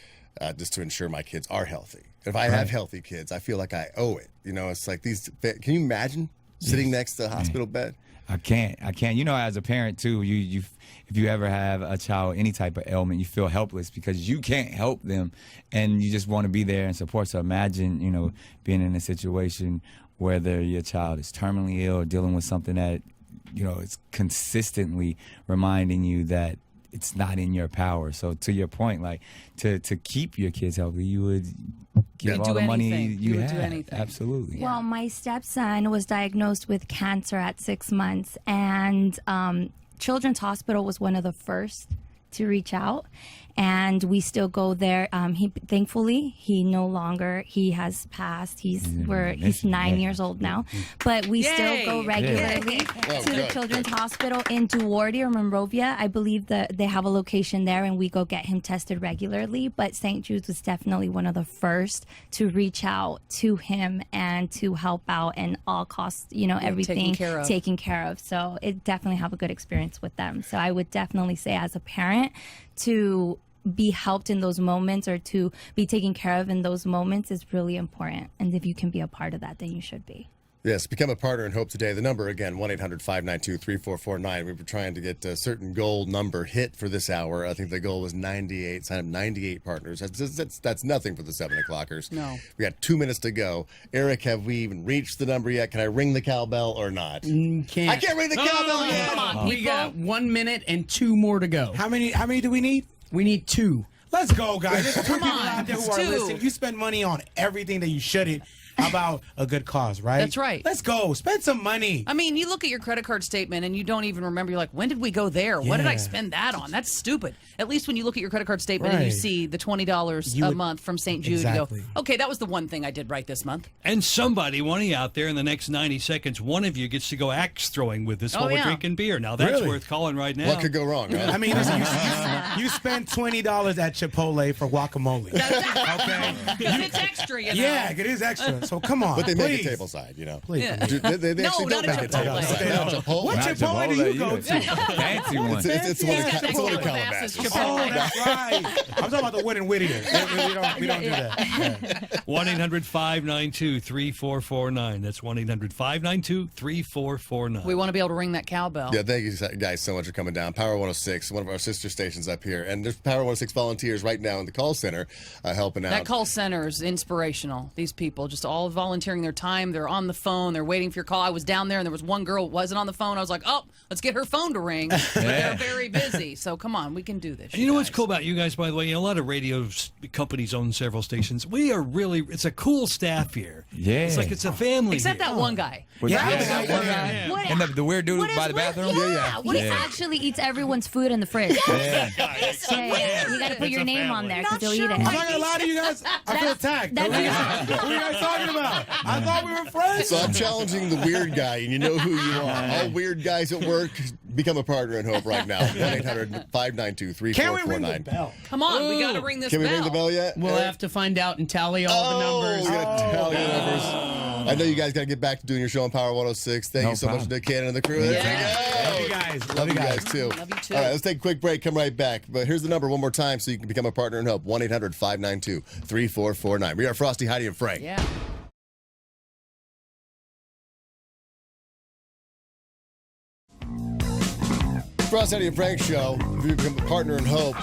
[SPEAKER 2] just to ensure my kids are healthy. If I have healthy kids, I feel like I owe it. It's like these. Can you imagine sitting next to a hospital bed?
[SPEAKER 17] I can't. As a parent too, if you ever have a child with any type of ailment, you feel helpless because you can't help them, and you just want to be there and support. So imagine, being in a situation whether your child is terminally ill or dealing with something that, is consistently reminding you that it's not in your power. So to your point, like to keep your kids healthy, you would give all the money you have.
[SPEAKER 3] Do anything.
[SPEAKER 17] Absolutely.
[SPEAKER 16] Well, my stepson was diagnosed with cancer at 6 months, and Children's Hospital was one of the first to reach out, and we still go there. Thankfully, he has passed. He's 9 years old now, but we still go regularly to the Children's Hospital in Duarte or Monrovia. I believe that they have a location there, and we go get him tested regularly. But St. Jude's was definitely one of the first to reach out to him and to help out, and all costs, everything taken care of. So it definitely have a good experience with them. So I would definitely say, as a parent, to be helped in those moments or to be taken care of in those moments is really important. And if you can be a part of that, then you should be.
[SPEAKER 2] Yes, become a partner in hope today. The number again, 1-800-592-3449. We were trying to get a certain goal number hit for this hour. I think the goal was 98. Sign up 98 partners. That's nothing for the 7 o'clockers.
[SPEAKER 3] No.
[SPEAKER 2] We got 2 minutes to go. Eric, have we even reached the number yet? Can I ring the cowbell or not?
[SPEAKER 5] Can't.
[SPEAKER 2] I can't ring the cowbell yet.
[SPEAKER 3] Come on,
[SPEAKER 5] We got 1 minute and 2 more to go.
[SPEAKER 18] How many do we need?
[SPEAKER 5] We need 2.
[SPEAKER 18] Let's go, guys. There's 2 people
[SPEAKER 3] on,
[SPEAKER 18] out there who
[SPEAKER 3] it's
[SPEAKER 18] are
[SPEAKER 3] 2.
[SPEAKER 18] listening. You spend money on everything that you shouldn't about a good cause, right?
[SPEAKER 3] That's right.
[SPEAKER 18] Let's go. Spend some money.
[SPEAKER 3] I mean, you look at your credit card statement and you don't even remember. You're like, when did we go there? What did I spend that on? That's stupid. At least when you look at your credit card statement and you see the $20 a month from St. Jude, you go, okay, that was the one thing I did right this month.
[SPEAKER 4] And somebody, one of you out there in the next 90 seconds, one of you gets to go axe throwing with us while we're drinking beer. Now, that's worth calling right now.
[SPEAKER 2] What could go wrong, right?
[SPEAKER 18] I mean, listen, you spend $20 at Chipotle for guacamole.
[SPEAKER 3] Okay? Because it's extra,
[SPEAKER 18] Yeah, it is extra. So come on.
[SPEAKER 2] But they make
[SPEAKER 18] please.
[SPEAKER 2] a table side,
[SPEAKER 18] Please.
[SPEAKER 3] Yeah.
[SPEAKER 2] They actually don't make a table side.
[SPEAKER 18] What Chipotle do you go to?
[SPEAKER 17] Fancy one.
[SPEAKER 2] It's one of Calabasas.
[SPEAKER 18] Oh, that's right. I'm talking about the Wood and Whittier. We don't do that.
[SPEAKER 4] 1-800-592-3449. That's 1-800-592-3449.
[SPEAKER 3] We want to be able to ring that cowbell.
[SPEAKER 2] Yeah, thank you guys so much for coming down. Power 106, one of our sister stations up here. And there's Power 106 volunteers right now in the call center helping out.
[SPEAKER 3] That call center is inspirational. These people just all volunteering their time. They're on the phone. They're waiting for your call. I was down there and there was one girl who wasn't on the phone. I was like, oh, let's get her phone to ring. But they're very busy. So come on, we can do this.
[SPEAKER 4] And you know what's cool about you guys, by the way? A lot of radio companies own several stations. We are it's a cool staff here.
[SPEAKER 17] Yeah.
[SPEAKER 4] It's like it's a family.
[SPEAKER 3] Except
[SPEAKER 4] here.
[SPEAKER 3] that one guy.
[SPEAKER 18] Yeah.
[SPEAKER 16] What-
[SPEAKER 17] And the weird dude by the bathroom?
[SPEAKER 16] What he actually eats everyone's food in the fridge.
[SPEAKER 17] Yeah.
[SPEAKER 16] You got to put your name on there because he'll eat it.
[SPEAKER 18] I'm not going to lie to you guys. I feel attacked. What are you guys talking about? I thought we were friends.
[SPEAKER 2] So I'm challenging the weird guy, and you know who you are. All weird guys at work, become a partner in hope right now. 1-800-592-3449.
[SPEAKER 18] Can we ring the bell?
[SPEAKER 3] Come on, we got to ring this
[SPEAKER 2] Can we
[SPEAKER 3] bell.
[SPEAKER 2] ring the bell yet?
[SPEAKER 5] We'll have to find out and tally all the numbers.
[SPEAKER 2] We got to tally the numbers. I know you guys got to get back to doing your show on Power 106. Thank you so much, Nick Cannon and the crew. There you go.
[SPEAKER 18] Love you guys.
[SPEAKER 2] Love you guys, too.
[SPEAKER 3] Love you, too.
[SPEAKER 2] All right, let's take a quick break. Come right back. But here's the number one more time so you can become a partner in hope. 1-800-592-3449. We are Frosty, Heidi, and Frank.
[SPEAKER 3] Yeah.
[SPEAKER 2] Frosty, Heidi, and Frank show. If you become a partner in hope,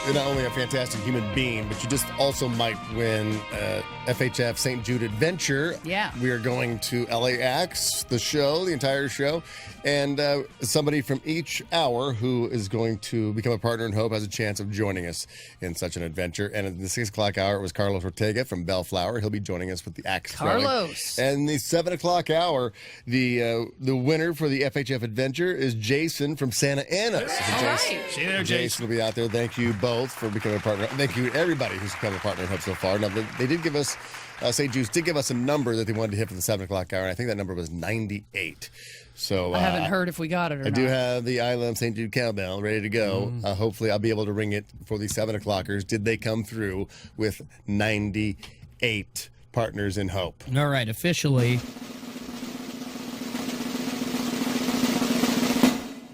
[SPEAKER 2] you're not only a fantastic human being, but you just also might win FHF St. Jude Adventure.
[SPEAKER 3] Yeah.
[SPEAKER 2] We are going to LAX, the show, the entire show. And somebody from each hour who is going to become a partner in hope has a chance of joining us in such an adventure. And in the 6 o'clock hour, it was Carlos Ortega from Bellflower. He'll be joining us with the axe throwing.
[SPEAKER 3] Carlos.
[SPEAKER 2] And the 7 o'clock hour, the winner for the FHF Adventure is Jason from Santa Ana. So
[SPEAKER 3] All right.
[SPEAKER 4] See you there,
[SPEAKER 2] Jason will be out there. Thank you both for becoming a partner. Thank you everybody who's become a partner in hope so far. Now, they did give us, St. Jude's did give us a number that they wanted to hit for the 7 o'clock hour, and I think that number was 98. So
[SPEAKER 3] I haven't heard if we got it or not.
[SPEAKER 2] I do have the I Love St. Jude cowbell ready to go. Hopefully, I'll be able to ring it for the 7 o'clockers. Did they come through with 98 partners in hope?
[SPEAKER 5] All right, officially.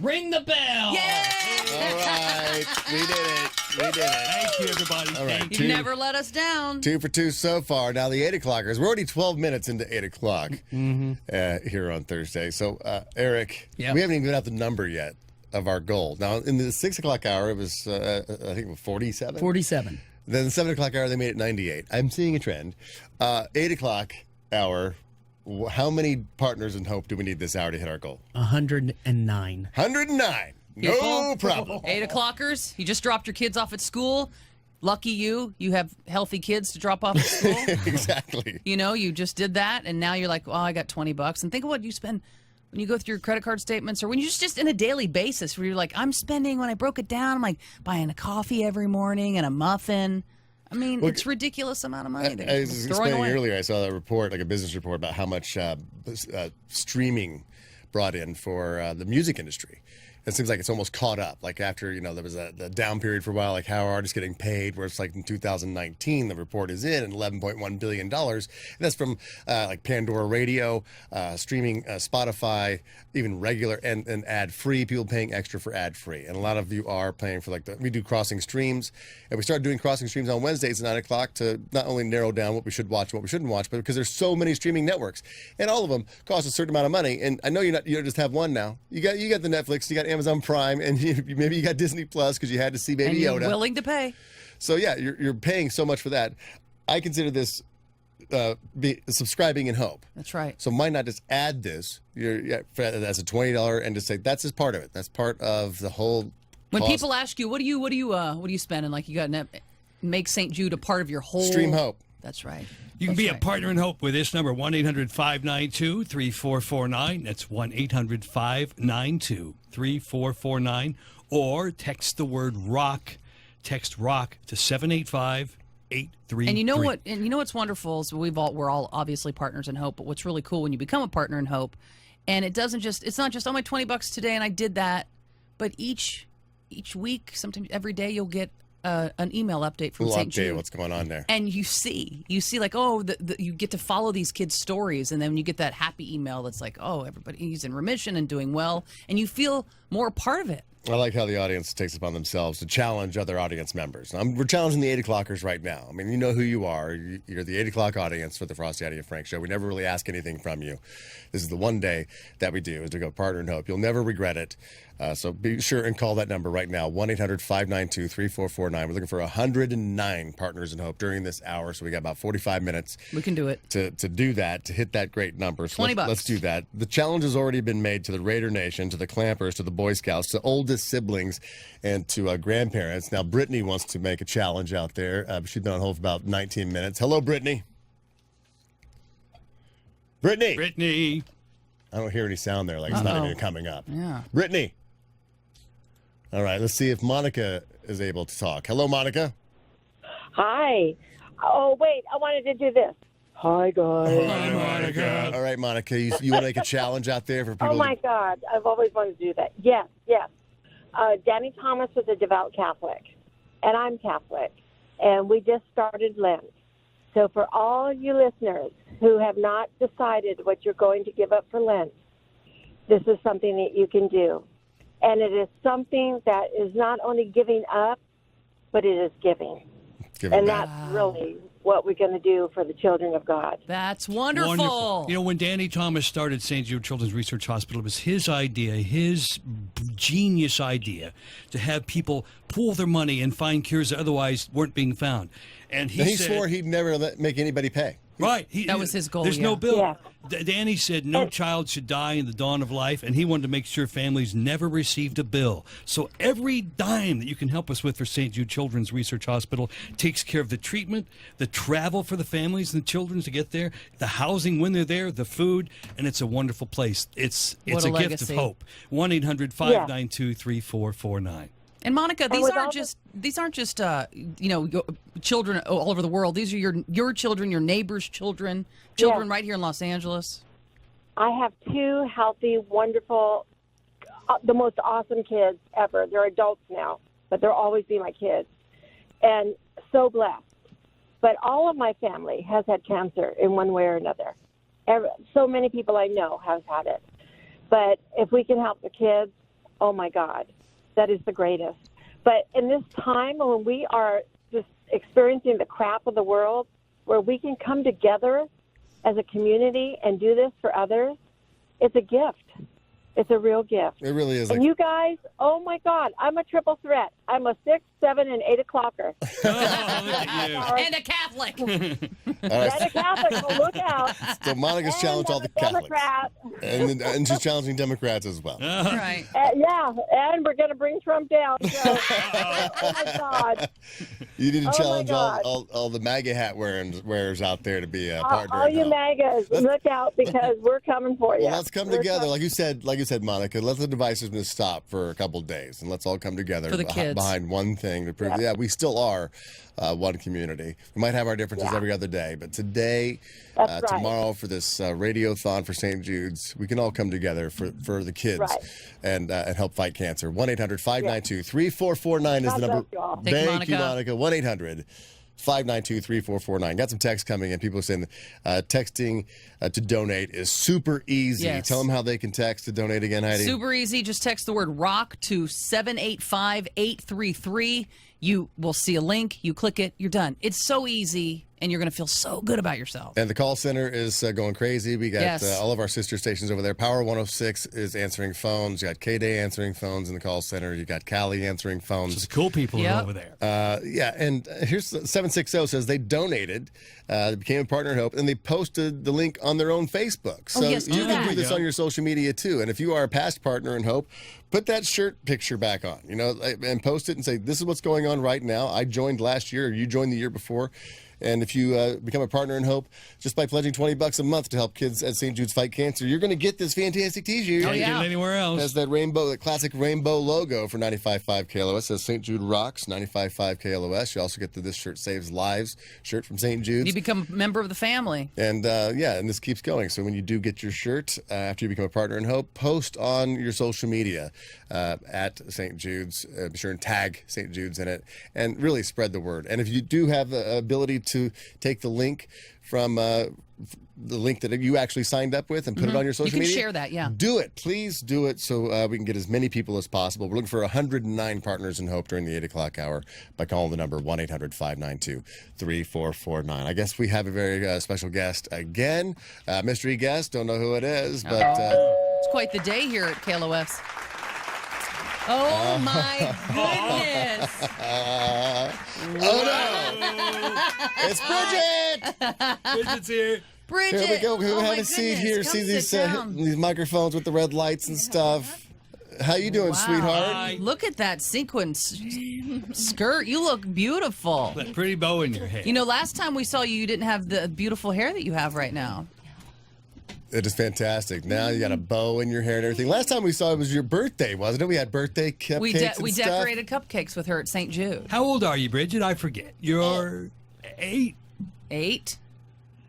[SPEAKER 5] Ring the bell!
[SPEAKER 3] Yay!
[SPEAKER 2] All right, we did it. We did it.
[SPEAKER 4] Thank you, everybody.
[SPEAKER 2] All right,
[SPEAKER 3] You never let us down.
[SPEAKER 2] 2 for 2 so far. Now the 8 o'clockers. We're already 12 minutes into 8 o'clock here on Thursday. So Eric, we haven't even given out the number yet of our goal. Now in the 6 o'clock hour, it was I think it was 47.
[SPEAKER 5] 47.
[SPEAKER 2] Then the 7 o'clock hour, they made it 98. I'm seeing a trend. 8 o'clock hour. How many partners in hope do we need this hour to hit our goal?
[SPEAKER 5] 109.
[SPEAKER 2] 109. No problem.
[SPEAKER 3] 8 o'clockers. You just dropped your kids off at school. Lucky you. You have healthy kids to drop off at school.
[SPEAKER 2] Exactly.
[SPEAKER 3] You know, you just did that, and now you're like, oh, I got $20. And think of what you spend when you go through your credit card statements, or when you're just in a daily basis where you're like, I'm spending, when I broke it down, I'm like buying a coffee every morning and a muffin. I mean, it's a ridiculous amount of money.
[SPEAKER 2] I was explaining earlier, I saw that report, like a business report, about how much streaming brought in for the music industry. It seems like it's almost caught up. Like after, there was the down period for a while, like how are artists getting paid, where it's like in 2019, the report is in $11.1 billion. And that's from like Pandora Radio, streaming, Spotify, even regular and ad-free, people paying extra for ad-free. And a lot of you are paying for we do crossing streams. And we started doing crossing streams on Wednesdays at 9 o'clock to not only narrow down what we should watch and what we shouldn't watch, but because there's so many streaming networks. And all of them cost a certain amount of money. And I know you don't just have one now. You got the Netflix, you got Amazon Prime, and maybe you got Disney Plus because you had to see Baby Yoda.
[SPEAKER 3] And you're willing to pay.
[SPEAKER 2] So yeah, you're paying so much for that. I consider this subscribing in hope.
[SPEAKER 3] That's right.
[SPEAKER 2] So why not just add this as a $20 and just say that's just part of it. That's part of the whole.
[SPEAKER 3] When
[SPEAKER 2] cost.
[SPEAKER 3] people ask you, what do you spend, and like you got make St. Jude a part of your whole
[SPEAKER 2] Stream Hope.
[SPEAKER 3] That's right.
[SPEAKER 4] You can be a partner in hope with this number, 1-800-592-3449. That's 1-800-592-3449. Or text the word ROCK. Text ROCK to 785-833.
[SPEAKER 3] And you know what? And you know what's wonderful is we're all obviously partners in hope. But what's really cool when you become a partner in hope, and it's not just my $20 today and I did that, but each week, sometimes every day, you'll get an email update from St. Jude.
[SPEAKER 2] What's going on there?
[SPEAKER 3] And you see like, you get to follow these kids' stories, and then you get that happy email that's like, oh, he's in remission and doing well, and you feel more a part of it.
[SPEAKER 2] I like how the audience takes it upon themselves to challenge other audience members. We're challenging the 8 o'clockers right now. I mean, you know who you are. You're the 8 o'clock audience for the Frosty, Heidi, and Frank show. We never really ask anything from you. This is the one day that we do, is to go partner in hope. You'll never regret it. So be sure and call that number right now, 1-800-592-3449. We're looking for 109 partners in hope during this hour, so we got about 45 minutes.
[SPEAKER 3] We can do it.
[SPEAKER 2] To do that, to hit that great number. So
[SPEAKER 3] $20.
[SPEAKER 2] Let's do that. The challenge has already been made to the Raider Nation, to the Clampers, to the Boy Scouts, to oldest siblings, and to grandparents. Now, Brittany wants to make a challenge out there. She's been on hold for about 19 minutes. Hello, Brittany. Brittany. I don't hear any sound there, like it's not even coming up.
[SPEAKER 3] Yeah.
[SPEAKER 2] Brittany. All right, let's see if Monica is able to talk. Hello, Monica.
[SPEAKER 19] Hi. Oh, wait, I wanted to do this. Hi, guys.
[SPEAKER 2] Hi, Monica. All right, Monica, you want to make a challenge out there for people?
[SPEAKER 19] Oh, my God. I've always wanted to do that. Yes. Danny Thomas was a devout Catholic, and I'm Catholic, and we just started Lent. So for all you listeners who have not decided what you're going to give up for Lent, this is something that you can do. And it is something that is not only giving up, but it is giving. And that's really what we're going to do for the children of God.
[SPEAKER 3] That's wonderful.
[SPEAKER 4] You know, when Danny Thomas started St. Jude Children's Research Hospital, it was his idea, his genius idea, to have people pool their money and find cures that otherwise weren't being found. And he
[SPEAKER 2] swore he'd never make anybody pay.
[SPEAKER 4] Right.
[SPEAKER 3] That was his goal.
[SPEAKER 4] There's no bill.
[SPEAKER 19] Yeah.
[SPEAKER 4] Danny said no child should die in the dawn of life, and he wanted to make sure families never received a bill. So every dime that you can help us with for St. Jude Children's Research Hospital takes care of the treatment, the travel for the families and the children to get there, the housing when they're there, the food, and it's a wonderful place. It's a gift
[SPEAKER 3] legacy.
[SPEAKER 4] of hope. 1-800-592-3449.
[SPEAKER 3] And Monica, these aren't just children all over the world. These are your children, your neighbors' children right here in Los Angeles.
[SPEAKER 19] I have two healthy, wonderful, the most awesome kids ever. They're adults now, but they'll always be my kids. And so blessed. But all of my family has had cancer in one way or another. So many people I know have had it. But if we can help the kids, oh my God, that is the greatest. But in this time when we are just experiencing the crap of the world, where we can come together as a community and do this for others, it's a gift. It's a real gift.
[SPEAKER 2] It really is.
[SPEAKER 19] And you guys, oh my God, I'm a triple threat. I'm a 6, 7, and 8 o'clocker.
[SPEAKER 3] And a Catholic.
[SPEAKER 19] And a Catholic, well, look out.
[SPEAKER 2] So Monica's challenged all the Catholics. And she's challenging Democrats as well.
[SPEAKER 3] Right.
[SPEAKER 19] Yeah, and we're going to bring Trump down. So, oh my God.
[SPEAKER 2] You need to
[SPEAKER 19] Oh,
[SPEAKER 2] challenge
[SPEAKER 19] my
[SPEAKER 2] all the MAGA hat wearers out there to be a partner.
[SPEAKER 19] All you MAGAs, look out because we're coming for you.
[SPEAKER 2] Well, let's come together, like you said, Monica. Let the divisiveness stop for a couple of days, and let's all come together
[SPEAKER 3] For the kids.
[SPEAKER 2] behind one thing to prove. Yeah, we still are one community. We might have our differences every other day, but today,
[SPEAKER 19] That's right.
[SPEAKER 2] tomorrow, for this radiothon for St. Jude's, we can all come together for the kids and help fight cancer. 1-800-592-3449 is the number. Thank you, Monica. 1-800-592-3449. Got some texts coming in. People are saying texting to donate is super easy.
[SPEAKER 3] Yes.
[SPEAKER 2] Tell them how they can text to donate again, Heidi.
[SPEAKER 3] Super easy. Just text the word ROCK to 785-833. You will see a link. You click it. You're done. It's so easy, and you're going to feel so good about yourself.
[SPEAKER 2] And the call center is going crazy. We got all of our sister stations over there. Power 106 is answering phones. You got KDAY answering phones in the call center. You got Cali answering phones.
[SPEAKER 4] Just cool people are over there.
[SPEAKER 2] And here's 760 says they donated, they became a partner in Hope, and they posted the link on their own Facebook. So you can do this on your social media too. And if you are a past partner in Hope, put that shirt picture back on, and post it and say, this is what's going on right now. I joined last year, or you joined the year before. And if you become a partner in Hope, just by pledging $20 a month to help kids at St. Jude's fight cancer, you're going to get this fantastic T-shirt.
[SPEAKER 4] Can't get it anywhere else.
[SPEAKER 2] It has that classic rainbow logo for 95.5 KLOS. It says St. Jude Rocks, 95.5 KLOS. You also get the This Shirt Saves Lives shirt from St. Jude's.
[SPEAKER 3] You become a member of the family.
[SPEAKER 2] And and this keeps going. So when you do get your shirt, after you become a partner in Hope, post on your social media at St. Jude's. Be sure and tag St. Jude's in it and really spread the word. And if you do have the ability to take the link from the link that you actually signed up with and put it on your social media.
[SPEAKER 3] You can share that, yeah.
[SPEAKER 2] Do it. Please do it so we can get as many people as possible. We're looking for 109 partners in Hope during the 8 o'clock hour by calling the number 1-800-592-3449. I guess we have a very special guest again. Mystery guest. Don't know who it is, but...
[SPEAKER 3] it's quite the day here at KLOS. Oh, my goodness.
[SPEAKER 2] Oh, no. It's Bridget.
[SPEAKER 4] Bridget's here.
[SPEAKER 3] Bridget.
[SPEAKER 2] Here we go. We
[SPEAKER 3] oh
[SPEAKER 2] have a seat here.
[SPEAKER 3] Come
[SPEAKER 2] See these microphones with the red lights and stuff. How you doing, sweetheart?
[SPEAKER 3] Look at that sequence skirt. You look beautiful.
[SPEAKER 4] That pretty bow in your hair.
[SPEAKER 3] Last time we saw you, you didn't have the beautiful hair that you have right now.
[SPEAKER 2] It is fantastic. Now you got a bow in your hair and everything. Last time we saw it was your birthday, wasn't it? We had birthday cupcakes
[SPEAKER 3] We decorated cupcakes with her at St. Jude.
[SPEAKER 4] How old are you, Bridget? I forget. You're 8.
[SPEAKER 3] 8?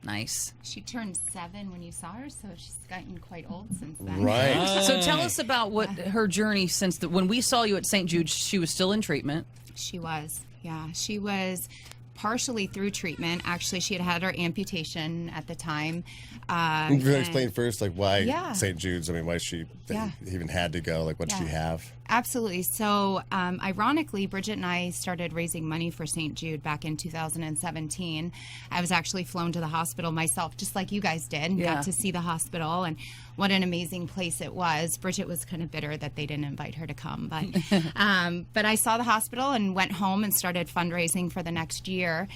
[SPEAKER 3] Nice.
[SPEAKER 20] She turned 7 when you saw her, so she's gotten quite old since then.
[SPEAKER 2] Right.
[SPEAKER 3] So tell us about what her journey when we saw you at St. Jude, she was still in treatment.
[SPEAKER 20] She was, yeah. She was partially through treatment. Actually, she had her amputation at the time.
[SPEAKER 2] Can you explain first, like, why
[SPEAKER 20] Yeah.
[SPEAKER 2] St. Jude's? I mean, why she
[SPEAKER 20] Yeah.
[SPEAKER 2] even had to go? Like, what did she have?
[SPEAKER 20] Absolutely. So, ironically, Bridget and I started raising money for St. Jude back in 2017. I was actually flown to the hospital myself, just like you guys did, and
[SPEAKER 3] Yeah.
[SPEAKER 20] got to see the hospital, and what an amazing place it was. Bridget was kind of bitter that they didn't invite her to come, but I saw the hospital and went home and started fundraising for the next year.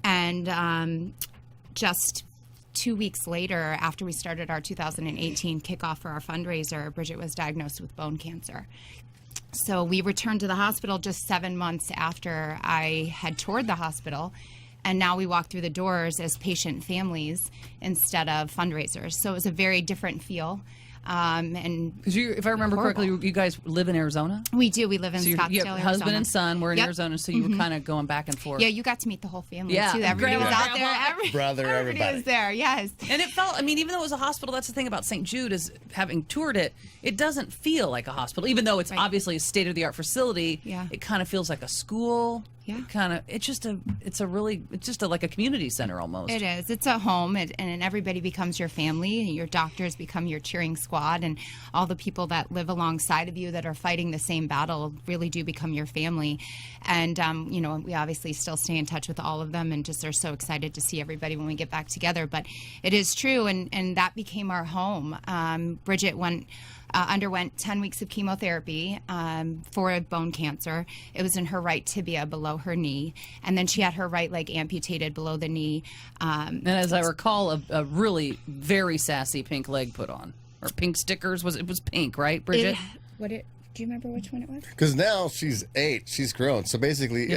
[SPEAKER 20] And just 2 weeks later, after we started our 2018 kickoff for our fundraiser, Bridget was diagnosed with bone cancer. So we returned to the hospital just 7 months after I had toured the hospital. And now we walk through the doors as patient families instead of fundraisers. So it was a very different feel. And
[SPEAKER 3] because if I remember correctly, you guys live in Arizona.
[SPEAKER 20] We do. We live in
[SPEAKER 3] So
[SPEAKER 20] Scottsdale,
[SPEAKER 3] you have
[SPEAKER 20] Arizona.
[SPEAKER 3] husband and son. We're in
[SPEAKER 20] Yep.
[SPEAKER 3] Arizona, so you were
[SPEAKER 20] Mhm.
[SPEAKER 3] kind of going back and forth.
[SPEAKER 20] Yeah, you got to meet the whole family
[SPEAKER 3] Yeah,
[SPEAKER 20] too. Everybody
[SPEAKER 3] Grandma,
[SPEAKER 20] was out there.
[SPEAKER 3] Grandma,
[SPEAKER 2] brother,
[SPEAKER 20] everybody was there. Yes,
[SPEAKER 3] and it felt. I mean, even though it was a hospital, that's the thing about St. Jude is having toured it. It doesn't feel like a hospital, even though it's obviously a state of the art facility.
[SPEAKER 20] Yeah.
[SPEAKER 3] It kind of feels like a school.
[SPEAKER 20] Yeah.
[SPEAKER 3] It's just like a community center almost.
[SPEAKER 20] It is. It's a home, and everybody becomes your family. And your doctors become your cheering squad, and all the people that live alongside of you that are fighting the same battle really do become your family. And we obviously still stay in touch with all of them, and just are so excited to see everybody when we get back together. But it is true, and that became our home. Bridget underwent 10 weeks of chemotherapy for bone cancer. It was in her right tibia below her knee, and then she had her right leg amputated below the knee.
[SPEAKER 3] And as I recall, a really very sassy pink leg put on, or pink stickers. It was pink, right, Bridget?
[SPEAKER 20] Do you remember which one it was?
[SPEAKER 2] Because now she's 8. She's grown. So basically,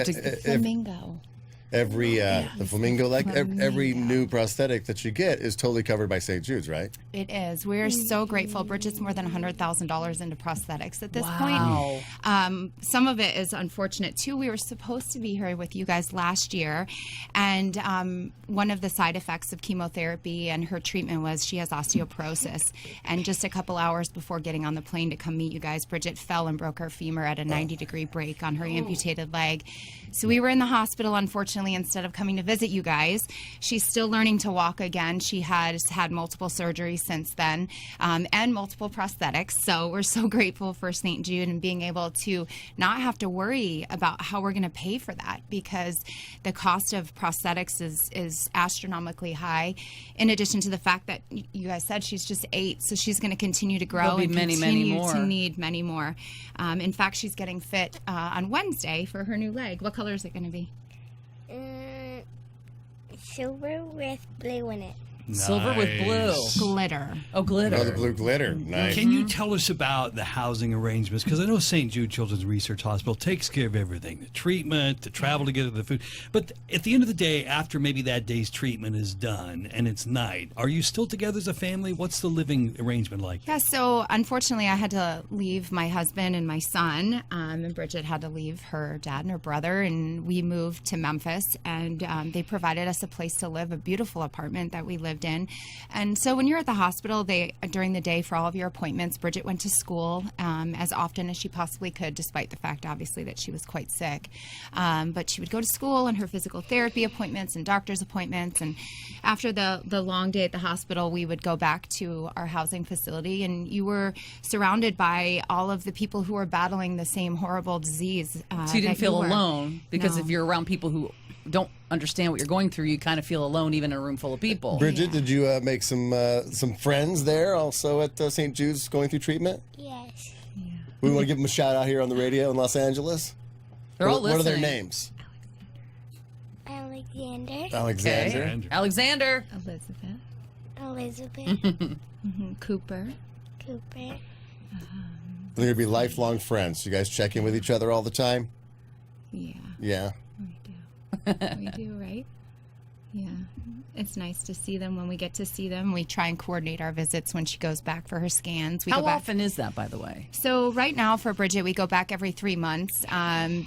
[SPEAKER 20] Flamingo.
[SPEAKER 2] every the flamingo, like every new prosthetic that you get is totally covered by St. Jude's, right?
[SPEAKER 20] It is. We're so grateful. Bridget's more than $100,000 into prosthetics at this
[SPEAKER 3] Wow.
[SPEAKER 20] point. Some of it is unfortunate too. We were supposed to be here with you guys last year, and one of the side effects of chemotherapy and her treatment was she has osteoporosis. And just a couple hours before getting on the plane to come meet you guys, Bridget fell and broke her femur at a 90-degree break on her amputated leg. So we were in the hospital, unfortunately, instead of coming to visit you guys. She's still learning to walk again. She has had multiple surgeries since then, and multiple prosthetics. So we're so grateful for St. Jude and being able to not have to worry about how we're going to pay for that, because the cost of prosthetics is astronomically high. In addition to the fact that you guys said she's just 8, so she's going to continue to grow
[SPEAKER 3] There'll be
[SPEAKER 20] and
[SPEAKER 3] many,
[SPEAKER 20] continue
[SPEAKER 3] many more.
[SPEAKER 20] to need many more. In fact, she's getting fit on Wednesday for her new leg. What color is it going to be?
[SPEAKER 21] Silver with blue in it.
[SPEAKER 3] Silver with blue.
[SPEAKER 20] Glitter.
[SPEAKER 3] Oh, glitter.
[SPEAKER 2] Oh, the blue glitter. Nice.
[SPEAKER 4] Can you tell us about the housing arrangements? Because I know St. Jude Children's Research Hospital takes care of everything, the treatment, the travel to get to the food. But at the end of the day, after maybe that day's treatment is done and it's night, are you still together as a family? What's the living arrangement like?
[SPEAKER 20] Yeah, so unfortunately I had to leave my husband and my son, and Bridget had to leave her dad and her brother, and we moved to Memphis, and they provided us a place to live, a beautiful apartment that we lived in. And so when you're at the hospital, during the day for all of your appointments, Bridget went to school as often as she possibly could, despite the fact, obviously, that she was quite sick. But she would go to school and her physical therapy appointments and doctor's appointments. And after the long day at the hospital, we would go back to our housing facility, and you were surrounded by all of the people who were battling the same horrible disease.
[SPEAKER 3] So you didn't feel
[SPEAKER 20] were.
[SPEAKER 3] alone, because
[SPEAKER 20] No.
[SPEAKER 3] if you're around people who don't understand what you're going through, you kind of feel alone even in a room full of people.
[SPEAKER 2] Bridget, did you make some friends there also at St. Jude's going through treatment?
[SPEAKER 21] Yes.
[SPEAKER 2] We want to give them a shout out here on the radio in Los Angeles.
[SPEAKER 3] They're all
[SPEAKER 2] What are their
[SPEAKER 3] listening.
[SPEAKER 2] names?
[SPEAKER 21] Alexander.
[SPEAKER 2] Alexander.
[SPEAKER 3] Okay. Alexander.
[SPEAKER 21] Elizabeth.
[SPEAKER 20] Cooper.
[SPEAKER 21] Cooper.
[SPEAKER 2] They're going to be lifelong friends. You guys check in with each other all the time?
[SPEAKER 20] Yeah.
[SPEAKER 2] Yeah.
[SPEAKER 20] We do, right? Yeah. It's nice to see them when we get to see them. We try and coordinate our visits when she goes back for her scans.
[SPEAKER 3] How often is that, by the way?
[SPEAKER 20] So right now for Bridget, we go back every 3 months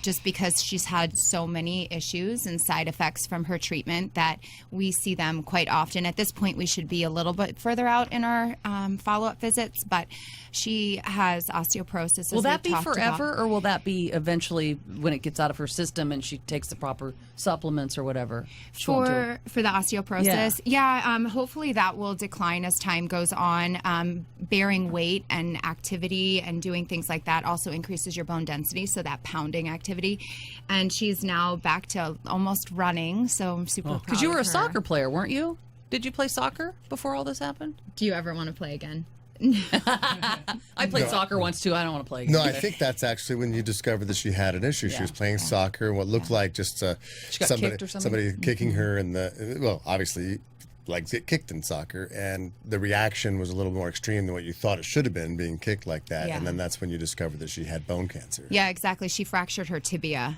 [SPEAKER 20] just because she's had so many issues and side effects from her treatment that we see them quite often. At this point, we should be a little bit further out in our follow-up visits, but she has osteoporosis.
[SPEAKER 3] Will that be forever, or will that be eventually when it gets out of her system and she takes the proper supplements or whatever?
[SPEAKER 20] For the osteoporosis, hopefully that will decline as time goes on. Bearing weight and activity and doing things like that also increases your bone density, so that pounding activity. And she's now back to almost running, so I'm super proud.
[SPEAKER 3] Because you were
[SPEAKER 20] of
[SPEAKER 3] a
[SPEAKER 20] her.
[SPEAKER 3] soccer player, weren't you? Did you play soccer before all this happened?
[SPEAKER 20] Do you ever want to play again?
[SPEAKER 3] I played soccer once too. I don't want to play again.
[SPEAKER 2] No, I think that's actually when you discovered that she had an issue. She was playing soccer, and what looked like just
[SPEAKER 3] got kicked or something?
[SPEAKER 2] somebody kicking her in the, well, obviously legs get kicked in soccer, and the reaction was a little more extreme than what you thought it should have been, being kicked like that.
[SPEAKER 20] Yeah.
[SPEAKER 2] And then that's when you discovered that she had bone cancer.
[SPEAKER 20] Yeah, exactly. She fractured her tibia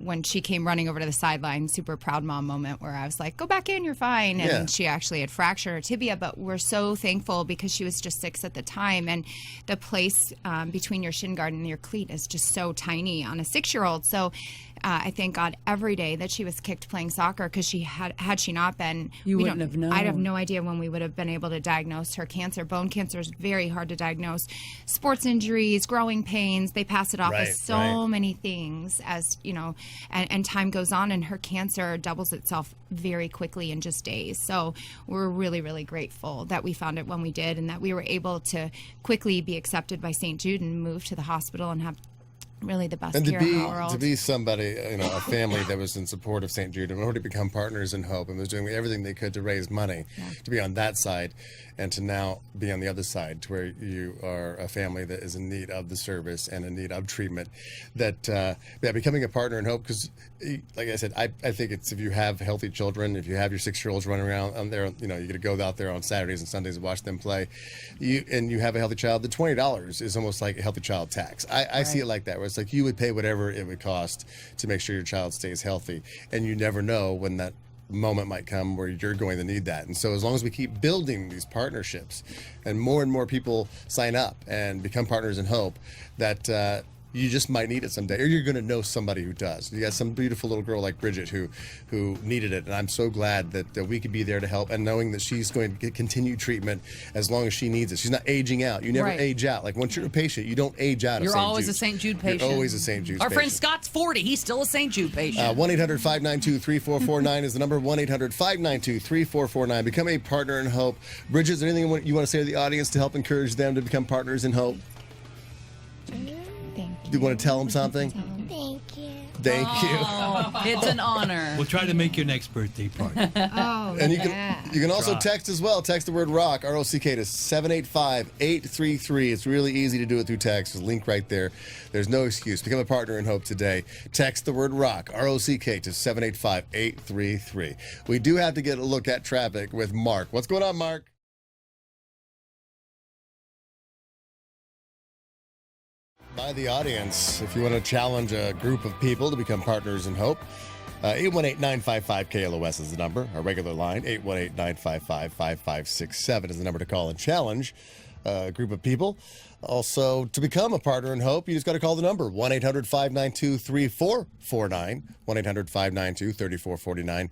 [SPEAKER 20] when she came running over to the sideline. Super proud mom moment where I was like, go back in, you're fine. And she actually had fractured her tibia, but we're so thankful because she was just 6 at the time. And the place between your shin guard and your cleat is just so tiny on a 6-year-old. So I thank God every day that she was kicked playing soccer, because she had she not been,
[SPEAKER 3] you wouldn't have known.
[SPEAKER 20] I'd have no idea when we would have been able to diagnose her cancer. Bone cancer is very hard to diagnose. Sports injuries, growing pains, they pass it off as so many things, as you know, and time goes on, and her cancer doubles itself very quickly in just days. So we're really, really grateful that we found it when we did, and that we were able to quickly be accepted by St. Jude and move to the hospital and have really the best care in the world.
[SPEAKER 2] To be somebody, a family that was in support of St. Jude and already become partners in hope and was doing everything they could to raise money, to be on that side, and to now be on the other side, to where you are a family that is in need of the service and in need of treatment, that becoming a partner in hope, because like I said, I think it's, if you have healthy children, if you have your 6-year-olds running around on there, you get to go out there on Saturdays and Sundays and watch them play, and you have a healthy child, the $20 is almost like a healthy child tax. I see it like that, where it's like you would pay whatever it would cost to make sure your child stays healthy, and you never know when that moment might come where you're going to need that. And so as long as we keep building these partnerships and more people sign up and become partners in hope, that you just might need it someday, or you're going to know somebody who does. You got some beautiful little girl like Bridget who needed it, and I'm so glad that we could be there to help, and knowing that she's going to get continued treatment as long as she needs it. She's not aging out. You never age out. Like, once you're a patient, you don't age out.
[SPEAKER 3] You're always a St. Jude patient.
[SPEAKER 2] You're always a St. Jude patient.
[SPEAKER 3] Our friend Scott's 40. He's still a St. Jude patient.
[SPEAKER 2] 1-800-592-3449 is the number. 1-800-592-3449. Become a partner in hope. Bridget, is there anything you want to say to the audience to help encourage them to become partners in hope? Do you want to tell them something?
[SPEAKER 21] Thank you.
[SPEAKER 2] Thank you.
[SPEAKER 3] It's an honor.
[SPEAKER 4] We'll try to make your next birthday party.
[SPEAKER 2] And you can also text as well. Text the word ROCK, R-O-C-K, to 785-833. It's really easy to do it through text. There's a link right there. There's no excuse. Become a partner in hope today. Text the word ROCK, R-O-C-K, to 785-833. We do have to get a look at traffic with Mark. What's going on, Mark? By the audience, if you want to challenge a group of people to become partners in hope, 818-955-KLOS is the number. Our regular line, 818-955-5567 is the number to call and challenge a group of people. Also, to become a partner in hope, you just got to call the number, 1-800-592-3449, 1-800-592-3449.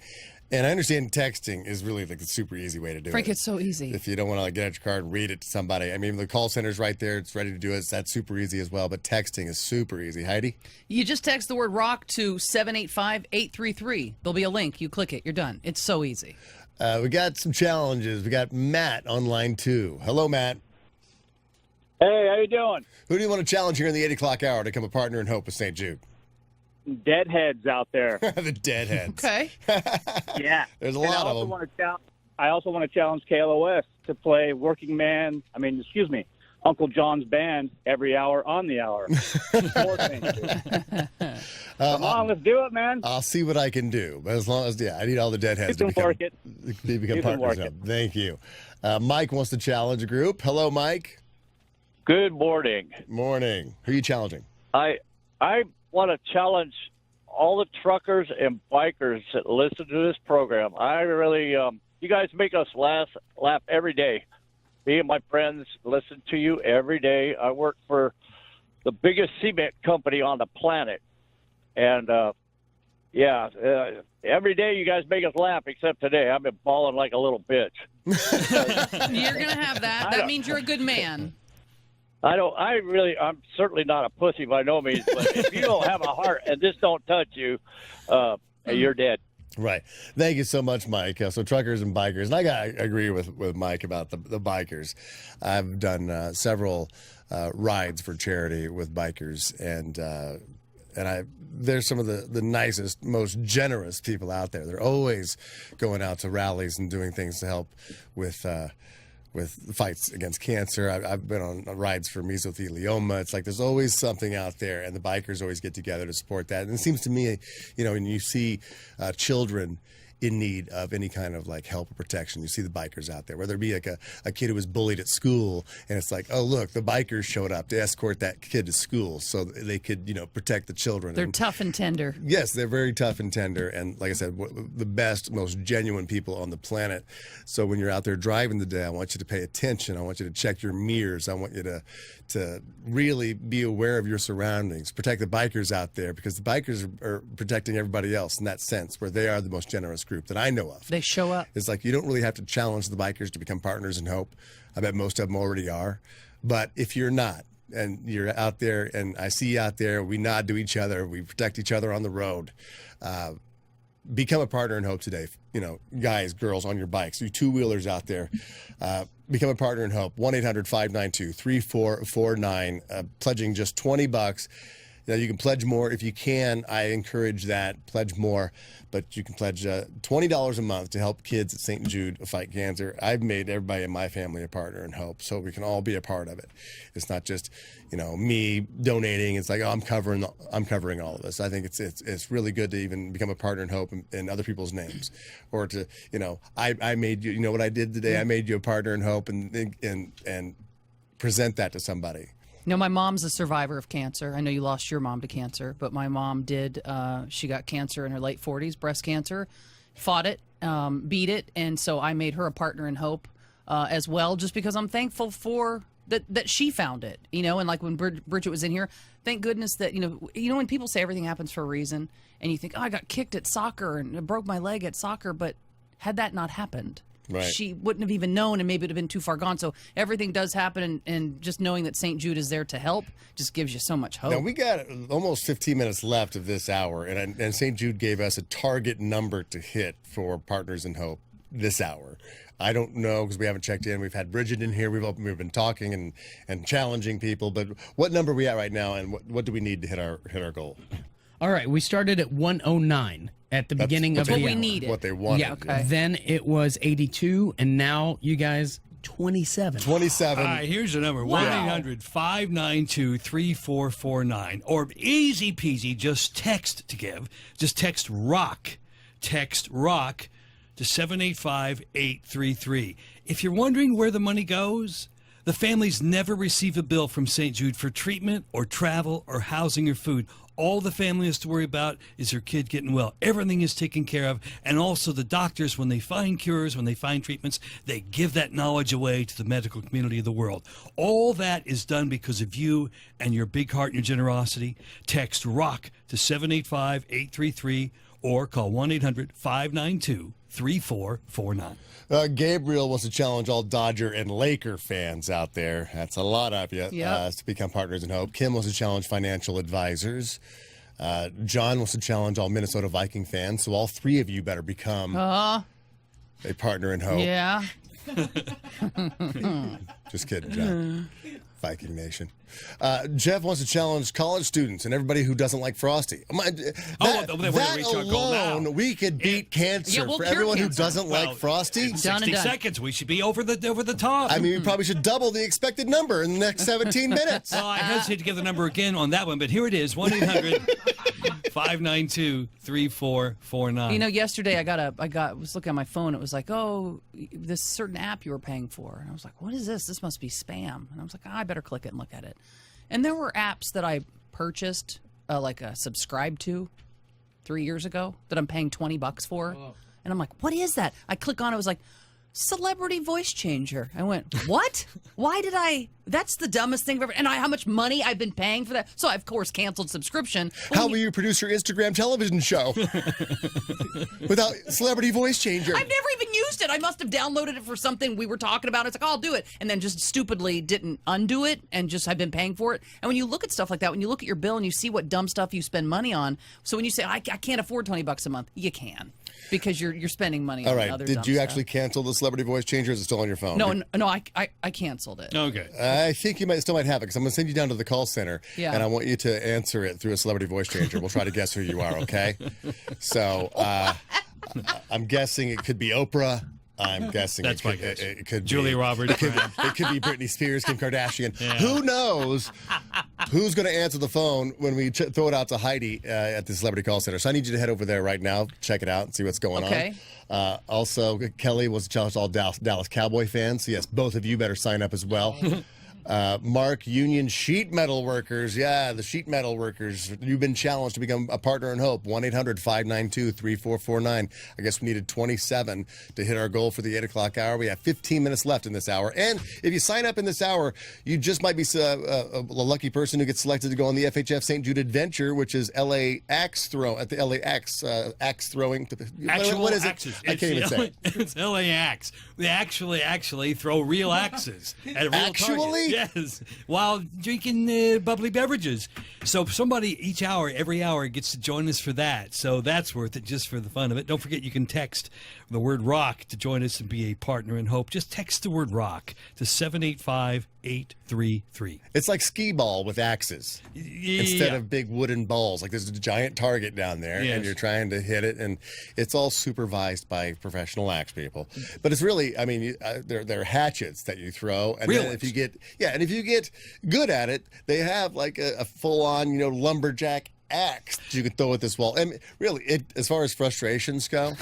[SPEAKER 2] And I understand texting is really like the super easy way to do
[SPEAKER 3] Frank,
[SPEAKER 2] it.
[SPEAKER 3] it's so easy.
[SPEAKER 2] If you don't want to get out your card and read it to somebody. I mean, the call center's right there. It's ready to do it. That's super easy as well. But texting is super easy. Heidi?
[SPEAKER 3] You just text the word ROCK to 785-833. There'll be a link. You click it. You're done. It's so easy.
[SPEAKER 2] We got some challenges. We got Matt on line 2. Hello, Matt.
[SPEAKER 1] Hey, how you doing?
[SPEAKER 2] Who do you want to challenge here in the 8 o'clock hour to become a partner in hope with St. Jude?
[SPEAKER 1] Deadheads out there.
[SPEAKER 2] The deadheads.
[SPEAKER 3] Okay.
[SPEAKER 2] Yeah. There's a lot of them.
[SPEAKER 1] I also want to challenge KLOS to play Uncle John's band every hour on the hour. Come on, let's do it, man.
[SPEAKER 2] I'll see what I can do. But as long as, I need all the deadheads to become partners in hope. Thank you. Mike wants to challenge a group. Hello, Mike.
[SPEAKER 22] Good morning.
[SPEAKER 2] Morning. Who are you challenging?
[SPEAKER 22] I want to challenge
[SPEAKER 6] all the truckers and bikers that listen to this program. I really, you guys make us laugh every day. Me and my friends listen to you every day. I work for the biggest cement company on the planet. And, every day you guys make us laugh, except today. I've been bawling like a little bitch.
[SPEAKER 3] You're going to have that. That means you're a good man.
[SPEAKER 6] I'm certainly not a pussy by no means, but if you don't have a heart and this don't touch you, you're dead.
[SPEAKER 2] Right. Thank you so much, Mike. So truckers and bikers, and I agree with Mike about the bikers. I've done several rides for charity with bikers, and they're some of the nicest, most generous people out there. They're always going out to rallies and doing things to help with fights against cancer. I've been on rides for mesothelioma. It's like there's always something out there, and the bikers always get together to support that. And it seems to me, when you see children in need of any kind of like help or protection, you see the bikers out there, whether it be like a kid who was bullied at school, and it's like, oh, look, the bikers showed up to escort that kid to school so they could, protect the children.
[SPEAKER 3] They're tough and tender.
[SPEAKER 2] Yes, they're very tough and tender. And like I said, the best, most genuine people on the planet. So when you're out there driving today, I want you to pay attention. I want you to check your mirrors. I want you to really be aware of your surroundings. Protect the bikers out there, because the bikers are protecting everybody else in that sense, where they are the most generous group that I know of.
[SPEAKER 3] They show up.
[SPEAKER 2] It's like you don't really have to challenge the bikers to become partners in hope. I bet most of them already are. But if you're not, and you're out there, and I see you out there, we nod to each other, we protect each other on the road. Become a partner in hope today. Guys, girls on your bikes, you two-wheelers out there, become a partner in hope. 1-800-592-3449, pledging just $20. You can pledge more if you can. I encourage that. Pledge more. But you can pledge $20 a month to help kids at St. Jude fight cancer. I've made everybody in my family a partner in hope, so we can all be a part of it. It's not just, me donating. It's like, oh, I'm covering all of this. I think it's really good to even become a partner in hope in other people's names, or to, I made you. What I did today? I made you a partner in hope, and present that to somebody.
[SPEAKER 3] My mom's a survivor of cancer. I know you lost your mom to cancer, but my mom did. She got cancer in her late 40s, breast cancer, fought it, beat it, and so I made her a partner in hope as well, just because I'm thankful for that she found it, and like when Bridget was in here, thank goodness that, when people say everything happens for a reason, and you think, oh, I got kicked at soccer and I broke my leg at soccer, but had that not happened, right, she wouldn't have even known, and maybe it would have been too far gone. So everything does happen, and just knowing that St. Jude is there to help just gives you so much hope.
[SPEAKER 2] Now, we got almost 15 minutes left of this hour, and St. Jude gave us a target number to hit for Partners in Hope this hour. I don't know, because we haven't checked in. We've had Bridget in here. We've been talking and challenging people. But what number are we at right now, and what do we need to hit our goal?
[SPEAKER 5] All right, we started at 109 at the beginning of the hour.
[SPEAKER 3] What we needed.
[SPEAKER 2] What they wanted.
[SPEAKER 5] Yeah, okay. Then it was 82, and now you guys 27.
[SPEAKER 2] 27.
[SPEAKER 4] All right, here's the number.
[SPEAKER 5] Wow.
[SPEAKER 4] 1-800-592-3449. Or easy peasy, just text to give. Just text ROCK. Text ROCK to 785-833. If you're wondering where the money goes, the families never receive a bill from St. Jude for treatment or travel or housing or food. All the family has to worry about is their kid getting well. Everything is taken care of. And also the doctors, when they find cures, when they find treatments, they give that knowledge away to the medical community of the world. All that is done because of you and your big heart and your generosity. Text ROCK to 785-833 or call 1-800-592-3449.
[SPEAKER 2] Gabriel wants to challenge all Dodger and Laker fans out there. That's a lot of you to become Partners in Hope. Kim wants to challenge financial advisors. John wants to challenge all Minnesota Viking fans. So all three of you better become a Partner in Hope.
[SPEAKER 3] Yeah.
[SPEAKER 2] Just kidding, John. Viking Nation. Jeff wants to challenge college students and everybody who doesn't like Frosty. That alone, we could beat cancer for everyone who doesn't like Frosty.
[SPEAKER 4] 60 seconds. We should be over the top.
[SPEAKER 2] I mean, we probably should double the expected number in the next 17 minutes.
[SPEAKER 4] Well, I hesitate to give the number again on that one, but here it is: 1-800-592-3449.
[SPEAKER 3] Yesterday I was looking at my phone. It was like, oh, this certain app you were paying for, and I was like, what is this? This must be spam. And I was like, I better click it and look at it. And there were apps that I purchased, subscribed to, 3 years ago that I'm paying $20 for. And I'm like, what is that? I click on it. It was like, celebrity voice changer. I went, what? Why did I? That's the dumbest thing ever. And how much money I've been paying for that. So I, of course, canceled subscription.
[SPEAKER 2] How will you produce your Instagram television show without celebrity voice changer?
[SPEAKER 3] I've never even used it. I must have downloaded it for something we were talking about. It's like, oh, I'll do it. And then just stupidly didn't undo it and just I've been paying for it. And when you look at stuff like that, when you look at your bill and you see what dumb stuff you spend money on, so when you say, I can't afford $20 a month, you can. Because you're spending money on other
[SPEAKER 2] Did
[SPEAKER 3] dumb
[SPEAKER 2] you
[SPEAKER 3] stuff.
[SPEAKER 2] actually cancel the celebrity voice changer? Or is it still on your phone?
[SPEAKER 3] No, I canceled it.
[SPEAKER 4] Okay.
[SPEAKER 2] I think you still might have it because I'm going to send you down to the call center and I want you to answer it through a celebrity voice changer. We'll try to guess who you are, okay? So I'm guessing it could be Oprah. I'm guessing
[SPEAKER 4] That's my guess.
[SPEAKER 2] It could
[SPEAKER 4] Julia
[SPEAKER 2] be,
[SPEAKER 4] Roberts.
[SPEAKER 2] It could be Britney Spears, Kim Kardashian. Yeah. Who knows who's going to answer the phone when we throw it out to Heidi at the Celebrity Call Center. So I need you to head over there right now, check it out, and see what's going on. Also, Kelly was challenged all Dallas Cowboy fans. So yes, both of you better sign up as well. Mark, Union Sheet Metal Workers. Yeah, the sheet metal workers. You've been challenged to become a partner in hope. 1-800-592-3449. I guess we needed 27 to hit our goal for the 8 o'clock hour. We have 15 minutes left in this hour. And if you sign up in this hour, you just might be a lucky person who gets selected to go on the FHF St. Jude Adventure, which is LA axe throw at the LA axe throwing. What is it?
[SPEAKER 4] Axes.
[SPEAKER 2] I can't even say it.
[SPEAKER 4] It's LA axe. They actually throw real axes at a real target. Yes, while drinking bubbly beverages. So somebody every hour gets to join us for that. So that's worth it just for the fun of it. Don't forget you can text the word rock to join us and be a partner in hope. Just text the word rock to 785-833.
[SPEAKER 2] It's like skee ball with axes instead of big wooden balls. Like there's a giant target down there and you're trying to hit it, and it's all supervised by professional axe people. But it's really, I mean, they're hatchets that you throw, and then if you get good at it, they have like a full-on, lumberjack axe that you can throw at this wall. And really, as far as frustrations go,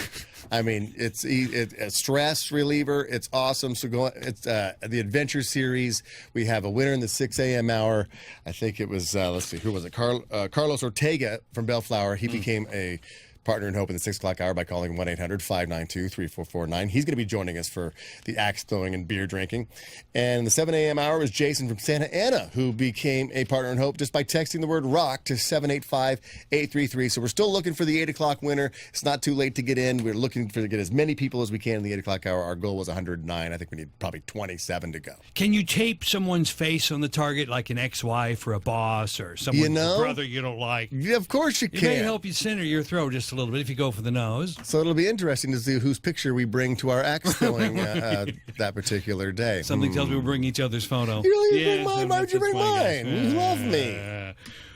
[SPEAKER 2] I mean, it's a stress reliever. It's awesome. So it's the Adventure Series. We have a winner in the 6 a.m. hour. I think it was, let's see, who was it? Carlos Ortega from Bellflower. He became a partner in hope in the 6 o'clock hour by calling 1-800-592-3449. He's going to be joining us for the axe throwing and beer drinking. And the 7 a.m. hour was Jason from Santa Ana, who became a partner in hope just by texting the word rock to 785-833. So we're still looking for the 8 o'clock winner. It's not too late to get in. We're looking to get as many people as we can in the 8 o'clock hour. Our goal was 109. I think we need probably 27 to go.
[SPEAKER 4] Can you tape someone's face on the target, like an ex-wife or a boss or someone's brother you don't like?
[SPEAKER 2] Yeah, of course you can.
[SPEAKER 4] It may help you center your throw just a little bit if you go for the nose.
[SPEAKER 2] So it'll be interesting to see whose picture we bring to our axe throwing that particular day.
[SPEAKER 4] Something tells me we'll bring each other's photo.
[SPEAKER 2] You really bring mine? Why would you bring mine? You love me.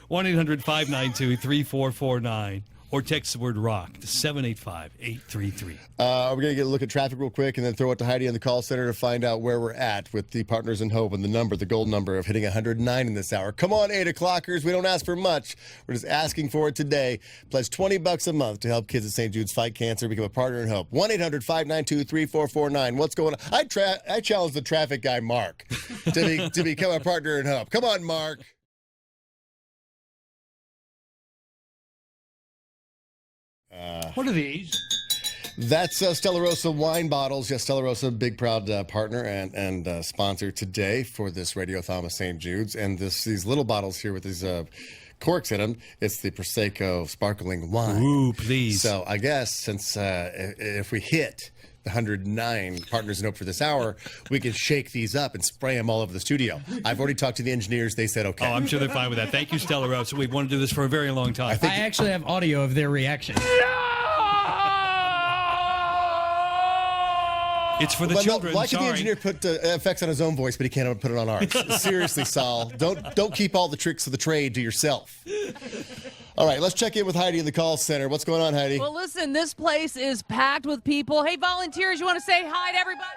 [SPEAKER 4] 1-800-592-3449. Or text the word rock to 785-833.
[SPEAKER 2] We're going to get a look at traffic real quick and then throw it to Heidi on the call center to find out where we're at with the Partners in Hope and the gold number of hitting 109 in this hour. Come on, 8 o'clockers. We don't ask for much. We're just asking for it today. Pledge $20 a month to help kids at St. Jude's fight cancer. Become a Partner in Hope. 1-800-592-3449. What's going on? I challenge the traffic guy, Mark, to become a Partner in Hope. Come on, Mark.
[SPEAKER 4] What are these?
[SPEAKER 2] That's Stella Rosa wine bottles. Yes, Stella Rosa, big proud partner and sponsor today for this Radiothon of St. Jude's. And these little bottles here with these corks in them, it's the Prosecco sparkling wine.
[SPEAKER 4] Ooh, please.
[SPEAKER 2] So I guess since if we hit the 109 Partners in Hope for this hour, we can shake these up and spray them all over the studio. I've already talked to the engineers. They said okay.
[SPEAKER 4] Oh, I'm sure they're fine with that. Thank you, Stella Rosa. We've wanted to do this for a very long time.
[SPEAKER 5] I actually have audio of their reaction.
[SPEAKER 4] It's for the children.
[SPEAKER 2] Why could the engineer put effects on his own voice, but he can't put it on ours? Seriously, Saul, don't keep all the tricks of the trade to yourself. All right, let's check in with Heidi in the call center. What's going on, Heidi?
[SPEAKER 3] Well, listen, this place is packed with people. Hey, volunteers, you want to say hi to everybody?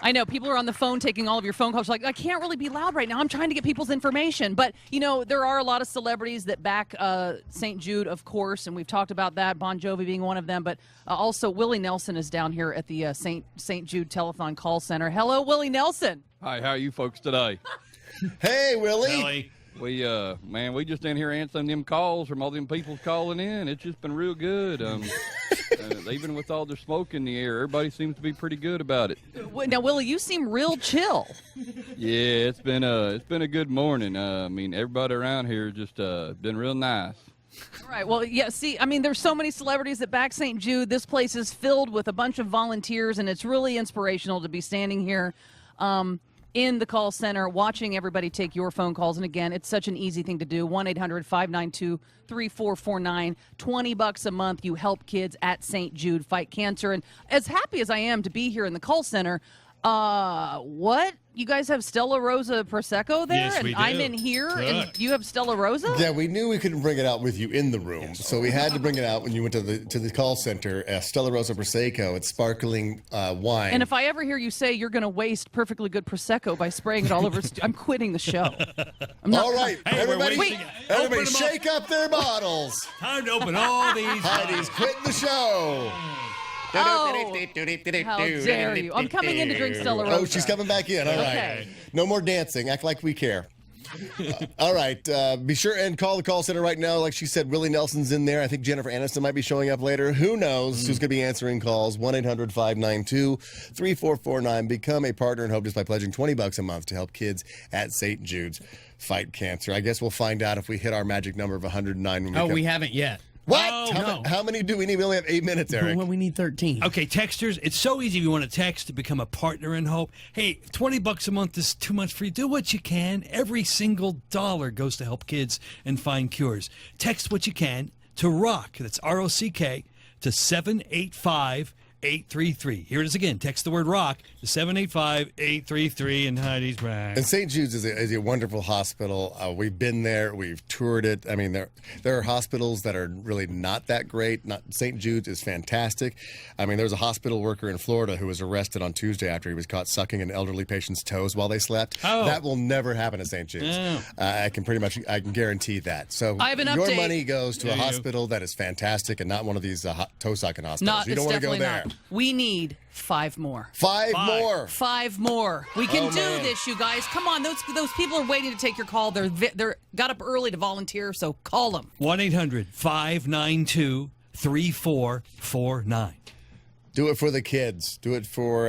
[SPEAKER 3] I know people are on the phone taking all of your phone calls. Like, I can't really be loud right now. I'm trying to get people's information. But, there are a lot of celebrities that back St. Jude, of course, and we've talked about that, Bon Jovi being one of them. But also Willie Nelson is down here at the St. Jude Telethon Call Center. Hello, Willie Nelson.
[SPEAKER 7] Hi, how are you folks today?
[SPEAKER 2] Hey, Willie.
[SPEAKER 7] We just in here answering them calls from all them people calling in. It's just been real good. Even with all the smoke in the air, everybody seems to be pretty good about it.
[SPEAKER 3] Now, Willie, you seem real chill.
[SPEAKER 7] Yeah, it's been a good morning. Everybody around here just been real nice.
[SPEAKER 3] All right. Well, yeah, see, there's so many celebrities that back St. Jude. This place is filled with a bunch of volunteers, and it's really inspirational to be standing here in the call center watching everybody take your phone calls. And again, it's such an easy thing to do. 1-800-592-3449. $20 a month. You help kids at St. Jude fight cancer. And as happy as I am to be here in the call center, what? You guys have Stella Rosa Prosecco there?
[SPEAKER 2] Yes, we
[SPEAKER 3] and
[SPEAKER 2] do.
[SPEAKER 3] I'm in here, and you have Stella Rosa?
[SPEAKER 2] Yeah, we knew we couldn't bring it out with you in the room, so we had to bring it out when you went to the call center. Stella Rosa Prosecco, it's sparkling wine.
[SPEAKER 3] And if I ever hear you say you're going to waste perfectly good Prosecco by spraying it all over, I'm quitting the show.
[SPEAKER 2] All right, everybody,
[SPEAKER 4] Open
[SPEAKER 2] shake up their bottles.
[SPEAKER 4] Time to open all these.
[SPEAKER 2] Heidi's quitting the show.
[SPEAKER 3] Oh, how dare you. I'm coming in to drink Stella Rosa.
[SPEAKER 2] Oh, she's coming back in. All right.
[SPEAKER 3] Okay.
[SPEAKER 2] No more dancing. Act like we care. All right. Be sure and call the call center right now. Like she said, Willie Nelson's in there. I think Jennifer Aniston might be showing up later. Who knows who's going to be answering calls? 1-800-592-3449. Become a partner in hope just by pledging $20 a month to help kids at St. Jude's fight cancer. I guess we'll find out if we hit our magic number of 109 when we come.
[SPEAKER 5] We haven't yet.
[SPEAKER 2] What?
[SPEAKER 5] No.
[SPEAKER 2] How many do we need? We only have 8 minutes, Eric.
[SPEAKER 5] Well, we need 13.
[SPEAKER 4] Okay, texters, it's so easy if you want to text to become a partner in hope. Hey, $20 a month is too much for you. Do what you can. Every single dollar goes to help kids and find cures. Text what you can to ROCK, that's R-O-C-K, to 785-833. Here it is again. Text the word ROCK to 785-833, and Heidi's back.
[SPEAKER 2] And St. Jude's is a wonderful hospital. We've been there. We've toured it. There are hospitals that are really not that great. St. Jude's is fantastic. There was a hospital worker in Florida who was arrested on Tuesday after he was caught sucking an elderly patient's toes while they slept.
[SPEAKER 4] Oh.
[SPEAKER 2] That will never happen at St. Jude's.
[SPEAKER 4] Oh.
[SPEAKER 2] I can guarantee that. So
[SPEAKER 3] I have an
[SPEAKER 2] your
[SPEAKER 3] update.
[SPEAKER 2] money goes to a hospital that is fantastic and not one of these toe sucking hospitals. You don't want to go there.
[SPEAKER 3] We need 5 more.
[SPEAKER 2] Five more.
[SPEAKER 3] 5 more. We can do this, you guys. Come on, those people are waiting to take your call. They're got up early to volunteer, so call them.
[SPEAKER 4] 1-800-592-3449.
[SPEAKER 2] Do it for the kids. Do it for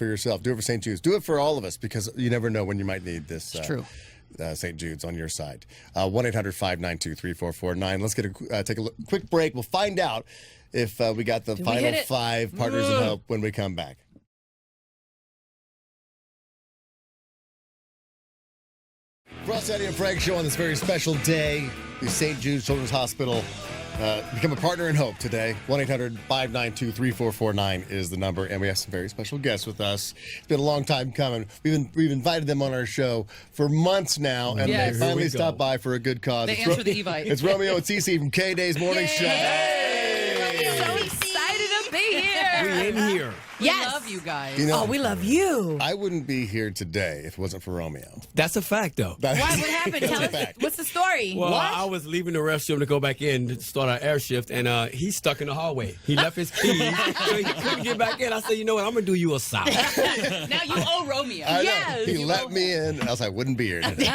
[SPEAKER 2] yourself. Do it for St. Jude's. Do it for all of us because you never know when you might need this.
[SPEAKER 3] It's true.
[SPEAKER 2] St. Jude's on your side. 1-800-592-3449. Let's take a quick break. We'll find out if we got the final 5 partners in hope when we come back. Frosty, Heidi, and Frank show on this very special day. The St. Jude's Children's Hospital become a partner in hope today. 1-800-592-3449 is the number, and we have some very special guests with us. It's been a long time coming. We've invited them on our show for months now, and they finally stopped by for a good cause.
[SPEAKER 3] They answered the Evite.
[SPEAKER 2] It's Romeo and Cece from KDAY's Morning Show.
[SPEAKER 22] So excited to be here.
[SPEAKER 5] We in here.
[SPEAKER 22] Yes.
[SPEAKER 3] We love you guys.
[SPEAKER 22] We love you.
[SPEAKER 2] I wouldn't be here today if it wasn't for Romeo.
[SPEAKER 5] That's a fact, though.
[SPEAKER 22] What happened? Tell us. What's the story?
[SPEAKER 5] Well, I was leaving the restroom to go back in to start our air shift, and he's stuck in the hallway. He left his keys, so he couldn't get back in. I said, you know what? I'm going to do you a solid.
[SPEAKER 3] Now you owe Romeo.
[SPEAKER 2] Yes. He let me in, else I wouldn't be here today.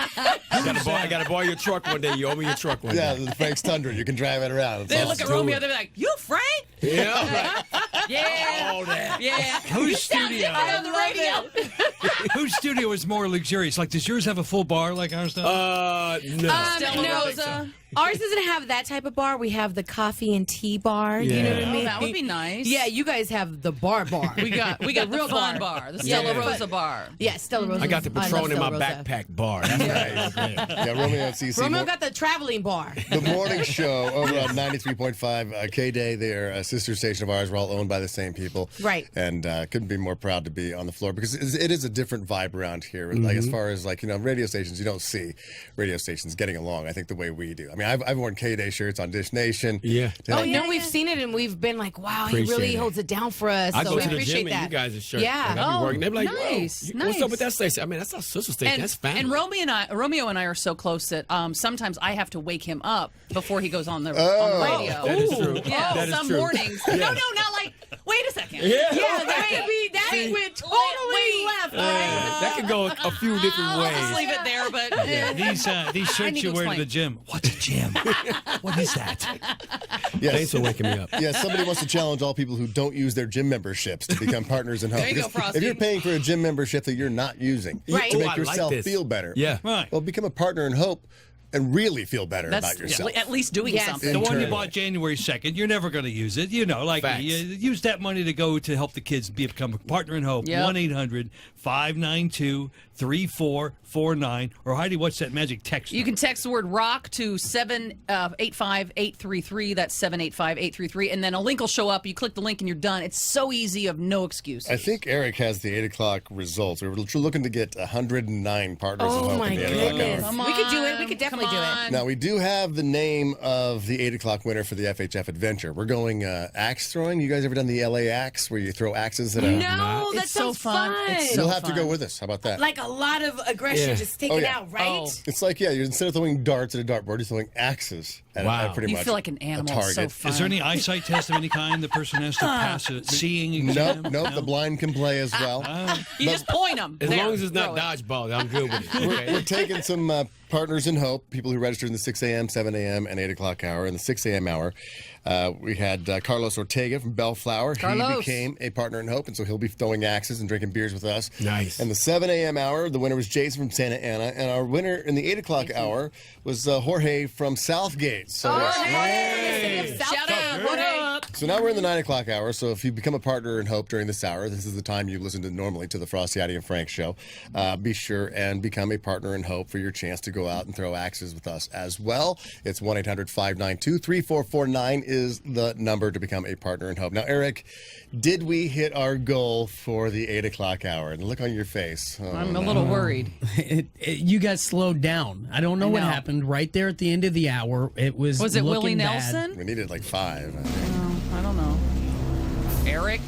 [SPEAKER 5] I got to borrow your truck one day. You owe me your truck one day.
[SPEAKER 2] Yeah, Frank's Tundra. You can drive it around.
[SPEAKER 3] They look at Romeo, they're like, you Frank?
[SPEAKER 5] Yeah.
[SPEAKER 3] Yeah.
[SPEAKER 5] All that.
[SPEAKER 3] Yeah.
[SPEAKER 4] Whose studio?
[SPEAKER 3] On the radio.
[SPEAKER 4] Whose studio is more luxurious? Like, does yours have a full bar like ours does?
[SPEAKER 5] No.
[SPEAKER 3] Rosa.
[SPEAKER 22] Ours doesn't have that type of bar. We have the coffee and tea bar.
[SPEAKER 5] Yeah.
[SPEAKER 22] You know what I
[SPEAKER 3] Oh,
[SPEAKER 22] mean?
[SPEAKER 3] that would be nice.
[SPEAKER 22] Yeah, you guys have the bar.
[SPEAKER 3] We got the
[SPEAKER 22] real
[SPEAKER 3] fun bar, the Stella
[SPEAKER 5] Yeah.
[SPEAKER 3] Rosa bar.
[SPEAKER 22] Yeah, Stella Rosa.
[SPEAKER 5] I got the Patron in my backpack bar. That's nice.
[SPEAKER 2] Yeah, Romeo and Cece.
[SPEAKER 22] Romeo got the traveling bar.
[SPEAKER 2] The morning show over on 93.5 KDAY. They're a sister station of ours. We're all owned by the same people.
[SPEAKER 22] Right.
[SPEAKER 2] And couldn't be more proud to be on the floor because it is a different vibe around here. Like as far as radio stations, you don't see radio stations getting along, I think, the way we do. I mean, I've worn KDAY shirts on Dish Nation.
[SPEAKER 5] Yeah.
[SPEAKER 22] We've seen it and we've been like, wow,
[SPEAKER 5] Appreciate
[SPEAKER 22] he really
[SPEAKER 5] it.
[SPEAKER 22] holds it down for us.
[SPEAKER 5] I
[SPEAKER 22] so
[SPEAKER 5] go
[SPEAKER 22] we
[SPEAKER 5] to the
[SPEAKER 22] appreciate
[SPEAKER 5] gym
[SPEAKER 22] that.
[SPEAKER 5] and you guys' shirts.
[SPEAKER 22] Yeah.
[SPEAKER 5] Like, I be working. They're like,
[SPEAKER 3] nice,
[SPEAKER 5] whoa, what's up with that station? I mean, that's our sister station. That's family.
[SPEAKER 3] And Romeo and I are so close that sometimes I have to wake him up before he goes on the radio.
[SPEAKER 5] That is true.
[SPEAKER 3] Yeah,
[SPEAKER 5] That is
[SPEAKER 3] some
[SPEAKER 5] true.
[SPEAKER 3] mornings.
[SPEAKER 5] Yes.
[SPEAKER 3] No, not like. Wait a second.
[SPEAKER 5] Yeah.
[SPEAKER 22] Yeah, that could be that.
[SPEAKER 5] See?
[SPEAKER 22] went totally left, right?
[SPEAKER 17] That could go a few different ways.
[SPEAKER 3] I'll just leave it there, but
[SPEAKER 4] These shirts you wear to the gym. What's a gym? What is that?
[SPEAKER 2] Yes.
[SPEAKER 8] Thanks for waking me up.
[SPEAKER 2] Yeah, somebody wants to challenge all people who don't use their gym memberships to become partners in hope.
[SPEAKER 3] There you go,
[SPEAKER 2] Because
[SPEAKER 3] Frosty.
[SPEAKER 2] if you're paying for a gym membership that you're not using
[SPEAKER 22] Right.
[SPEAKER 2] to
[SPEAKER 8] Oh,
[SPEAKER 2] make
[SPEAKER 8] I like
[SPEAKER 2] yourself
[SPEAKER 8] this.
[SPEAKER 2] feel better,
[SPEAKER 8] Yeah.
[SPEAKER 4] Right.
[SPEAKER 2] well, become a partner in hope and really feel better
[SPEAKER 3] that's
[SPEAKER 2] about yourself.
[SPEAKER 3] at least doing
[SPEAKER 22] Yes.
[SPEAKER 3] something.
[SPEAKER 4] The one you
[SPEAKER 2] Internally.
[SPEAKER 4] bought January 2nd, you're never going to use it. You know, like
[SPEAKER 8] Facts.
[SPEAKER 4] use that money to go to help the kids become a partner in hope.
[SPEAKER 3] Yep.
[SPEAKER 4] 1-800-592-3449. Or Heidi, what's that magic text?
[SPEAKER 3] You can text the word ROCK to 785-833. That's 785-833. And then a link will show up. You click the link and you're done. It's so easy. You have no excuses.
[SPEAKER 2] I think Eric has the 8 o'clock results. We're looking to get 109 partners in
[SPEAKER 22] Oh
[SPEAKER 2] hope
[SPEAKER 22] my
[SPEAKER 2] in the 8 o'clock
[SPEAKER 22] goodness.
[SPEAKER 2] hour.
[SPEAKER 22] We could do it. We could definitely do it.
[SPEAKER 2] Now, we do have the name of the 8 o'clock winner for the FHF Adventure. We're going axe throwing. You guys ever done the LA axe where you throw axes at a...
[SPEAKER 22] No, that
[SPEAKER 3] It's so
[SPEAKER 22] sounds
[SPEAKER 3] fun. It's
[SPEAKER 2] You'll
[SPEAKER 3] so
[SPEAKER 2] have to go with us. How about that?
[SPEAKER 22] Like a lot of aggression
[SPEAKER 8] Yeah.
[SPEAKER 22] just taken
[SPEAKER 2] yeah.
[SPEAKER 22] out, right?
[SPEAKER 3] Oh.
[SPEAKER 2] It's like, yeah, instead of throwing darts at a dartboard, you're throwing axes at,
[SPEAKER 8] Wow.
[SPEAKER 2] at pretty
[SPEAKER 3] You
[SPEAKER 2] much
[SPEAKER 3] feel like an
[SPEAKER 2] a
[SPEAKER 3] animal. It's so
[SPEAKER 2] target.
[SPEAKER 3] fun.
[SPEAKER 4] Is there any eyesight test of any kind the person has to pass a seeing exam?
[SPEAKER 2] Nope, the blind can play as well.
[SPEAKER 3] You just point them.
[SPEAKER 8] As long as it's not dodgeball, I'm good with it.
[SPEAKER 2] We're taking some partners in hope, people who registered in the 6 a.m., 7 a.m., and 8 o'clock hour. In the 6 a.m. hour, we had Carlos Ortega from Bellflower. He
[SPEAKER 3] Carlos.
[SPEAKER 2] became a partner in hope, and so he'll be throwing axes and drinking beers with us.
[SPEAKER 8] Nice.
[SPEAKER 2] And the 7 a.m. hour, the winner was Jason from Santa Ana. And our winner in the 8 o'clock hour was Jorge from Southgate. So,
[SPEAKER 3] Shout out. What up?
[SPEAKER 2] so now we're in the 9 o'clock hour. So if you become a partner in hope during this hour, this is the time you listen to normally to the Frosty, Heidi, and Frank show. Be sure and become a partner in hope for your chance to go out and throw axes with us as well. It's 1-800-592-3449 is the number to become a partner in hope. Now, Eric, did we hit our goal for the 8 o'clock hour? And the look on your face. Oh,
[SPEAKER 3] I'm a little worried.
[SPEAKER 5] You guys slowed down. I don't know what
[SPEAKER 3] know.
[SPEAKER 5] happened right there at the end of the hour. It was
[SPEAKER 3] Was it Willie
[SPEAKER 5] looking bad.
[SPEAKER 3] Nelson?
[SPEAKER 2] We needed like 5. I think.
[SPEAKER 3] I don't know. Eric?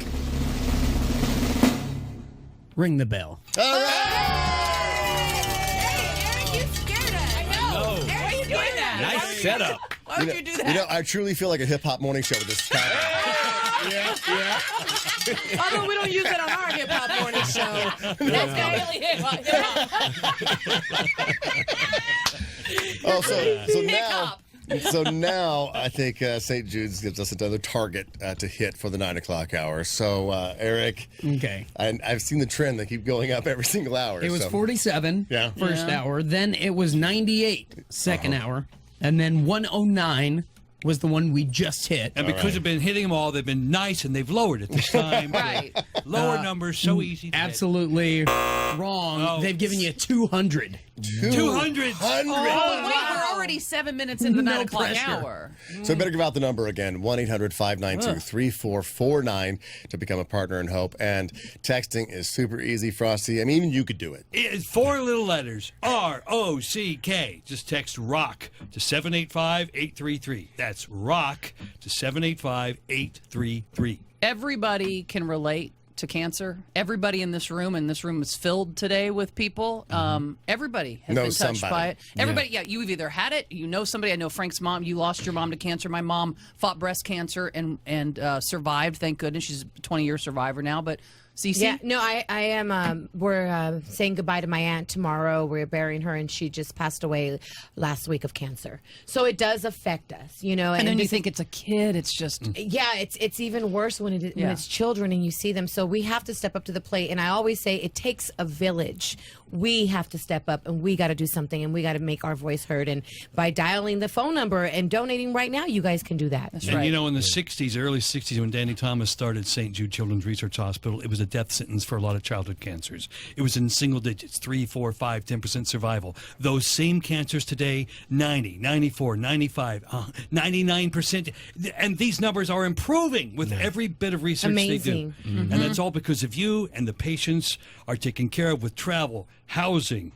[SPEAKER 5] Ring the bell.
[SPEAKER 2] All right.
[SPEAKER 17] Nice setup.
[SPEAKER 3] Why would you do that?
[SPEAKER 2] You know, I truly feel like a hip hop morning show with this topic.
[SPEAKER 22] Although we don't use it on our hip hop morning show.
[SPEAKER 3] That's not really hip
[SPEAKER 2] Oh, so now I think St. Jude's gives us another target to hit for the 9 o'clock hour. So Eric,
[SPEAKER 5] Okay.
[SPEAKER 2] I've seen the trend; they keep going up every single hour.
[SPEAKER 5] It was
[SPEAKER 2] so.
[SPEAKER 5] 47
[SPEAKER 2] Yeah.
[SPEAKER 5] first
[SPEAKER 3] Yeah.
[SPEAKER 5] hour. Then it was 98 second hour. And then 109 was the one we just hit.
[SPEAKER 4] And because they've been hitting them all, they've been nice and they've lowered it this time.
[SPEAKER 3] Right.
[SPEAKER 4] Lower numbers, so easy. To hit.
[SPEAKER 5] Absolutely wrong.
[SPEAKER 4] Oh.
[SPEAKER 5] They've given you 200.
[SPEAKER 4] 200.
[SPEAKER 3] Oh, wait, we're already 7 minutes into the 9 o'clock
[SPEAKER 5] pressure.
[SPEAKER 3] hour.
[SPEAKER 2] So I better give out the number again, 1-800-592-3449 to become a partner in hope. And texting is super easy, Frosty. I mean, even you could do it.
[SPEAKER 4] It's 4 little letters, R-O-C-K. Just text ROCK to 785-833. That's ROCK to 785-833.
[SPEAKER 3] Everybody can relate to cancer. Everybody in this room, and this room is filled today with people. Everybody has
[SPEAKER 2] Know
[SPEAKER 3] been touched
[SPEAKER 2] somebody.
[SPEAKER 3] by it. Everybody, yeah, you've either had it, you know somebody. I know Frank's mom. You lost your mom to cancer. My mom fought breast cancer and survived. Thank goodness, she's a 20-year survivor now. But Cece?
[SPEAKER 22] Yeah, no, I am. We're saying goodbye to my aunt tomorrow. We're burying her, and she just passed away last week of cancer. So it does affect us, you know.
[SPEAKER 3] And then you
[SPEAKER 22] because-
[SPEAKER 3] think it's a kid. It's just
[SPEAKER 22] Yeah, it's even worse when when it's children and you see them. So we have to step up to the plate. And I always say it takes a village. We have to step up and we got to do something and we got to make our voice heard. And by dialing the phone number and donating right now, you guys can do that.
[SPEAKER 3] That's
[SPEAKER 4] And you know, in the 60s, early 60s, when Danny Thomas started St. Jude Children's Research Hospital, it was a death sentence for a lot of childhood cancers. It was in single digits, 3, 4, 5, 10% survival. Those same cancers today, 90, 94, 95, 99%. And these numbers are improving with every bit of research they
[SPEAKER 22] Amazing.
[SPEAKER 4] do. And that's all because of you, and the patients are taken care of with travel, housing,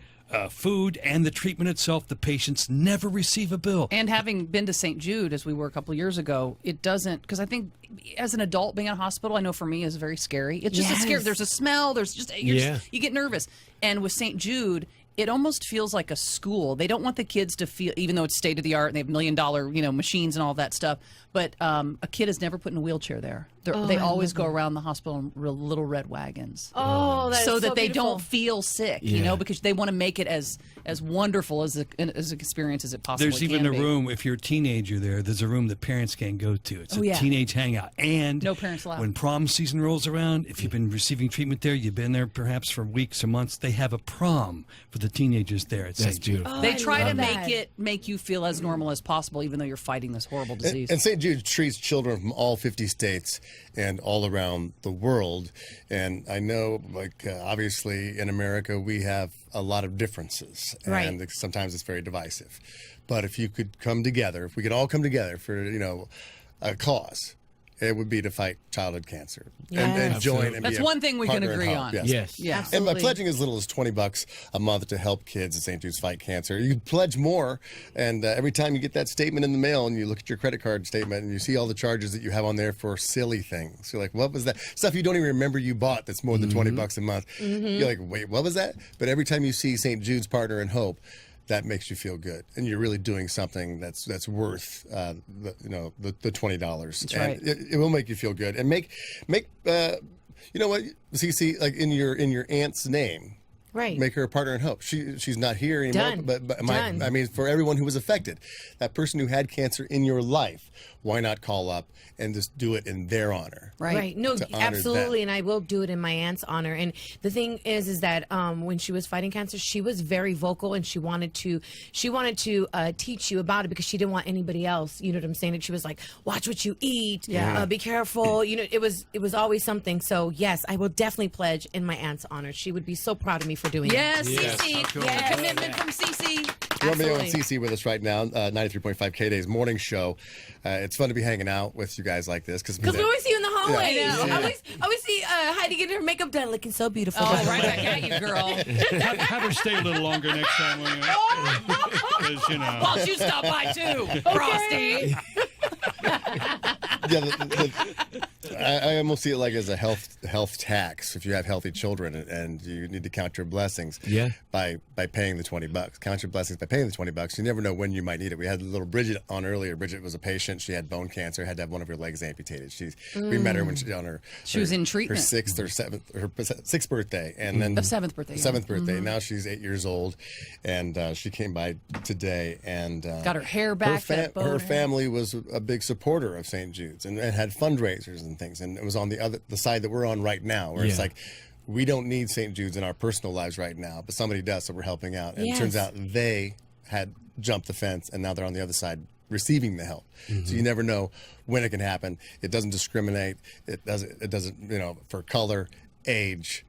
[SPEAKER 4] food, and the treatment itself. The patients never receive a bill.
[SPEAKER 3] And having been to St. Jude, as we were a couple of years ago, it doesn't, because I think as an adult being in a hospital, I know for me is very scary. It's just a scary. There's a smell. There's just, you get nervous. And with St. Jude, it almost feels like a school. They don't want the kids to feel, even though it's state of the art and they have $1 million, machines and all that stuff, But a kid is never put in a wheelchair there. They always go around the hospital in little red wagons.
[SPEAKER 22] Oh, that's
[SPEAKER 3] so that
[SPEAKER 22] so
[SPEAKER 3] they
[SPEAKER 22] beautiful.
[SPEAKER 3] don't feel sick, you know, because they want to make it as wonderful as an experience as it possibly
[SPEAKER 4] There's
[SPEAKER 3] can
[SPEAKER 4] even a
[SPEAKER 3] be.
[SPEAKER 4] room, if you're a teenager there's a room that parents can't go to. It's a teenage hangout. And
[SPEAKER 3] no parents allowed.
[SPEAKER 4] When prom season rolls around, if you've been receiving treatment there, you've been there perhaps for weeks or months, they have a prom for the teenagers there at St. Jude.
[SPEAKER 22] Oh,
[SPEAKER 3] They try to make you feel as normal as possible, even though you're fighting this horrible disease.
[SPEAKER 2] And St. Jude treats children from all 50 states and all around the world. And I know, like, obviously in America, we have a lot of differences.
[SPEAKER 22] Right.
[SPEAKER 2] And sometimes it's very divisive. But if you could come together, if we could all come together for, a cause, it would be to fight childhood cancer and join. And
[SPEAKER 3] That's
[SPEAKER 2] be a
[SPEAKER 3] one thing we can
[SPEAKER 2] partner in
[SPEAKER 3] agree
[SPEAKER 2] hope.
[SPEAKER 3] on.
[SPEAKER 2] Yes.
[SPEAKER 3] Yeah.
[SPEAKER 2] And
[SPEAKER 3] Absolutely.
[SPEAKER 2] by pledging as little as $20 a month to help kids at St. Jude's fight cancer, you pledge more. And every time you get that statement in the mail and you look at your credit card statement and you see all the charges that you have on there for silly things, you're like, what was that? Stuff you don't even remember you bought that's more than $20 a month. You're like, wait, what was that? But every time you see St. Jude's Partner in Hope, that makes you feel good, and you're really doing something that's worth the $20.
[SPEAKER 3] That's
[SPEAKER 2] and
[SPEAKER 3] right.
[SPEAKER 2] It will make you feel good, and make you know what, Cece, like in your aunt's name.
[SPEAKER 22] Right.
[SPEAKER 2] Make her a partner in hope. She's not here anymore.
[SPEAKER 22] Done.
[SPEAKER 2] But
[SPEAKER 22] Done.
[SPEAKER 2] I mean, for everyone who was affected, that person who had cancer in your life, why not call up and just do it in their honor?
[SPEAKER 22] Right. No,
[SPEAKER 2] To honor
[SPEAKER 22] absolutely.
[SPEAKER 2] them.
[SPEAKER 22] And I will do it in my aunt's honor. And the thing is that when she was fighting cancer, she was very vocal, and she wanted to teach you about it because she didn't want anybody else. You know what I'm saying? And she was like, watch what you eat.
[SPEAKER 3] Yeah.
[SPEAKER 22] Be careful. You know, it was always something. So yes, I will definitely pledge in my aunt's honor. She would be so proud of me for doing
[SPEAKER 3] Yes,
[SPEAKER 22] it.
[SPEAKER 3] Cece.
[SPEAKER 4] Cool.
[SPEAKER 22] Yes.
[SPEAKER 3] Commitment from Cece.
[SPEAKER 2] Romeo and
[SPEAKER 22] Absolutely.
[SPEAKER 2] Cece with us right now, 93.5 KDAY's morning show. It's fun to be hanging out with you guys like this because
[SPEAKER 22] Because we always see you in the hallway.
[SPEAKER 2] Yeah.
[SPEAKER 22] I
[SPEAKER 2] Yeah.
[SPEAKER 22] always see Heidi getting her makeup done, looking so beautiful.
[SPEAKER 3] Oh, right back at you, girl.
[SPEAKER 4] Have her stay a little longer next time, will you? 'Cause, you know.
[SPEAKER 3] Why don't you stop by too, Frosty?
[SPEAKER 2] I almost see it like as a health tax. If you have healthy children and you need to count your blessings, by paying the $20. Count your blessings by paying the $20. You never know when you might need it. We had little Bridget on earlier. Bridget was a patient. She had bone cancer. Had to have one of her legs amputated. We met her when she on her.
[SPEAKER 3] She was in treatment.
[SPEAKER 2] Her sixth birthday, and then
[SPEAKER 3] seventh birthday.
[SPEAKER 2] Seventh birthday. Now she's 8 years old, and she came by today and
[SPEAKER 3] Got her hair back.
[SPEAKER 2] Her family was a big supporter of St. Jude's and had fundraisers and things. And it was on the side that we're on right now, where it's like, we don't need St. Jude's in our personal lives right now, but somebody does, so we're helping out. And it turns out they had jumped the fence, and now they're on the other side receiving the help. So you never know when it can happen. It doesn't discriminate. It doesn't, for color, age,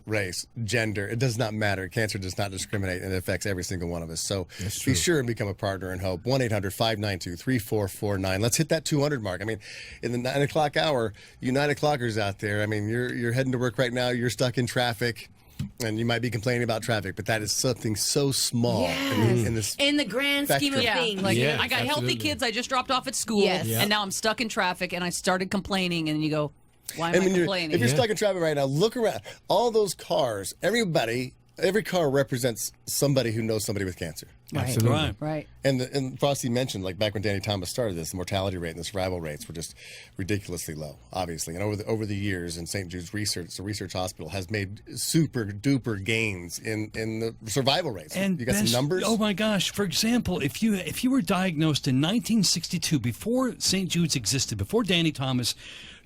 [SPEAKER 2] race, gender. It does not matter. Cancer does not discriminate, and it affects every single one of us. So be sure and become a partner in hope. 1-800-592-3449. Let's hit that 200 mark. I mean, in the 9 o'clock hour, you 9 o'clockers out there, I mean, you're heading to work right now. You're stuck in traffic. And you might be complaining about traffic, but that is something so small in
[SPEAKER 22] the grand scheme of things.
[SPEAKER 3] Like, I got healthy kids I just dropped off at school, and now I'm stuck in traffic, and I started complaining, and you go, why am I complaining?
[SPEAKER 2] If you're stuck in traffic right now, look around. All those cars, every car represents somebody who knows somebody with cancer.
[SPEAKER 4] Absolutely.
[SPEAKER 3] Right.
[SPEAKER 2] And Frosty mentioned, like back when Danny Thomas started this, the mortality rate and the survival rates were just ridiculously low, obviously. And over the years, in St. Jude's research, the research hospital has made super duper gains in the survival rates.
[SPEAKER 4] And
[SPEAKER 2] you got some numbers?
[SPEAKER 4] Oh my gosh! For example, if you were diagnosed in 1962, before St. Jude's existed, before Danny Thomas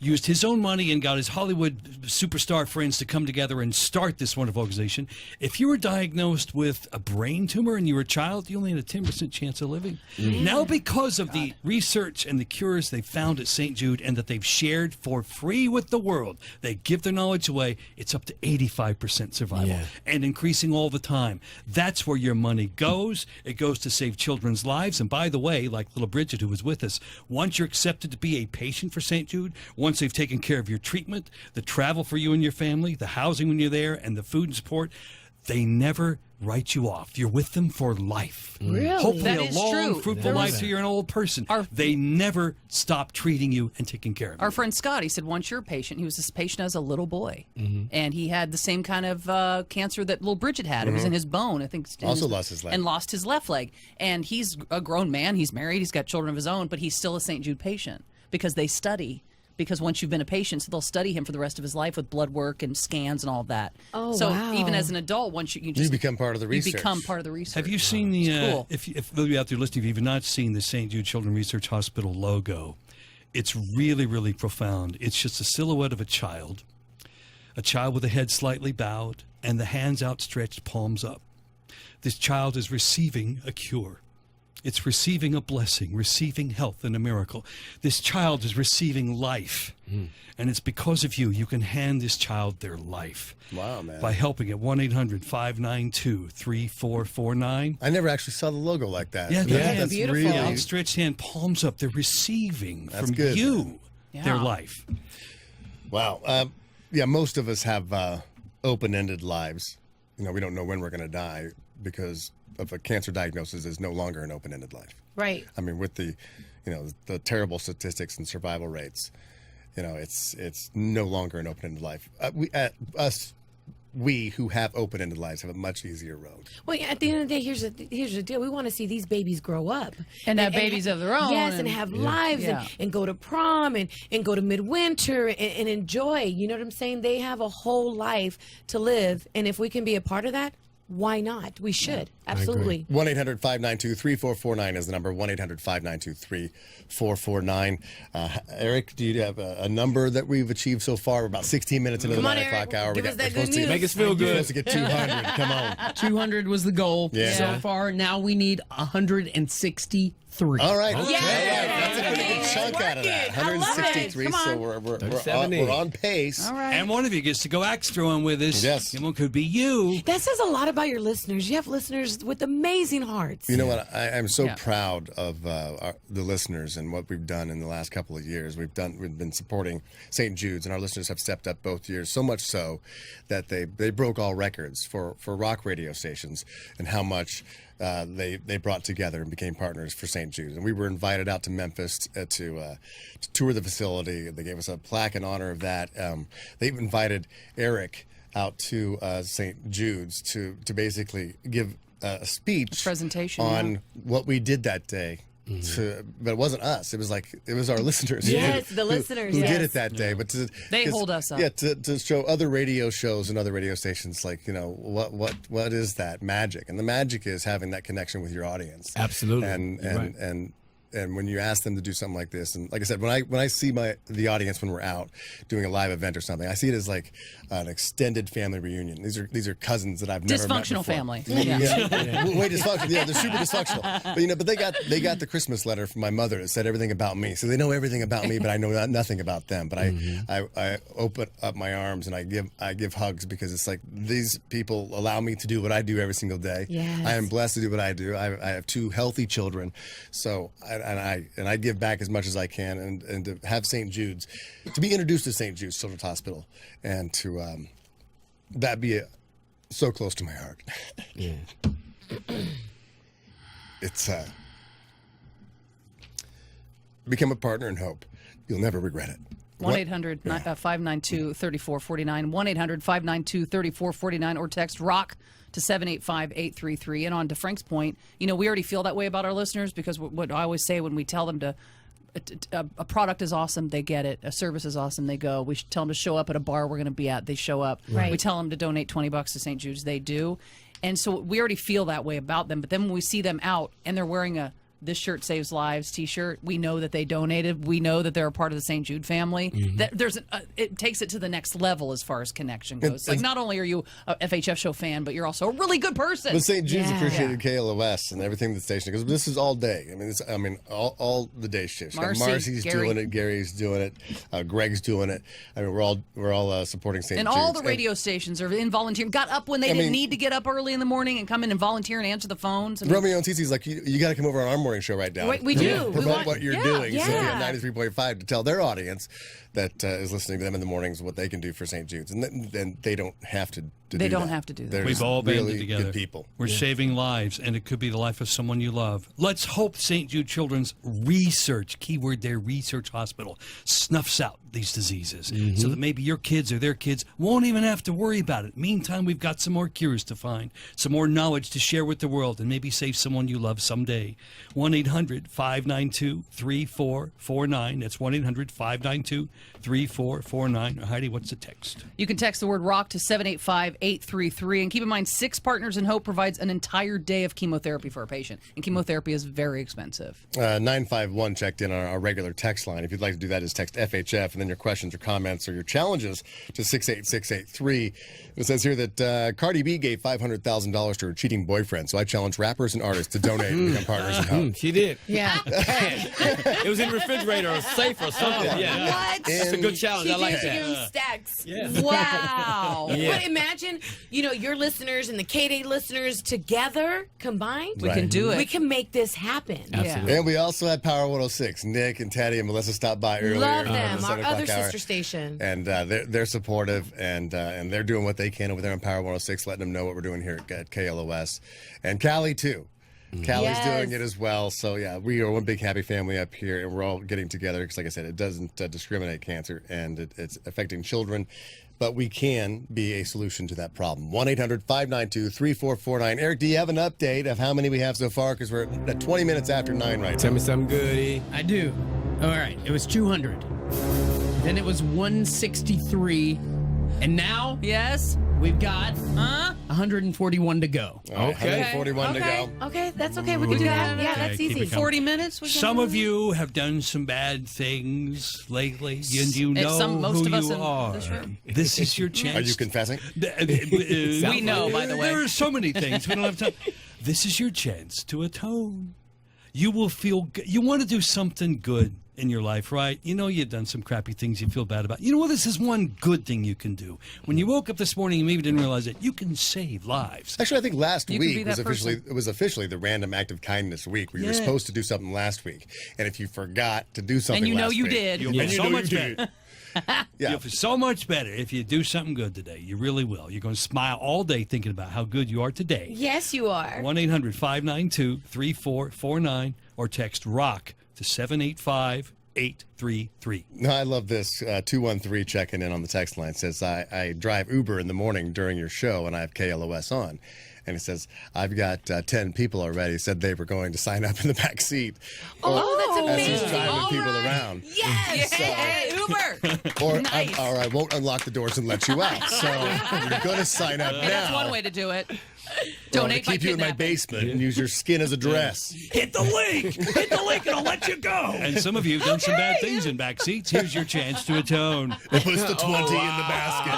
[SPEAKER 4] used his own money and got his Hollywood superstar friends to come together and start this wonderful organization. If you were diagnosed with a brain tumor and you were a child, you only had a 10% chance of living. Now, because of the research and the cures they found at St. Jude and that they've shared for free with the world, they give their knowledge away, it's up to 85% survival and increasing all the time. That's where your money goes. It goes to save children's lives. And by the way, like little Bridget who was with us, once you're accepted to be a patient for St. Jude, once they've taken care of your treatment, the travel for you and your family, the housing when you're there, and the food and support, they never write you off. You're with them for life.
[SPEAKER 22] Really?
[SPEAKER 4] Hopefully
[SPEAKER 22] That
[SPEAKER 4] a
[SPEAKER 22] is
[SPEAKER 4] long,
[SPEAKER 22] true.
[SPEAKER 4] fruitful life till you're an old person. They never stop treating you and taking care of you.
[SPEAKER 3] Our friend Scott, he said once you're a patient, he was this patient as a little boy. And he had the same kind of cancer that little Bridget had. It was in his bone, I think.
[SPEAKER 2] Also lost his leg.
[SPEAKER 3] And lost his left leg. And he's a grown man. He's married. He's got children of his own. But he's still a St. Jude patient because they study. Because once you've been a patient, so they'll study him for the rest of his life with blood work and scans and all of that.
[SPEAKER 22] Oh,
[SPEAKER 3] so
[SPEAKER 22] wow.
[SPEAKER 3] even as an adult, once you just
[SPEAKER 2] become part of the research.
[SPEAKER 3] You become part of the research.
[SPEAKER 4] Have you seen the,
[SPEAKER 3] cool.
[SPEAKER 4] if those of you out there listening, if you've not seen the St. Jude Children's Research Hospital logo, it's really, really profound. It's just a silhouette of a child with the head slightly bowed and the hands outstretched, palms up. This child is receiving a cure. It's receiving a blessing, receiving health and a miracle. This child is receiving life. And it's because of you, you can hand this child their life.
[SPEAKER 2] Wow, man.
[SPEAKER 4] By helping at 1-800-592-3449.
[SPEAKER 2] I never actually saw the logo like that.
[SPEAKER 4] Yeah,
[SPEAKER 2] that's
[SPEAKER 4] beautiful.
[SPEAKER 2] really
[SPEAKER 4] Outstretched hand, palms up. They're receiving
[SPEAKER 2] That's
[SPEAKER 4] from
[SPEAKER 2] good,
[SPEAKER 4] you
[SPEAKER 2] man.
[SPEAKER 4] their
[SPEAKER 2] Yeah.
[SPEAKER 4] life.
[SPEAKER 2] Wow. Yeah, most of us have open-ended lives. You know, we don't know when we're going to die because of a cancer diagnosis is no longer an open-ended life.
[SPEAKER 22] Right.
[SPEAKER 2] I mean, with the, the terrible statistics and survival rates, it's no longer an open-ended life. We who have open-ended lives have a much easier road.
[SPEAKER 22] Well, at the end of the day, here's the deal. We want to see these babies grow up.
[SPEAKER 3] And have babies of their own.
[SPEAKER 22] Yes, and have lives
[SPEAKER 3] Yeah.
[SPEAKER 22] and go to prom and go to midwinter and enjoy. You know what I'm saying? They have a whole life to live. And if we can be a part of that, why not? We should. Absolutely.
[SPEAKER 2] 1-800-592-3449 is the number. 1-800-592-3449. Eric, do you have a number that we've achieved so far? We're about 16 minutes into the 9 o'clock hour.
[SPEAKER 22] Give us that good news.
[SPEAKER 8] Make us feel
[SPEAKER 2] We're
[SPEAKER 8] good.
[SPEAKER 2] supposed to get 200. Come on.
[SPEAKER 5] 200 was the goal so far. Now we need 163.
[SPEAKER 2] All right.
[SPEAKER 5] Okay.
[SPEAKER 2] That's a pretty good chunk out of that. 163. So we're on pace.
[SPEAKER 3] All right.
[SPEAKER 4] And one of you gets to go extra one with us.
[SPEAKER 2] Yes.
[SPEAKER 4] And one could be you.
[SPEAKER 22] That says a lot about your listeners. You have listeners with amazing hearts.
[SPEAKER 2] You know what? I'm so proud of the listeners and what we've done in the last couple of years. We've been supporting St. Jude's, and our listeners have stepped up both years. So much so that they broke all records for rock radio stations and how much they brought together and became partners for St. Jude's. And we were invited out to Memphis to tour the facility. They gave us a plaque in honor of that. They've invited Eric out to St. Jude's to basically give a speech
[SPEAKER 3] presentation
[SPEAKER 2] on what we did that day. But it wasn't us. It was our listeners.
[SPEAKER 22] Yes, the listeners.
[SPEAKER 2] who
[SPEAKER 22] yes.
[SPEAKER 2] did it that day. But
[SPEAKER 3] They hold us up.
[SPEAKER 2] Yeah, to show other radio shows and other radio stations, what is that magic? And the magic is having that connection with your audience.
[SPEAKER 8] Absolutely.
[SPEAKER 2] And when you ask them to do something like this, and like I said, when I see the audience when we're out doing a live event or something, I see it as like an extended family reunion. These are cousins that I've never met
[SPEAKER 3] Dysfunctional
[SPEAKER 2] before.
[SPEAKER 3] family.
[SPEAKER 2] Yeah. Way dysfunctional. Yeah, they're super dysfunctional. But they got the Christmas letter from my mother that said everything about me. So they know everything about me, but I know nothing about them. But I open up my arms and I give hugs because it's like these people allow me to do what I do every single day.
[SPEAKER 22] Yes.
[SPEAKER 2] I am blessed to do what I do. I have 2 healthy children, so I give back as much as I can, and to have St. Jude's, to be introduced to St. Jude's Children's Hospital, and to that be so close to my heart.
[SPEAKER 8] Yeah.
[SPEAKER 2] It's become a partner in hope. You'll never regret it.
[SPEAKER 3] 1-800-592-3449. 1-800-592-3449, or text ROCK to 785-833. And on to Frank's point, we already feel that way about our listeners because what I always say when we tell them a product is awesome, they get it. A service is awesome, they go. We tell them to show up at a bar we're going to be at, they show up.
[SPEAKER 22] Right.
[SPEAKER 3] We tell them to donate $20 to St. Jude's, they do. And so we already feel that way about them. But then when we see them out and they're wearing a "This Shirt Saves Lives" T-shirt, we know that they donated. We know that they're a part of the St. Jude family. That it takes it to the next level as far as connection goes. Like, not only are you a FHF show fan, but you're also a really good person.
[SPEAKER 2] But St. Jude's appreciated KLOS and everything the station, because this is all day. I mean, all the day shifts. Marcy's
[SPEAKER 3] Gary.
[SPEAKER 2] doing it. Gary's doing it. Greg's doing it. I mean, we're all supporting St.
[SPEAKER 3] And
[SPEAKER 2] Jude's.
[SPEAKER 3] all the radio stations are in volunteering. Got up when they didn't need to get up early in the morning and come in and volunteer and answer the phones.
[SPEAKER 2] Romeo and Cece's like, you got to come over on our morning show right now.
[SPEAKER 22] We do.
[SPEAKER 2] Promote what you're doing.
[SPEAKER 22] Yeah.
[SPEAKER 2] So at 93.5 to tell their audience that is listening to them in the mornings what they can do for St. Jude's, and then they don't have to to
[SPEAKER 3] They
[SPEAKER 2] do
[SPEAKER 3] don't
[SPEAKER 2] that.
[SPEAKER 3] have to do that.
[SPEAKER 2] They're
[SPEAKER 4] We've all
[SPEAKER 2] really
[SPEAKER 4] banded together.
[SPEAKER 2] good people.
[SPEAKER 4] We're saving lives, and it could be the life of someone you love. Let's hope St. Jude Children's research, keyword there, research hospital, snuffs out these diseases so that maybe your kids or their kids won't even have to worry about it. Meantime, we've got some more cures to find, some more knowledge to share with the world, and maybe save someone you love someday. 1-800-592-3449. That's 1-800-592-3449. Heidi, what's the text?
[SPEAKER 3] You can text the word ROCK to 785-833. And keep in mind, 6 Partners in Hope provides an entire day of chemotherapy for a patient. And chemotherapy is very expensive.
[SPEAKER 2] 951 checked in on our regular text line. If you'd like to do that, just text FHF and then your questions or comments or your challenges to 68683. It says here that Cardi B gave $500,000 to her cheating boyfriend. So I challenge rappers and artists to donate and become partners in hope.
[SPEAKER 8] She did.
[SPEAKER 22] Yeah.
[SPEAKER 8] It was in the refrigerator or safe or something. Yeah.
[SPEAKER 22] What?
[SPEAKER 8] That's a good challenge. I like
[SPEAKER 22] She did
[SPEAKER 8] that.
[SPEAKER 22] stacks.
[SPEAKER 8] Yeah.
[SPEAKER 22] Wow.
[SPEAKER 8] Yeah.
[SPEAKER 22] But imagine, your listeners and the KDAY listeners together, combined.
[SPEAKER 3] We can do it.
[SPEAKER 22] We can make this happen.
[SPEAKER 8] Absolutely.
[SPEAKER 2] And we also had Power 106. Nick and Teddy and Melissa stopped by earlier.
[SPEAKER 22] Love
[SPEAKER 2] in the
[SPEAKER 22] them.
[SPEAKER 2] 7
[SPEAKER 22] Our other
[SPEAKER 2] o'clock hour.
[SPEAKER 22] sister station.
[SPEAKER 2] And they're supportive, and they're doing what they can over there on Power 106, letting them know what we're doing here at KLOS. And Callie, too. Callie's doing it as well. So, yeah, we are one big happy family up here, and we're all getting together because, like I said, it doesn't discriminate cancer, and it's affecting children. But we can be a solution to that problem. 1-800-592-3449. Eric, do you have an update of how many we have so far? Because we're at 20 minutes after 9 right now.
[SPEAKER 8] Tell me something good, E.
[SPEAKER 5] I do. All right. It was 200. Then it was 163. And now
[SPEAKER 3] Yes?
[SPEAKER 5] we've got
[SPEAKER 3] Huh?
[SPEAKER 5] 141 to go.
[SPEAKER 2] All right, 141 to go.
[SPEAKER 22] Okay, that's okay. We can do that. Yeah, that's
[SPEAKER 4] keep it
[SPEAKER 22] easy.
[SPEAKER 4] coming.
[SPEAKER 3] 40 minutes? We can
[SPEAKER 4] Some
[SPEAKER 3] do
[SPEAKER 4] of
[SPEAKER 3] it?
[SPEAKER 4] you have done some bad things lately, and you know
[SPEAKER 3] most
[SPEAKER 4] who
[SPEAKER 3] of us
[SPEAKER 4] you
[SPEAKER 3] in
[SPEAKER 4] are.
[SPEAKER 3] this room.
[SPEAKER 4] This is your chance.
[SPEAKER 2] Are you confessing?
[SPEAKER 3] We know, by the way.
[SPEAKER 4] There are so many things. We don't have time. This is your chance to atone. You will feel you want to do something good in your life, right? You know you've done some crappy things you feel bad about. You know what? This is one good thing you can do. When you woke up this morning, you maybe didn't realize it. You can save lives.
[SPEAKER 2] Actually, I think last
[SPEAKER 3] You could be
[SPEAKER 2] week
[SPEAKER 3] that
[SPEAKER 2] was officially the Random Act of Kindness week, where you were supposed to do something last week, and if you forgot to do something,
[SPEAKER 3] And you know
[SPEAKER 2] last
[SPEAKER 3] you
[SPEAKER 2] week,
[SPEAKER 3] did.
[SPEAKER 4] You'll feel so much better.
[SPEAKER 2] Yeah.
[SPEAKER 4] You'll feel so much better if you do something good today. You really will. You're going to smile all day thinking about how good you are today.
[SPEAKER 22] Yes, you are.
[SPEAKER 4] 1-800-592-3449 or text ROCK to 785-833.
[SPEAKER 2] No, I love this. 213 checking in on the text line says, I drive Uber in the morning during your show, and I have KLOS on. And it says, I've got 10 people already said they were going to sign up in the back seat.
[SPEAKER 22] Oh, that's
[SPEAKER 2] As
[SPEAKER 22] amazing.
[SPEAKER 2] he's driving
[SPEAKER 22] All
[SPEAKER 2] people
[SPEAKER 22] right.
[SPEAKER 2] around.
[SPEAKER 22] Yes.
[SPEAKER 3] Hey, Uber.
[SPEAKER 2] Or,
[SPEAKER 3] Nice.
[SPEAKER 2] or I won't unlock the doors and let you out. So you're going to sign up now.
[SPEAKER 3] That's one way to do it.
[SPEAKER 2] Or I'm
[SPEAKER 3] Donate
[SPEAKER 2] gonna
[SPEAKER 3] by
[SPEAKER 2] keep you in my
[SPEAKER 3] kidnapping.
[SPEAKER 2] basement and use your skin as a dress.
[SPEAKER 4] Hit the link! Hit the link and I'll let you go! And some of you have done some bad things in back seats. Here's your chance to atone.
[SPEAKER 2] It puts the 20 in the basket.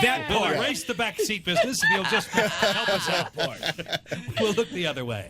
[SPEAKER 4] That we'll erase the back seat business if you'll just help us out for it. We'll look the other way.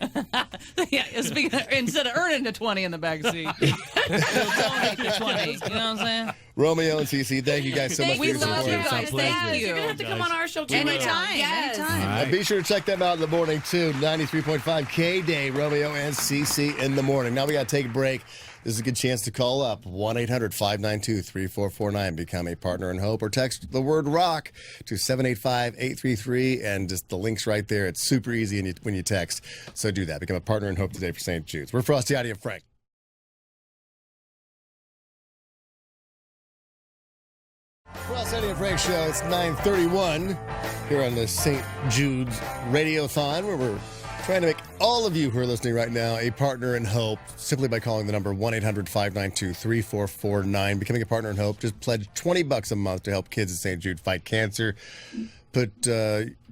[SPEAKER 3] Yeah, speaking of, instead of earning the 20 in the back seat, we'll donate the 20. You know what I'm saying?
[SPEAKER 2] Romeo and Cece, thank you guys so much for
[SPEAKER 3] We
[SPEAKER 2] your
[SPEAKER 3] love
[SPEAKER 2] support.
[SPEAKER 3] you guys. Thank you.
[SPEAKER 22] You're going to have to come on our show too.
[SPEAKER 3] Anytime.
[SPEAKER 22] Yes.
[SPEAKER 3] Anytime.
[SPEAKER 2] Be sure to check them out in the morning, too. 93.5 KDAY, Romeo and Cece in the morning. Now we got to take a break. This is a good chance to call up 1-800-592-3449. Become a partner in hope, or text the word ROCK to 785-833, and just the link's right there. It's super easy when you text. So do that. Become a partner in hope today for St. Jude's. We're Frosty, Heidi, and Frank. Well, Heidi and Frank show. It's 9:31 here on the St. Jude's Radiothon, where we're trying to make all of you who are listening right now a partner in hope simply by calling the number 1-800-592-3449. Becoming a partner in hope. Just pledge $20 a month to help kids at St. Jude fight cancer. Put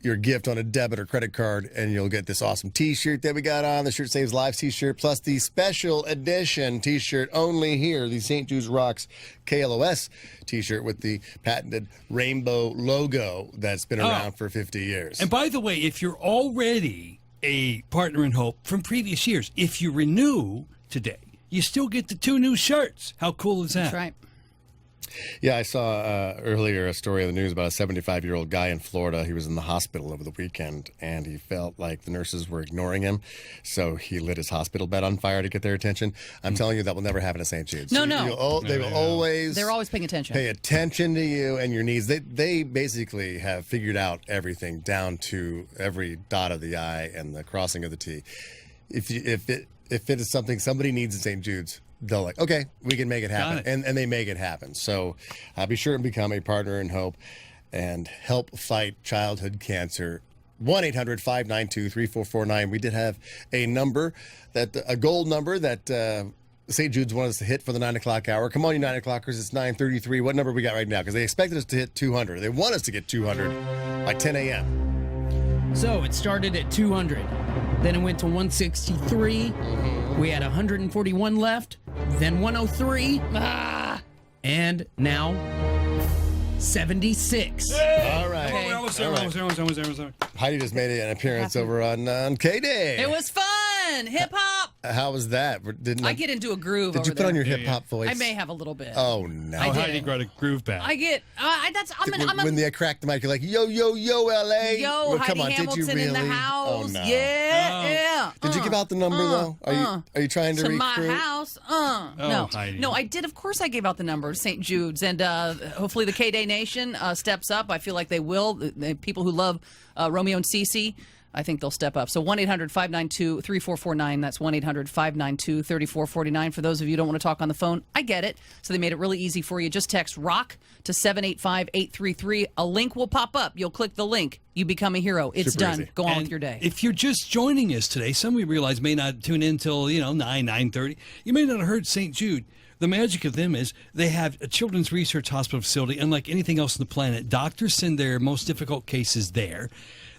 [SPEAKER 2] your gift on a debit or credit card, and you'll get this awesome T-shirt that we got on. The Shirt Saves Lives T-shirt, plus the special edition T-shirt only here, the St. Jude Rocks KLOS T-shirt with the patented rainbow logo that's been around for 50 years.
[SPEAKER 4] And by the way, if you're already a partner in hope from previous years, if you renew today, you still get the 2 new shirts. How cool is that?
[SPEAKER 3] That's right.
[SPEAKER 2] Yeah, I saw earlier a story in the news about a 75-year-old guy in Florida. He was in the hospital over the weekend, and he felt like the nurses were ignoring him, so he lit his hospital bed on fire to get their attention. I'm telling you, that will never happen at St. Jude's.
[SPEAKER 3] No.
[SPEAKER 2] They will always...
[SPEAKER 3] They're always paying attention.
[SPEAKER 2] Pay attention to you and your needs. They basically have figured out everything down to every dot of the I and the crossing of the T. If it is something somebody needs in St. Jude's, they'll like, okay, we can make it happen. And they make it happen. So be sure and become a partner in hope and help fight childhood cancer. 1-800-592-3449. We did have a gold number that St. Jude's wanted us to hit for the 9 o'clock hour. Come on, you 9 o'clockers. It's 9:33. What number we got right now? Because they expected us to hit 200. They want us to get 200 by 10 a.m.
[SPEAKER 5] So it started at 200. Then it went to 163. We had 141 left. Then 103. And now 76.
[SPEAKER 2] All right.
[SPEAKER 3] Okay.
[SPEAKER 2] All right. Heidi just made an appearance over on KDAY.
[SPEAKER 3] It was fun. Hip hop.
[SPEAKER 2] How was that?
[SPEAKER 3] I get into a groove.
[SPEAKER 2] Did you put on your hip hop voice?
[SPEAKER 3] I may have a little bit.
[SPEAKER 2] Oh no!
[SPEAKER 4] Heidi got a groove back.
[SPEAKER 3] I get.
[SPEAKER 2] When they crack the mic, you're like, yo, yo, yo, LA.
[SPEAKER 3] Yo,
[SPEAKER 2] well,
[SPEAKER 3] Heidi Hamilton
[SPEAKER 2] did you really?
[SPEAKER 3] in the house.
[SPEAKER 2] Oh no!
[SPEAKER 3] Yeah.
[SPEAKER 2] Did you give out the number though? Are you trying to recruit?
[SPEAKER 3] My house? No,
[SPEAKER 2] Heidi.
[SPEAKER 3] no, I did. Of course, I gave out the number to St. Jude's, and hopefully the KDAY Nation steps up. I feel like they will. The people who love Romeo and Cece, I think they'll step up. So 1-800-592-3449. That's 1-800-592-3449. For those of you who don't want to talk on the phone, I get it. So they made it really easy for you. Just text ROCK to 785-833. A link will pop up. You'll click the link. You become a hero. It's
[SPEAKER 4] Super
[SPEAKER 3] done.
[SPEAKER 4] easy.
[SPEAKER 3] Go on
[SPEAKER 4] And
[SPEAKER 3] with your day.
[SPEAKER 4] If you're just joining us today, some we realize may not tune in until 9:30. You may not have heard St. Jude. The magic of them is they have a children's research hospital facility. Unlike anything else on the planet, doctors send their most difficult cases there.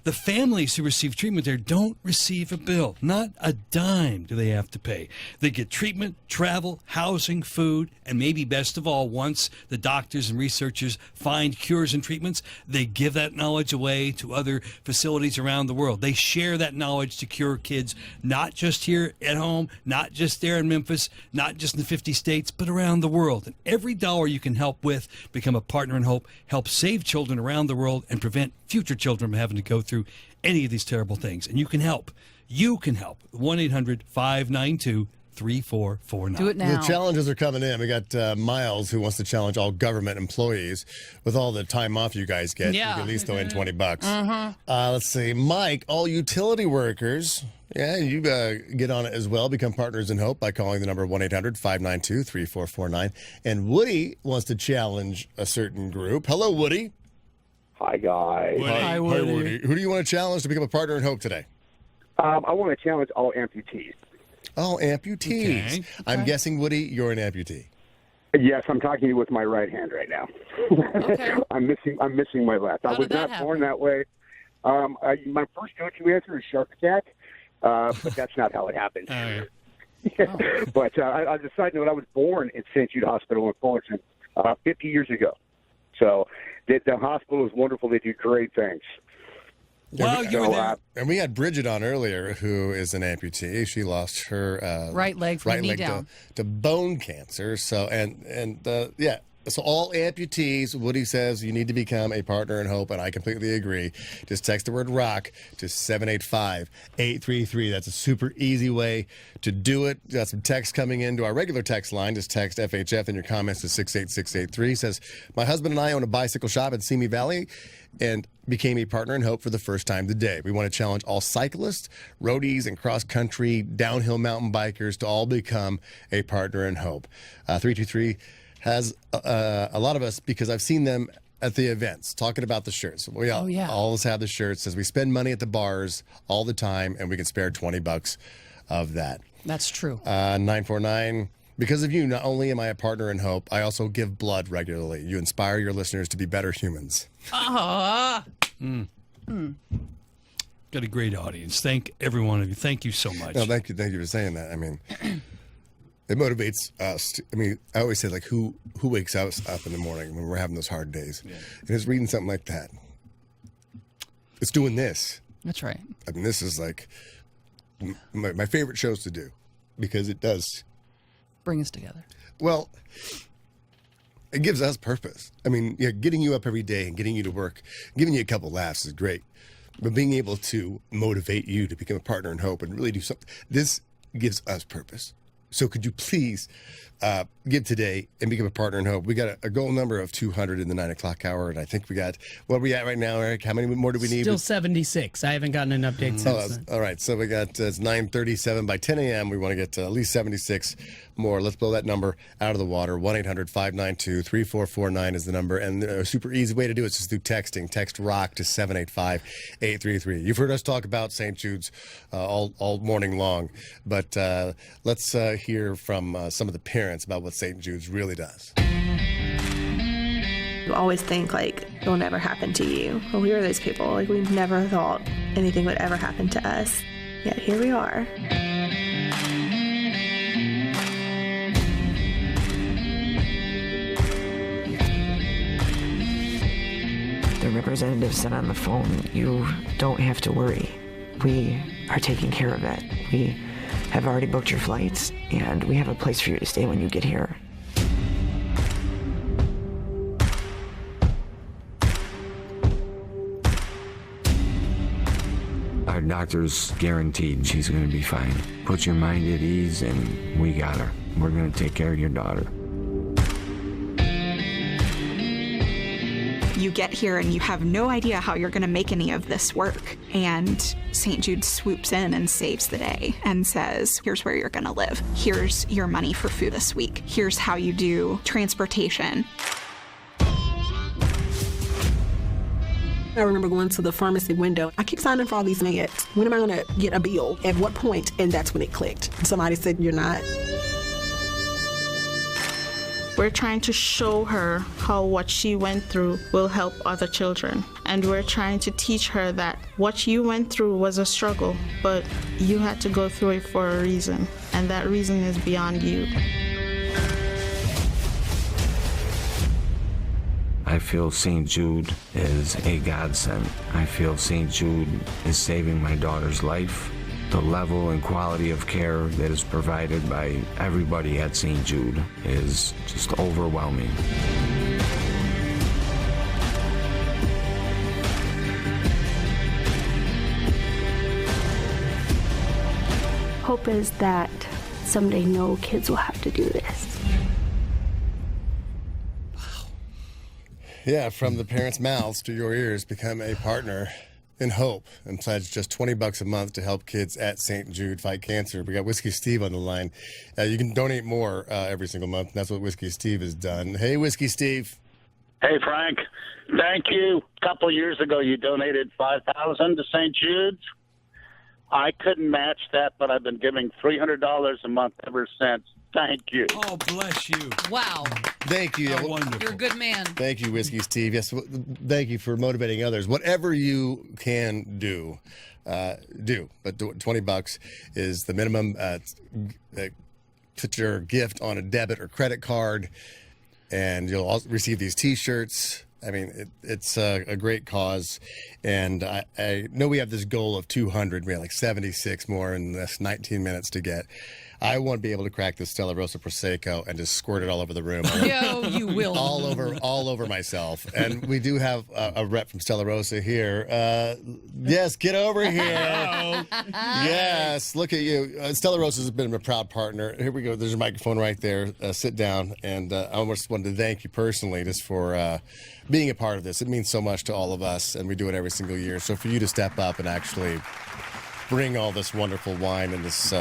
[SPEAKER 4] The families who receive treatment there don't receive a bill. Not a dime do they have to pay. They get treatment, travel, housing, food, and maybe best of all, once the doctors and researchers find cures and treatments, they give that knowledge away to other facilities around the world. They share that knowledge to cure kids, not just here at home, not just there in Memphis, not just in the 50 states, but around the world. And every dollar you can help with, become a partner in hope, help save children around the world and prevent future children from having to go through any of these terrible things. And you can help. You can help. 1-800-592-3449.
[SPEAKER 3] Do it now.
[SPEAKER 2] The challenges are coming in. We got Miles who wants to challenge all government employees with all the time off you guys get.
[SPEAKER 3] Yeah.
[SPEAKER 2] You can at least throw in $20.
[SPEAKER 3] Mhm.
[SPEAKER 2] Let's see. Mike, all utility workers. Yeah, you get on it as well. Become partners in hope by calling the number 1-800-592-3449. And Woody wants to challenge a certain group. Hello, Woody.
[SPEAKER 9] Hi, guys.
[SPEAKER 2] Hi, Woody. Who do you want to challenge to become a partner in hope today?
[SPEAKER 9] I want to challenge all amputees.
[SPEAKER 2] Oh, amputees.
[SPEAKER 9] Okay.
[SPEAKER 2] I'm guessing, Woody, you're an amputee.
[SPEAKER 9] Yes, I'm talking to you with my right hand right now.
[SPEAKER 2] Okay.
[SPEAKER 9] I'm missing my left. I
[SPEAKER 2] How
[SPEAKER 9] was
[SPEAKER 2] did that
[SPEAKER 9] not born that way. My first go-to answer is shark attack, but that's not how it happened. But as a side note, I was born in St. Jude Hospital in Fullerton 50 years ago. So the hospital is wonderful. They do great things.
[SPEAKER 2] Well, you were there. And we had Bridget on earlier, who is an amputee. She lost her
[SPEAKER 3] right leg from the knee down.
[SPEAKER 2] To bone cancer. So yeah. So all amputees, Woody says you need to become a partner in hope, and I completely agree. Just text the word ROCK to 785-833. That's a super easy way to do it. Got some text coming into our regular text line. Just text FHF in your comments to 68683. Says, my husband and I own a bicycle shop in Simi Valley and became a partner in hope for the first time today. We want to challenge all cyclists, roadies, and cross-country downhill mountain bikers to all become a partner in hope. 323 has a lot of us, because I've seen them at the events talking about the shirts. We all of us have the shirts. Says we spend money at the bars all the time, and we can spare $20 of that.
[SPEAKER 3] That's true.
[SPEAKER 2] 949. Because of you, not only am I a partner in hope, I also give blood regularly. You inspire your listeners to be better humans.
[SPEAKER 4] Got a great audience. Thank every one of you. Thank you so much.
[SPEAKER 2] No, thank you for saying that. I mean, it motivates us. I always say, like, who wakes us up in the morning when we're having those hard days? Yeah. And it's reading something like that. It's doing this.
[SPEAKER 3] That's right.
[SPEAKER 2] I mean, this is like my favorite shows to do, because it does
[SPEAKER 3] bring us together.
[SPEAKER 2] Well, it gives us purpose. I mean, getting you up every day and getting you to work, giving you a couple laughs is great. But being able to motivate you to become a partner in hope and really do something, this gives us purpose. So could you please give today and become a partner in hope? We got a goal number of 200 in the 9 o'clock hour, and I think we got, what are we at right now, Eric? How many more do we need?
[SPEAKER 5] Still 76. I haven't gotten an update since then.
[SPEAKER 2] All right, so we got, it's 9:37. By 10 a.m., we want to get to at least 76 more. Let's blow that number out of the water. 1-800-592-3449 is the number, and a super easy way to do it is just through texting. Text ROCK to 785-833. You've heard us talk about St. Jude's all morning long, but let's hear from some of the parents about what St. Jude's really does.
[SPEAKER 10] You always think, like, it'll never happen to you. Well, we were those people. Like, we never thought anything would ever happen to us. Yet here we are.
[SPEAKER 12] The representative said on the phone, you don't have to worry. We are taking care of it. We have already booked your flights, and we have a place for you to stay when you get here.
[SPEAKER 23] Our doctor's guaranteed she's going to be fine. Put your mind at ease, and we got her. We're going to take care of your daughter.
[SPEAKER 24] You get here and you have no idea how you're going to make any of this work. And St. Jude swoops in and saves the day and says, here's where you're going to live. Here's your money for food this week. Here's how you do transportation.
[SPEAKER 25] I remember going to the pharmacy window. I keep signing for all these meds. When am I going to get a bill? At what point? And that's when it clicked. Somebody said, you're not.
[SPEAKER 26] We're trying to show her how what she went through will help other children. And we're trying to teach her that what you went through was a struggle, but you had to go through it for a reason. And that reason is beyond you.
[SPEAKER 23] I feel St. Jude is a godsend. I feel St. Jude is saving my daughter's life. The level and quality of care that is provided by everybody at St. Jude is just overwhelming.
[SPEAKER 21] Hope is that someday no kids will have to do this.
[SPEAKER 2] Yeah, from the parents' mouths to your ears, become a partner in hope and pledge just $20 a month to help kids at St. Jude fight cancer. We got Whiskey Steve on the line. You can donate more every single month, and that's what Whiskey Steve has done. Hey, Whiskey Steve.
[SPEAKER 27] Hey, Frank. Thank you. A couple years ago, you donated $5,000 to St. Jude's. I couldn't match that, but I've been giving $300 a month ever since. Thank you.
[SPEAKER 4] Oh, bless you.
[SPEAKER 3] Wow.
[SPEAKER 2] Thank you.
[SPEAKER 4] How wonderful.
[SPEAKER 3] You're a good man.
[SPEAKER 2] Thank you, Whiskey Steve. Yes, thank you for motivating others. Whatever you can do. But $20 is the minimum. Put your gift on a debit or credit card, and you'll also receive these T-shirts. I mean, it's a great cause, and I know we have this goal of 200. We have like 76 more in this 19 minutes to get. I want to be able to crack this Stella Rosa Prosecco and just squirt it all over the room.
[SPEAKER 3] Yo, you will.
[SPEAKER 2] All over myself. And we do have a rep from Stella Rosa here. Yes, get over here. Yes, look at you. Stella Rosa has been a proud partner. Here we go. There's a microphone right there. Sit down. And I just wanted to thank you personally just for being a part of this. It means so much to all of us, and we do it every single year. So for you to step up and actually bring all this wonderful wine and this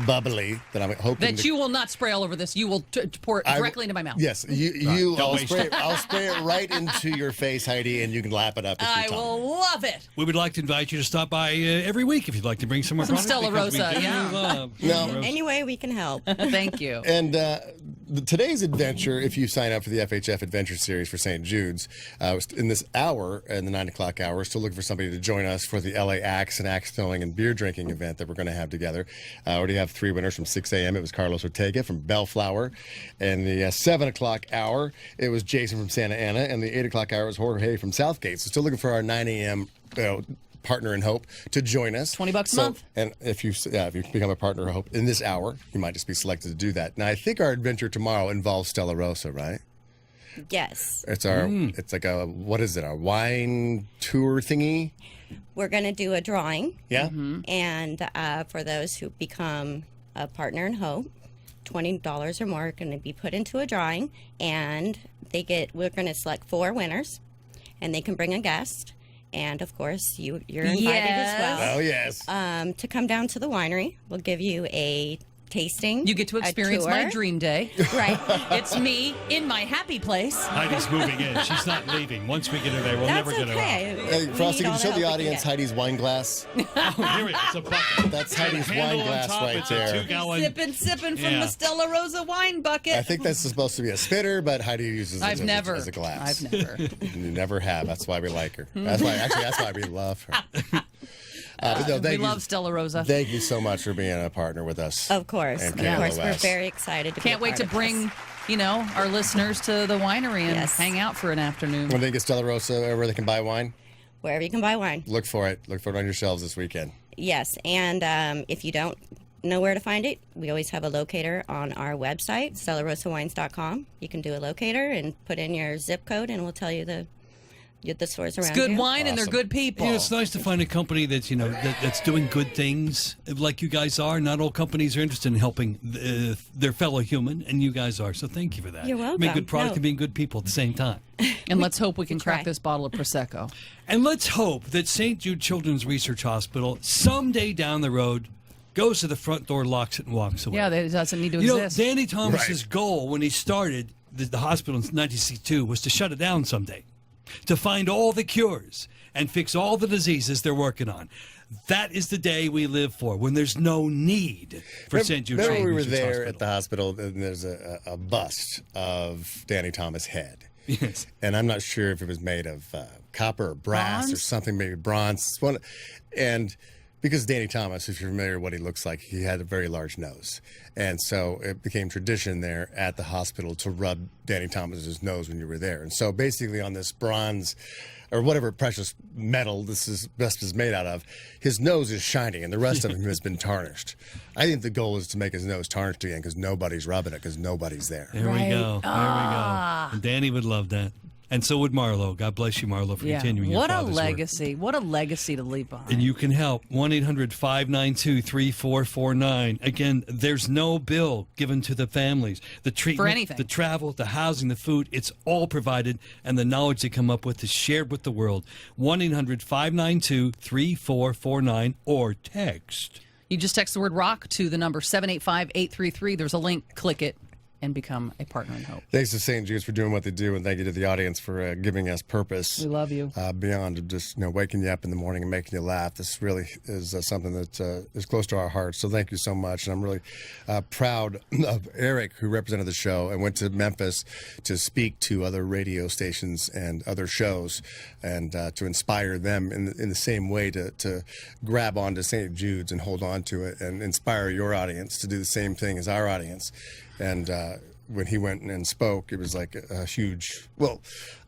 [SPEAKER 2] bubbly that I'm hoping
[SPEAKER 3] that you will not spray all over this. You will pour it directly into my mouth.
[SPEAKER 2] Yes, I'll spray it right into your face, Heidi, and you can lap it up.
[SPEAKER 3] I will love it.
[SPEAKER 4] We would like to invite you to stop by every week if you'd like to bring some more
[SPEAKER 3] Some
[SPEAKER 4] products,
[SPEAKER 3] Stella
[SPEAKER 4] because
[SPEAKER 3] Rosa,
[SPEAKER 4] we do
[SPEAKER 3] yeah.
[SPEAKER 4] love
[SPEAKER 28] Any way we can help.
[SPEAKER 3] Thank you.
[SPEAKER 2] And today's adventure, if you sign up for the FHF Adventure Series for St. Jude's, in this hour, in the 9 o'clock hour, we're still looking for somebody to join us for the LA Axe and Axe Throwing and Beer Drinking event that we're going to have together. I already have 3 winners from 6 a.m. It was Carlos Ortega from Bellflower. And the 7 o'clock hour, it was Jason from Santa Ana. And the 8 o'clock hour was Jorge from Southgate. So still looking for our 9 a.m. Partner in Hope to join us.
[SPEAKER 3] $20 a month.
[SPEAKER 2] And if you become a Partner in Hope in this hour, you might just be selected to do that. Now, I think our adventure tomorrow involves Stella Rosa, right?
[SPEAKER 11] Yes.
[SPEAKER 2] It's our. It's like a, what is it? A wine tour thingy.
[SPEAKER 11] We're going to do a drawing.
[SPEAKER 2] Yeah.
[SPEAKER 11] And for those who become a partner in hope, $20 or more are going to be put into a drawing, and we're going to select 4 winners, and they can bring a guest. And of course, you're invited as well.
[SPEAKER 2] Oh yes.
[SPEAKER 11] To come down to the winery. We'll give you a tasting.
[SPEAKER 3] You get to experience my dream day.
[SPEAKER 11] Right.
[SPEAKER 3] It's me in my happy place.
[SPEAKER 4] Heidi's moving in. She's not leaving. Once we get her there, we'll never get her out.
[SPEAKER 2] Hey, Frosty, can you show the audience Heidi's wine glass?
[SPEAKER 4] Oh, here it is. It's a bucket.
[SPEAKER 2] That's Heidi's wine glass right there.
[SPEAKER 3] Sipping from the Stella Rosa wine bucket.
[SPEAKER 2] I think that's supposed to be a spitter, but Heidi uses it as a glass.
[SPEAKER 3] I've never.
[SPEAKER 2] You never have. That's why we like her. That's why we love her.
[SPEAKER 3] We love Stella Rosa.
[SPEAKER 2] Thank you so much for being a partner with us.
[SPEAKER 11] Of course.
[SPEAKER 2] And
[SPEAKER 11] Of course. We're
[SPEAKER 2] KLOS.
[SPEAKER 11] very excited to be
[SPEAKER 3] Can't wait to bring, our listeners to the winery and hang out for an afternoon.
[SPEAKER 2] When they get Stella Rosa, where they can buy wine?
[SPEAKER 11] Wherever you can buy wine.
[SPEAKER 2] Look for it. Look for it on your shelves this weekend.
[SPEAKER 11] Yes. And if you don't know where to find it, we always have a locator on our website, StellaRosaWines.com. You can do a locator and put in your zip code, and we'll tell you the stores around
[SPEAKER 3] It's good
[SPEAKER 11] you.
[SPEAKER 3] wine and they're good people.
[SPEAKER 4] It's nice to find a company that's that's doing good things like you guys are. Not all companies are interested in helping their fellow human, and you guys are. So thank you for that.
[SPEAKER 11] You're welcome.
[SPEAKER 4] Make good product
[SPEAKER 11] No.
[SPEAKER 4] and being good people at the same time.
[SPEAKER 3] And let's hope we can crack this bottle of Prosecco.
[SPEAKER 4] And let's hope that St. Jude Children's Research Hospital someday down the road goes to the front door, locks it, and walks away.
[SPEAKER 3] Yeah, that doesn't need to exist.
[SPEAKER 4] Danny Thomas's goal when he started the hospital in 1962 was to shut it down someday, to find all the cures and fix all the diseases they're working on. That is the day we live for, when there's no need for St. Jude
[SPEAKER 2] Remember
[SPEAKER 4] Children's
[SPEAKER 2] we were there
[SPEAKER 4] Hospital.
[SPEAKER 2] at the hospital, and there's a bust of Danny Thomas' head.
[SPEAKER 4] Yes.
[SPEAKER 2] And I'm not sure if it was made of copper or brass or something, maybe bronze. And because Danny Thomas, if you're familiar with what he looks like, he had a very large nose. And so it became tradition there at the hospital to rub Danny Thomas's nose when you were there. And so basically on this bronze or whatever precious metal this is made out of, his nose is shining and the rest of him has been tarnished. I think the goal is to make his nose tarnished again because nobody's rubbing it because nobody's there.
[SPEAKER 4] There we go. There we go. And Danny would love that. And so would Marlo. God bless you, Marlo, for continuing your
[SPEAKER 3] What a
[SPEAKER 4] father's work.
[SPEAKER 3] legacy. What a legacy to leave behind.
[SPEAKER 4] And you can help. 1-800-592-3449. Again, there's no bill given to the families. The treatment,
[SPEAKER 3] anything.
[SPEAKER 4] the travel, the housing, the food, it's all provided. And the knowledge they come up with is shared with the world. 1-800-592-3449 or text.
[SPEAKER 3] You just text the word ROCK to the number 785-833. There's a link. Click it and become a partner in hope.
[SPEAKER 2] Thanks to St. Jude's for doing what they do, and thank you to the audience for giving us purpose.
[SPEAKER 3] We love you.
[SPEAKER 2] Beyond just waking you up in the morning and making you laugh. This really is something that is close to our hearts. So thank you so much, and I'm really proud of Eric, who represented the show and went to Memphis to speak to other radio stations and other shows, and to inspire them in the same way to grab onto St. Jude's and hold on to it, and inspire your audience to do the same thing as our audience. And when he went and spoke, it was like a huge. Well,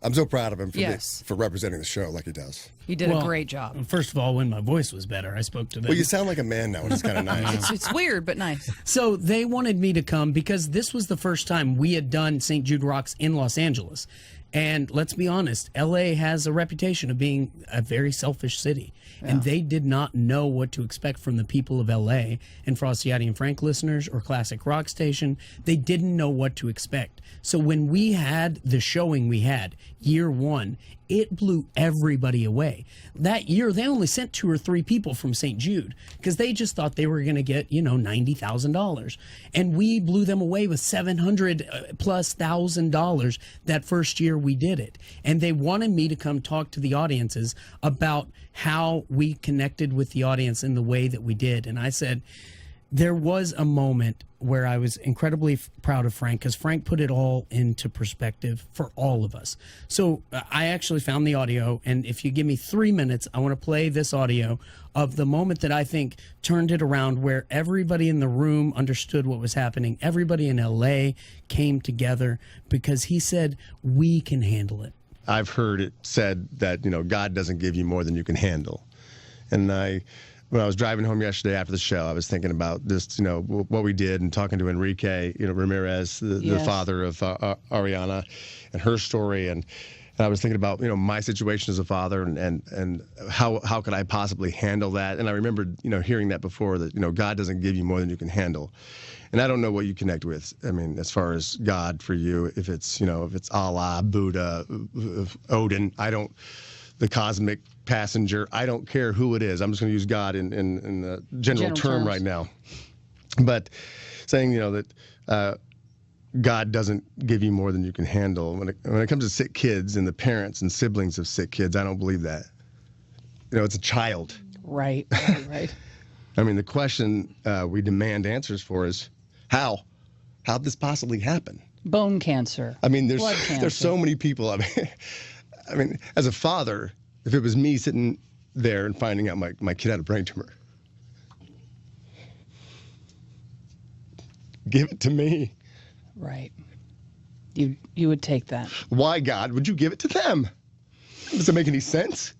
[SPEAKER 2] I'm so proud of him for representing the show like he does.
[SPEAKER 3] You did a great job.
[SPEAKER 5] First of all, when my voice was better, I spoke to them.
[SPEAKER 2] Well, you sound like a man now, which is kind of nice.
[SPEAKER 3] It's weird, but nice.
[SPEAKER 5] So they wanted me to come because this was the first time we had done St. Jude Rocks in Los Angeles. And let's be honest, LA has a reputation of being a very selfish city. Yeah. And they did not know what to expect from the people of LA. And Frosty, Heidi, and Frank listeners or Classic Rock Station, they didn't know what to expect. So when we had the showing we had, year one, it blew everybody away. That year, they only sent 2 or 3 people from St. Jude because they just thought they were going to get, $90,000. And we blew them away with $700,000+ that first year we did it. And they wanted me to come talk to the audiences about how we connected with the audience in the way that we did. And I said, there was a moment where I was incredibly proud of Frank because Frank put it all into perspective for all of us. So I actually found the audio, and if you give me 3 minutes, I want to play this audio of the moment that I think turned it around, where everybody in the room understood what was happening. Everybody in LA came together because he said, we can handle it.
[SPEAKER 2] I've heard it said that, God doesn't give you more than you can handle. And I when I was driving home yesterday after the show, I was thinking about this, what we did, and talking to Enrique, Ramirez, the father of Ariana, and her story, and I was thinking about, my situation as a father, and how could I possibly handle that? And I remembered, hearing that before, that, God doesn't give you more than you can handle. And I don't know what you connect with. I mean, as far as God for you, if it's Allah, Buddha, Odin, the cosmic passenger, I don't care who it is. I'm just going to use God in the general term
[SPEAKER 3] terms
[SPEAKER 2] right now. But saying, that God doesn't give you more than you can handle. When it comes to sick kids and the parents and siblings of sick kids, I don't believe that. It's a child.
[SPEAKER 3] Right.
[SPEAKER 2] I mean, the question we demand answers for is, how? How'd this possibly happen?
[SPEAKER 3] Bone cancer.
[SPEAKER 2] I mean,
[SPEAKER 3] blood cancer.
[SPEAKER 2] there's so many people. I mean, as a father, if it was me sitting there and finding out my kid had a brain tumor, give it to me.
[SPEAKER 3] Right. You would take that.
[SPEAKER 2] Why, God, would you give it to them? Does it make any sense?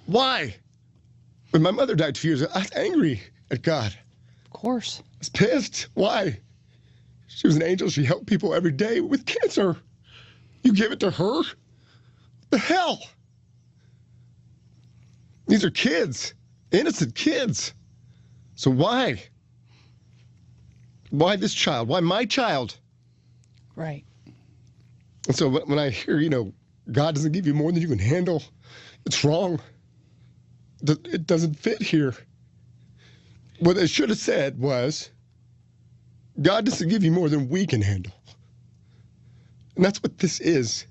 [SPEAKER 2] Why? When my mother died 2 years ago, I was angry at God.
[SPEAKER 3] Of course.
[SPEAKER 2] I was pissed. Why? She was an angel. She helped people every day with cancer. You give it to her? What the hell? These are kids. Innocent kids. So why? Why this child? Why my child?
[SPEAKER 3] Right.
[SPEAKER 2] And so when I hear, God doesn't give you more than you can handle, it's wrong. It doesn't fit here. What they should have said was, God doesn't give you more than we can handle. And that's what this is.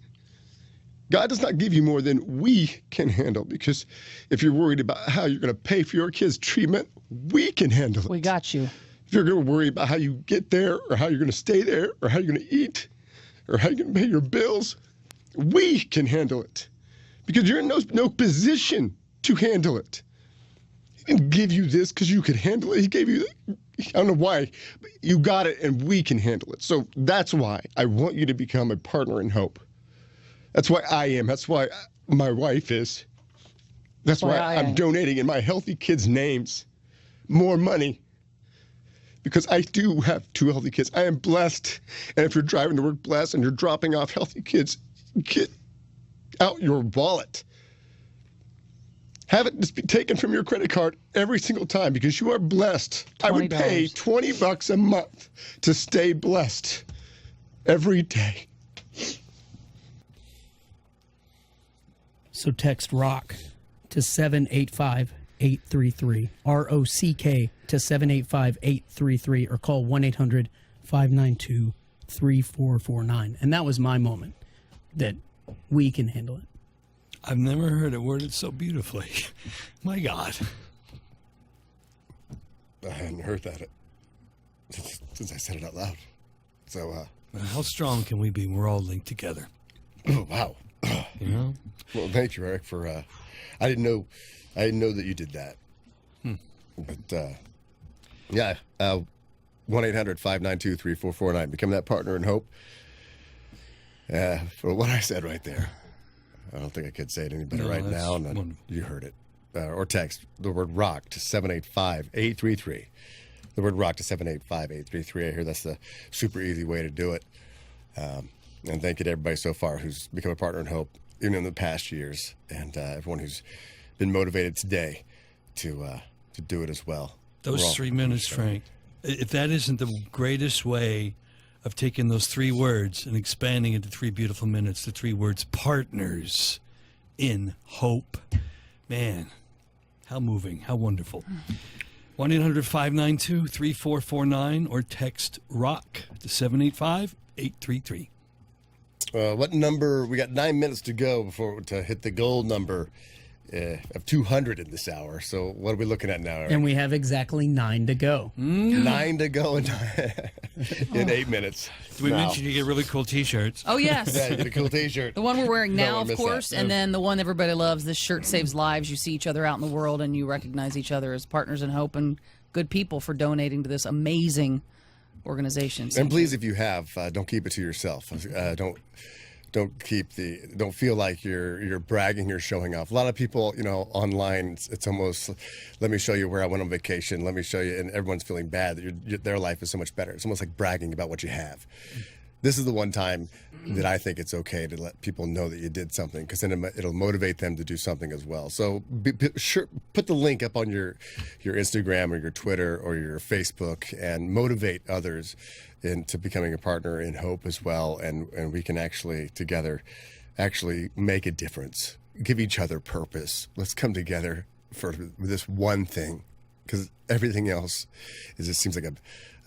[SPEAKER 2] God does not give you more than we can handle, because if you're worried about how you're going to pay for your kids' treatment, we can handle it.
[SPEAKER 3] We got you.
[SPEAKER 2] If you're going to worry about how you get there, or how you're going to stay there, or how you're going to eat, or how you're going to pay your bills, we can handle it. Because you're in no position to handle it. He didn't give you this because you could handle it. He gave you, I don't know why, but you got it and we can handle it. So that's why I want you to become a partner in hope. That's why I am. That's why my wife is. That's why I'm donating in my healthy kids' names more money. Because I do have 2 healthy kids. I am blessed. And if you're driving to work blessed and you're dropping off healthy kids, get out your wallet. Have it just be taken from your credit card every single time, because you are blessed. I would pay $20 a month to stay blessed every day.
[SPEAKER 5] So text ROCK to 785-833, ROCK to 785-833, or call 1-800-592-3449. And that was my moment that we can handle it.
[SPEAKER 4] I've never heard it worded so beautifully. My God.
[SPEAKER 2] I hadn't heard that since I said it out loud. So,
[SPEAKER 4] how strong can we be? We're all linked together.
[SPEAKER 2] Oh, wow. Well, thank you, Eric, for, I didn't know that you did that. But, yeah, 1-800-592-3449. Become that partner in hope. For what I said right there. I don't think I could say it any better now. And you heard it. Or text the word ROCK to 785-833. The word ROCK to 785-833. I hear that's the super easy way to do it. And thank you to everybody so far who's become a partner in hope, even in the past years, and everyone who's been motivated today to do it as well.
[SPEAKER 4] Those 3 minutes, Frank, if that isn't the greatest way of taking those 3 words and expanding into 3 beautiful minutes, the 3 words, partners in hope. Man, how moving, how wonderful. 1-800-592-3449 or text ROCK to 785-833.
[SPEAKER 2] What number? We got 9 minutes to go to hit the goal number of 200 in this hour. So what are we looking at now, Eric?
[SPEAKER 5] And we have exactly 9 to go.
[SPEAKER 2] 9 to go in 8 minutes.
[SPEAKER 4] Did we mention you get really cool T-shirts?
[SPEAKER 3] Oh, yes.
[SPEAKER 2] Yeah, you get a cool T-shirt.
[SPEAKER 3] The one we're wearing now, of course,
[SPEAKER 2] that.
[SPEAKER 3] and then the one everybody loves, This Shirt Saves Lives. You see each other out in the world, and you recognize each other as partners in hope and good people for donating to this amazing organization.
[SPEAKER 2] And please, if you have, don't keep it to yourself. Don't don't feel like you're bragging, you're showing off. A lot of people, online, it's almost, let me show you where I went on vacation. Let me show you, and everyone's feeling bad that their life is so much better. It's almost like bragging about what you have. This is the one time that I think it's okay to let people know that you did something, because then it'll motivate them to do something as well. So sure, put the link up on your Instagram or your Twitter or your Facebook and motivate others into becoming a partner in hope as well. And we can actually together make a difference, give each other purpose. Let's come together for this one thing, because everything else it seems like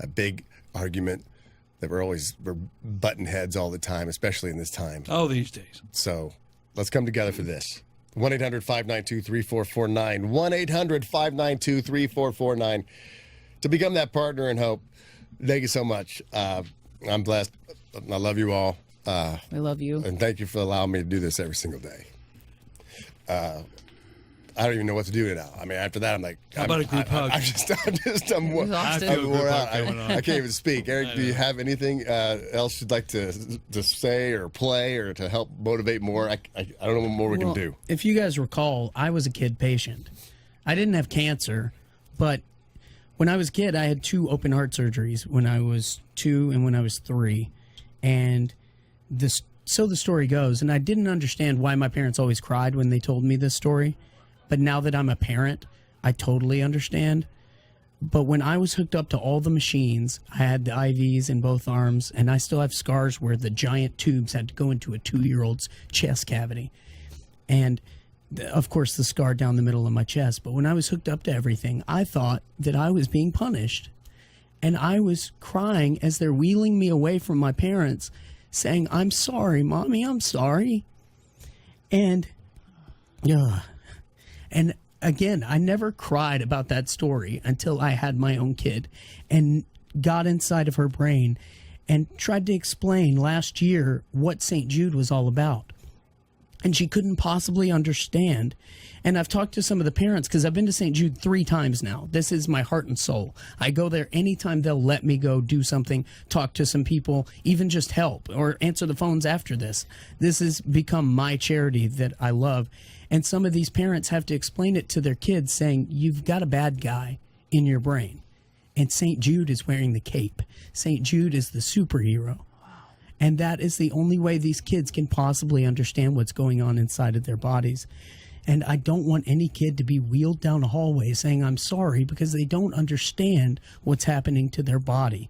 [SPEAKER 2] a big argument that we're butting heads all the time, especially in this time.
[SPEAKER 4] Oh, these days.
[SPEAKER 2] So let's come together for this. 1-800-592-3449. 1-800-592-3449 to become that partner in hope. Thank you so much. I'm blessed. I love you all.
[SPEAKER 3] We love you.
[SPEAKER 2] And thank you for allowing me to do this every single day. I don't even know what to do now. I mean, after that, I'm like,
[SPEAKER 4] how about a group hug?
[SPEAKER 2] I'm wore out. I can't even speak. Eric, do you have anything else you'd like to say or play or to help motivate more? I don't know what more we can do.
[SPEAKER 5] If you guys recall, I was a kid patient. I didn't have cancer, but when I was a kid, I had 2 open heart surgeries when I was 2 and when I was 3. And so the story goes, and I didn't understand why my parents always cried when they told me this story. But now that I'm a parent, I totally understand. But when I was hooked up to all the machines, I had the IVs in both arms, and I still have scars where the giant tubes had to go into a 2-year-old's chest cavity. And, of course, the scar down the middle of my chest. But when I was hooked up to everything, I thought that I was being punished. And I was crying as they're wheeling me away from my parents, saying, "I'm sorry, Mommy, I'm sorry." And, and again, I never cried about that story until I had my own kid and got inside of her brain and tried to explain last year what St. Jude was all about. And she couldn't possibly understand. And I've talked to some of the parents, because I've been to St. Jude 3 times now. This is my heart and soul. I go there anytime they'll let me go do something, talk to some people, even just help or answer the phones after this. This has become my charity that I love. And some of these parents have to explain it to their kids, saying, you've got a bad guy in your brain. And St. Jude is wearing the cape. St. Jude is the superhero. And that is the only way these kids can possibly understand what's going on inside of their bodies. And I don't want any kid to be wheeled down a hallway saying, I'm sorry, because they don't understand what's happening to their body.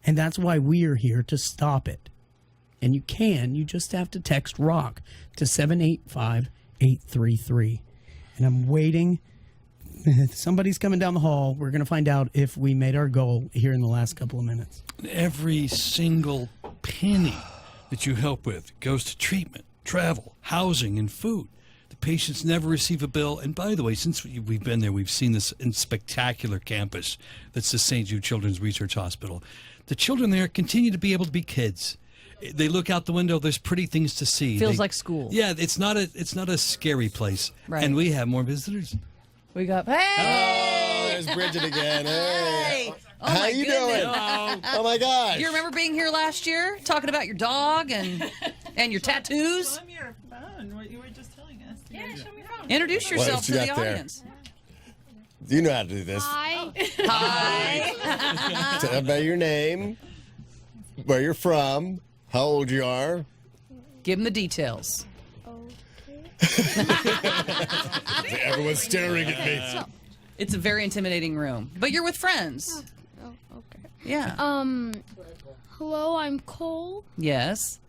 [SPEAKER 5] And that's why we are here to stop it. And you just have to text ROCK to 785-833. And I'm waiting. Somebody's coming down the hall. We're going to find out if we made our goal here in the last couple of minutes.
[SPEAKER 4] Every single penny that you help with goes to treatment, travel, housing, and food. The patients never receive a bill. And by the way, since we've been there, we've seen this spectacular campus that's the St. Jude Children's Research Hospital. The children there continue to be able to be kids. They look out the window. There's pretty things to see.
[SPEAKER 3] Feels like school.
[SPEAKER 4] Yeah, it's not a scary place.
[SPEAKER 3] Right.
[SPEAKER 4] And we have more visitors.
[SPEAKER 3] We got
[SPEAKER 2] Oh, there's Bridget again. Hey.
[SPEAKER 3] Oh,
[SPEAKER 2] How
[SPEAKER 3] my
[SPEAKER 2] you
[SPEAKER 3] goodness.
[SPEAKER 2] doing? Oh my gosh.
[SPEAKER 3] You remember being here last year, talking about your dog and your tattoos?
[SPEAKER 13] Show me your phone. What you were just telling us. Yeah, show me your phone.
[SPEAKER 3] Introduce yourself to the audience.
[SPEAKER 2] You know how to do this.
[SPEAKER 13] Hi.
[SPEAKER 3] Hi.
[SPEAKER 2] Tell about your name, where you're from, how old you are.
[SPEAKER 3] Give them the details.
[SPEAKER 2] Everyone's staring at me.
[SPEAKER 3] It's a very intimidating room, but you're with friends.
[SPEAKER 14] Oh, okay.
[SPEAKER 3] Yeah.
[SPEAKER 14] Hello, I'm Cole.
[SPEAKER 3] Yes.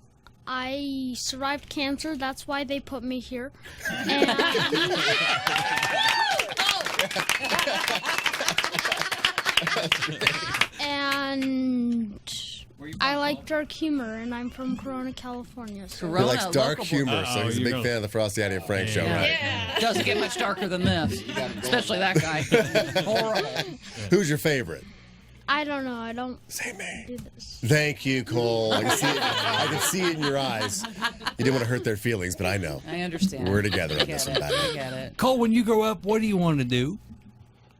[SPEAKER 14] I survived cancer. That's why they put me here. And I like dark humor, and I'm from Corona, California. So.
[SPEAKER 2] He likes dark humor, so he's a big fan of the Frosty, Heidi Frank show, right?
[SPEAKER 3] Yeah. Doesn't get much darker than this, especially that guy. Horrible.
[SPEAKER 2] Who's your favorite?
[SPEAKER 14] I don't know. I don't do this.
[SPEAKER 2] Thank you, Cole. I can see it in your eyes. You didn't want to hurt their feelings, but I know.
[SPEAKER 3] I understand.
[SPEAKER 2] We're together on this one,
[SPEAKER 3] I get it.
[SPEAKER 4] Cole, when you grow up, what do you want to do?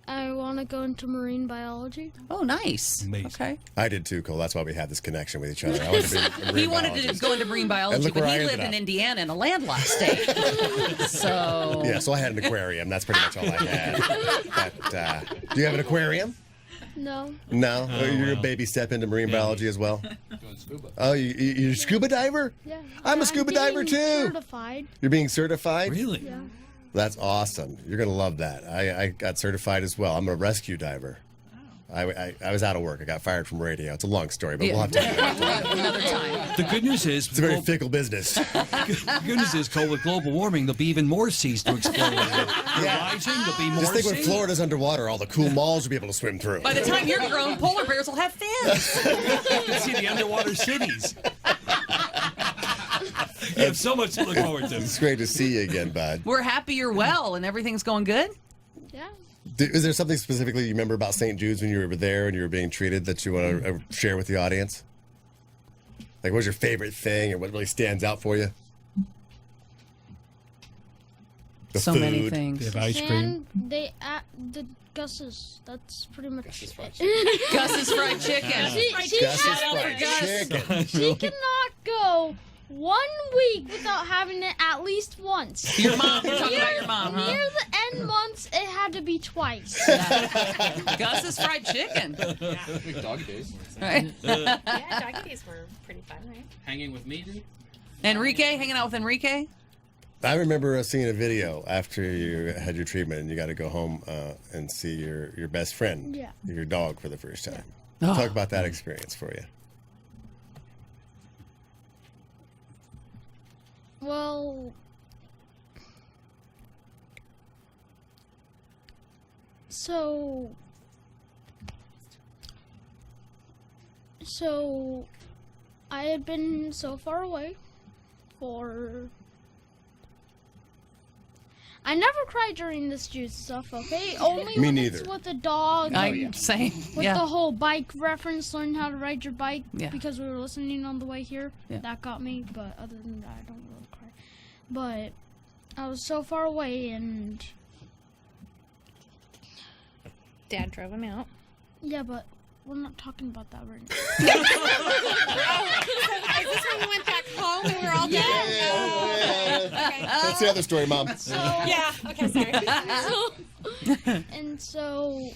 [SPEAKER 14] I want to go into marine biology.
[SPEAKER 3] Oh, nice.
[SPEAKER 4] Amazing.
[SPEAKER 3] Okay.
[SPEAKER 2] I did too, Cole. That's why we have this connection with each other. I wanted to be a marine
[SPEAKER 3] He wanted to
[SPEAKER 2] biologist.
[SPEAKER 3] go into marine biology,
[SPEAKER 2] look
[SPEAKER 3] but
[SPEAKER 2] where
[SPEAKER 3] he
[SPEAKER 2] I
[SPEAKER 3] lived
[SPEAKER 2] ended
[SPEAKER 3] in
[SPEAKER 2] up.
[SPEAKER 3] Indiana in a landlocked state. So
[SPEAKER 2] Yeah, so I had an aquarium. That's pretty much all I had. But, do you have an aquarium?
[SPEAKER 14] No.
[SPEAKER 2] No? You're a baby step into marine biology as well? Oh, you're a scuba diver?
[SPEAKER 14] Yeah.
[SPEAKER 2] I'm a scuba diver too.
[SPEAKER 14] Certified.
[SPEAKER 2] You're being certified?
[SPEAKER 4] Really?
[SPEAKER 14] Yeah.
[SPEAKER 2] That's awesome. You're going to love that. I got certified as well. I'm a rescue diver. I was out of work. I got fired from radio. It's a long story, but we'll have to
[SPEAKER 3] another time.
[SPEAKER 4] The good news is
[SPEAKER 2] It's a very fickle business.
[SPEAKER 4] the good news is, Cole, with global warming, there'll be even more seas to explore. You're rising, there'll be more
[SPEAKER 2] Just think when
[SPEAKER 4] seas.
[SPEAKER 2] Florida's underwater, all the cool malls will be able to swim through.
[SPEAKER 3] By the time you're grown, polar bears will have fins.
[SPEAKER 4] You can see the underwater cities. You have so much to look forward to.
[SPEAKER 2] It's great to see you again, bud.
[SPEAKER 3] We're happy you're well and everything's going good.
[SPEAKER 14] Yeah.
[SPEAKER 2] Is there something specifically you remember about St. Jude's when you were there and you were being treated that you want to share with the audience? Like, what's your favorite thing or what really stands out for you? The
[SPEAKER 3] So
[SPEAKER 2] food.
[SPEAKER 3] many things.
[SPEAKER 4] They have ice cream.
[SPEAKER 14] And they the Gus's. That's pretty much
[SPEAKER 3] Gus's fried chicken.
[SPEAKER 14] She
[SPEAKER 2] Gus's
[SPEAKER 14] has-
[SPEAKER 2] fried chicken.
[SPEAKER 14] She cannot go 1 week without having it at least once.
[SPEAKER 3] Your mom. You're talking about your mom, huh?
[SPEAKER 14] Near the end months, it had to be twice.
[SPEAKER 3] Gus's fried chicken.
[SPEAKER 1] Doggy days.
[SPEAKER 3] Right.
[SPEAKER 6] Yeah, doggy days were pretty fun, right?
[SPEAKER 1] Hanging with me, dude.
[SPEAKER 3] Enrique, hanging out with Enrique.
[SPEAKER 2] I remember seeing a video after you had your treatment and you got to go home and see your best friend,
[SPEAKER 14] Yeah.
[SPEAKER 2] your dog, for the first time.
[SPEAKER 3] Oh.
[SPEAKER 2] Talk about that experience for you.
[SPEAKER 14] Well, so I had been so far away for. I never cried during this juice stuff, okay? Only
[SPEAKER 2] Me
[SPEAKER 14] when
[SPEAKER 2] neither.
[SPEAKER 14] it's with a dog.
[SPEAKER 3] Same.
[SPEAKER 14] With
[SPEAKER 3] Yeah.
[SPEAKER 14] the whole bike reference, learn how to ride your bike,
[SPEAKER 3] Yeah.
[SPEAKER 14] because we were listening on the way here.
[SPEAKER 3] Yeah.
[SPEAKER 14] That got me, but other than that, I don't really cry. But I was so far away, and
[SPEAKER 6] Dad drove him out.
[SPEAKER 14] yeah, but we're not talking about that right now.
[SPEAKER 6] Is this when we went back home and we were all dead? Oh, okay.
[SPEAKER 2] That's the other story, Mom.
[SPEAKER 6] Yeah, okay, sorry.
[SPEAKER 14] And so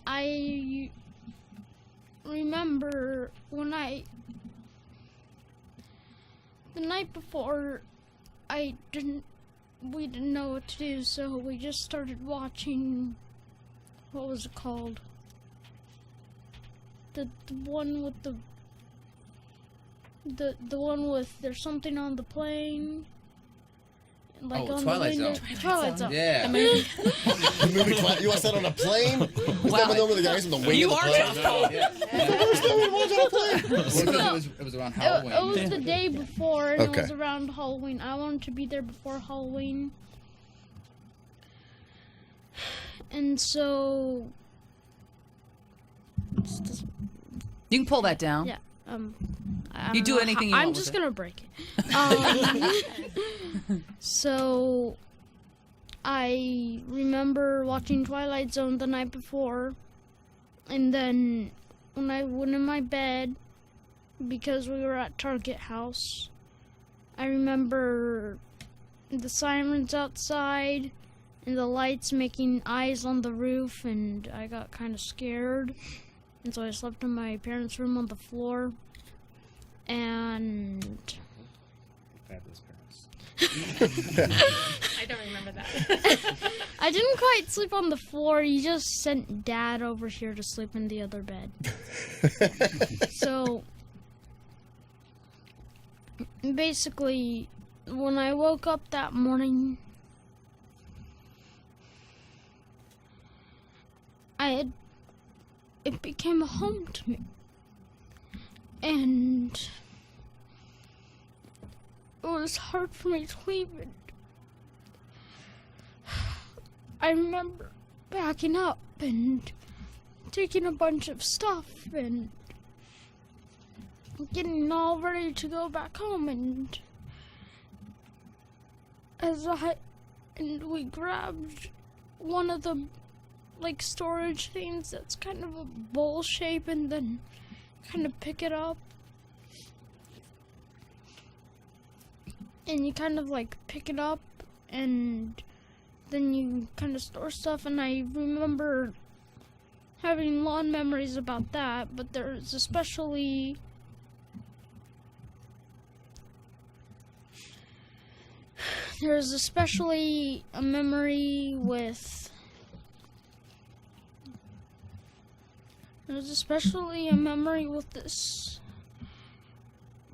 [SPEAKER 14] I remember when the night before, we didn't know what to do, so we just started watching, what was it called? The one with the one with there's something on the plane. Like on
[SPEAKER 1] Twilight
[SPEAKER 14] the window.
[SPEAKER 1] Zone.
[SPEAKER 14] Twilight Zone.
[SPEAKER 1] Yeah.
[SPEAKER 14] The movie.
[SPEAKER 2] The movie you watched that on a plane? Was that one with the guys on the wing
[SPEAKER 3] You
[SPEAKER 2] of the
[SPEAKER 3] are
[SPEAKER 2] plane?
[SPEAKER 3] tough.
[SPEAKER 1] It was around Halloween.
[SPEAKER 14] It was the day before, and it was
[SPEAKER 2] Okay.
[SPEAKER 14] around Halloween. I wanted to be there before Halloween. And so...
[SPEAKER 3] You can pull that down.
[SPEAKER 14] Yeah. I
[SPEAKER 3] You
[SPEAKER 14] don't
[SPEAKER 3] do
[SPEAKER 14] know
[SPEAKER 3] anything
[SPEAKER 14] how-
[SPEAKER 3] you
[SPEAKER 14] I'm
[SPEAKER 3] want
[SPEAKER 14] just
[SPEAKER 3] with it.
[SPEAKER 14] gonna break it. So I remember watching Twilight Zone the night before, and then when I went in my bed, because we were at Target House, I remember the sirens outside and the lights making eyes on the roof, and I got kind of scared. And so I slept in my parents' room on the floor. And
[SPEAKER 1] Fabulous parents.
[SPEAKER 6] I don't remember that.
[SPEAKER 14] I didn't quite sleep on the floor. You just sent Dad over here to sleep in the other bed. So basically, when I woke up that morning, it became a home to me. And it was hard for me to leave it. I remember backing up and taking a bunch of stuff and getting all ready to go back home, and we grabbed one of the like storage things that's kind of a bowl shape, and then kind of pick it up. And you kind of like pick it up, and then you kind of store stuff. And I remember having long memories about that, but there's especially a memory with this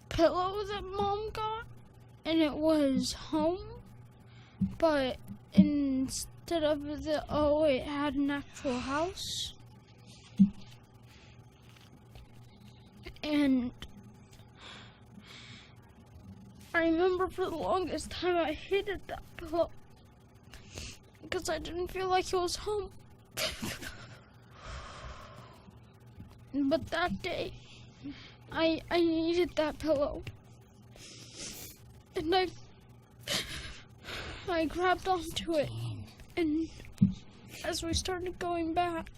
[SPEAKER 14] pillow that Mom got, and it was home, but instead of it had an actual house. And I remember for the longest time I hated that pillow because I didn't feel like it was home. But that day, I needed that pillow. And I grabbed onto it, and as we started going back,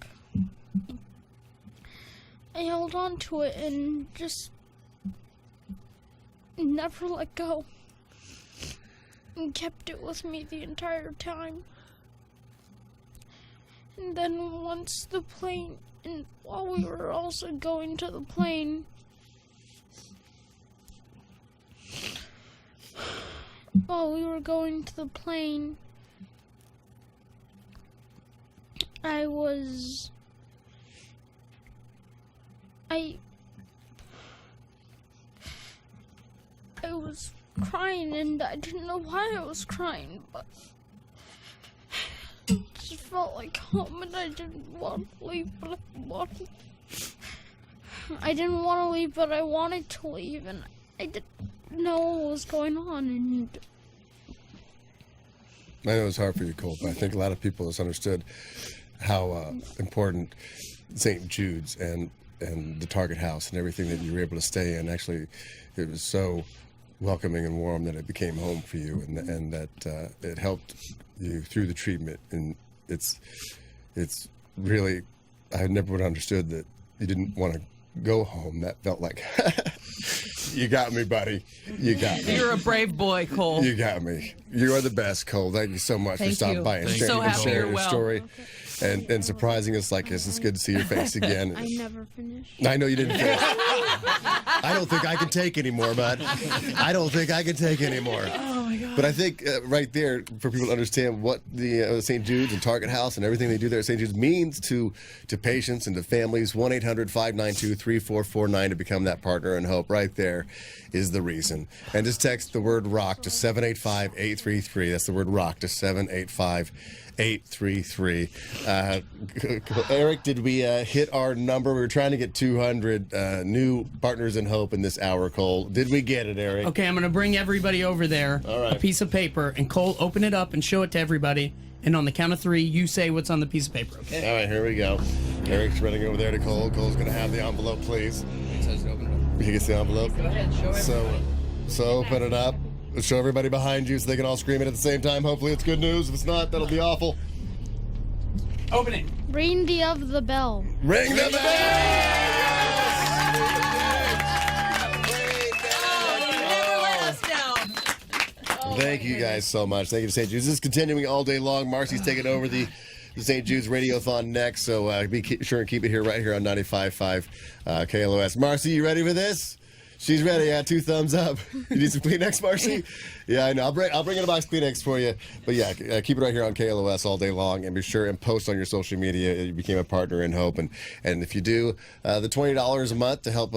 [SPEAKER 14] I held on to it and just never let go, and kept it with me the entire time. And then once the plane, and while we were also going to the plane, I was crying, and I didn't know why I was crying, but it just felt like home, and I didn't want to leave, but I wanted to leave, and I didn't know what was going on. And
[SPEAKER 2] I know it's hard for you, Cole, but I think a lot of people has understood how important St. Jude's and the Target House and everything that you were able to stay in. Actually, it was so welcoming and warm that it became home for you, and that it helped you through the treatment. And it's really, I never would have understood that you didn't want to go home. That felt like, you got me, buddy. You got me.
[SPEAKER 3] You're a brave boy, Cole.
[SPEAKER 2] You got me. You are the best, Cole. Thank you so much for stopping by and sharing your story. Okay. And surprising us like this. It's good to see your face again.
[SPEAKER 14] I never finished.
[SPEAKER 2] I know you didn't finish. I don't think I can take anymore, bud. I don't think I can take anymore.
[SPEAKER 3] Oh, my God.
[SPEAKER 2] But I think right there, for people to understand what the St. Jude's and Target House and everything they do there at St. Jude's means to patients and to families, 1-800-592-3449 to become that partner in hope. Right there is the reason. And just text the word ROCK to 785-833. That's the word ROCK to 785-833. Eric, did we hit our number? We were trying to get 200 new partners in hope in this hour, Cole. Did we get it, Eric?
[SPEAKER 5] Okay, I'm going to bring everybody over there.
[SPEAKER 2] All right.
[SPEAKER 5] A piece of paper, and Cole, open it up and show it to everybody. And on the count of 3, you say what's on the piece of paper, okay?
[SPEAKER 2] All right, here we go. Eric's running over there to Cole. Cole's going to have the envelope, please.
[SPEAKER 1] It says open it up.
[SPEAKER 2] He gets the envelope.
[SPEAKER 3] Go ahead, show everybody.
[SPEAKER 2] So open it up. Show everybody behind you so they can all scream it at the same time. Hopefully it's good news. If it's not, that'll be awful.
[SPEAKER 5] Open it.
[SPEAKER 14] Ring the bell.
[SPEAKER 2] Ring the bell! Thank you guys so much. Thank you to St. Jude's. This is continuing all day long. Marcy's taking over the St. Jude's Radiothon next, so be sure and keep it here right here on 95.5 KLOS. Marcy, you ready for this? She's ready. Yeah, 2 thumbs up. You need some Kleenex, Marcy? Yeah, I know. I'll bring in a box of Kleenex for you. But yeah, keep it right here on KLOS all day long, and be sure and post on your social media. You became a partner in hope, and if you do the $20 a month to help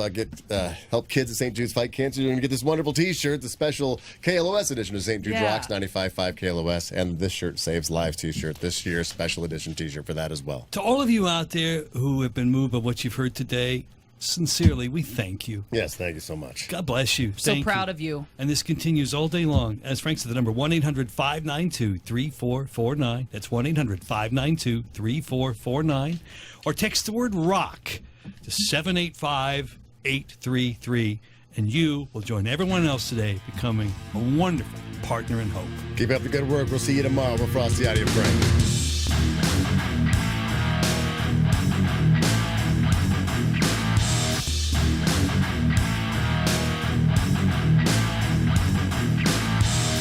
[SPEAKER 2] help kids at St. Jude's fight cancer, you're gonna get this wonderful T-shirt, the special KLOS edition of St. Jude's Rocks 95.5 KLOS, and this shirt saves lives T-shirt. This year's special edition T-shirt for that as well.
[SPEAKER 4] To all of you out there who have been moved by what you've heard today, sincerely, we thank you.
[SPEAKER 2] Yes, thank you so much.
[SPEAKER 4] God bless you.
[SPEAKER 3] So proud of you.
[SPEAKER 4] And this continues all day long. As Frank said, the number 1-800-592-3449. That's 1-800-592-3449. Or text the word ROCK to 785-833. And you will join everyone else today becoming a wonderful partner in hope.
[SPEAKER 2] Keep up the good work. We'll see you tomorrow with Frosty, Heidi Frank.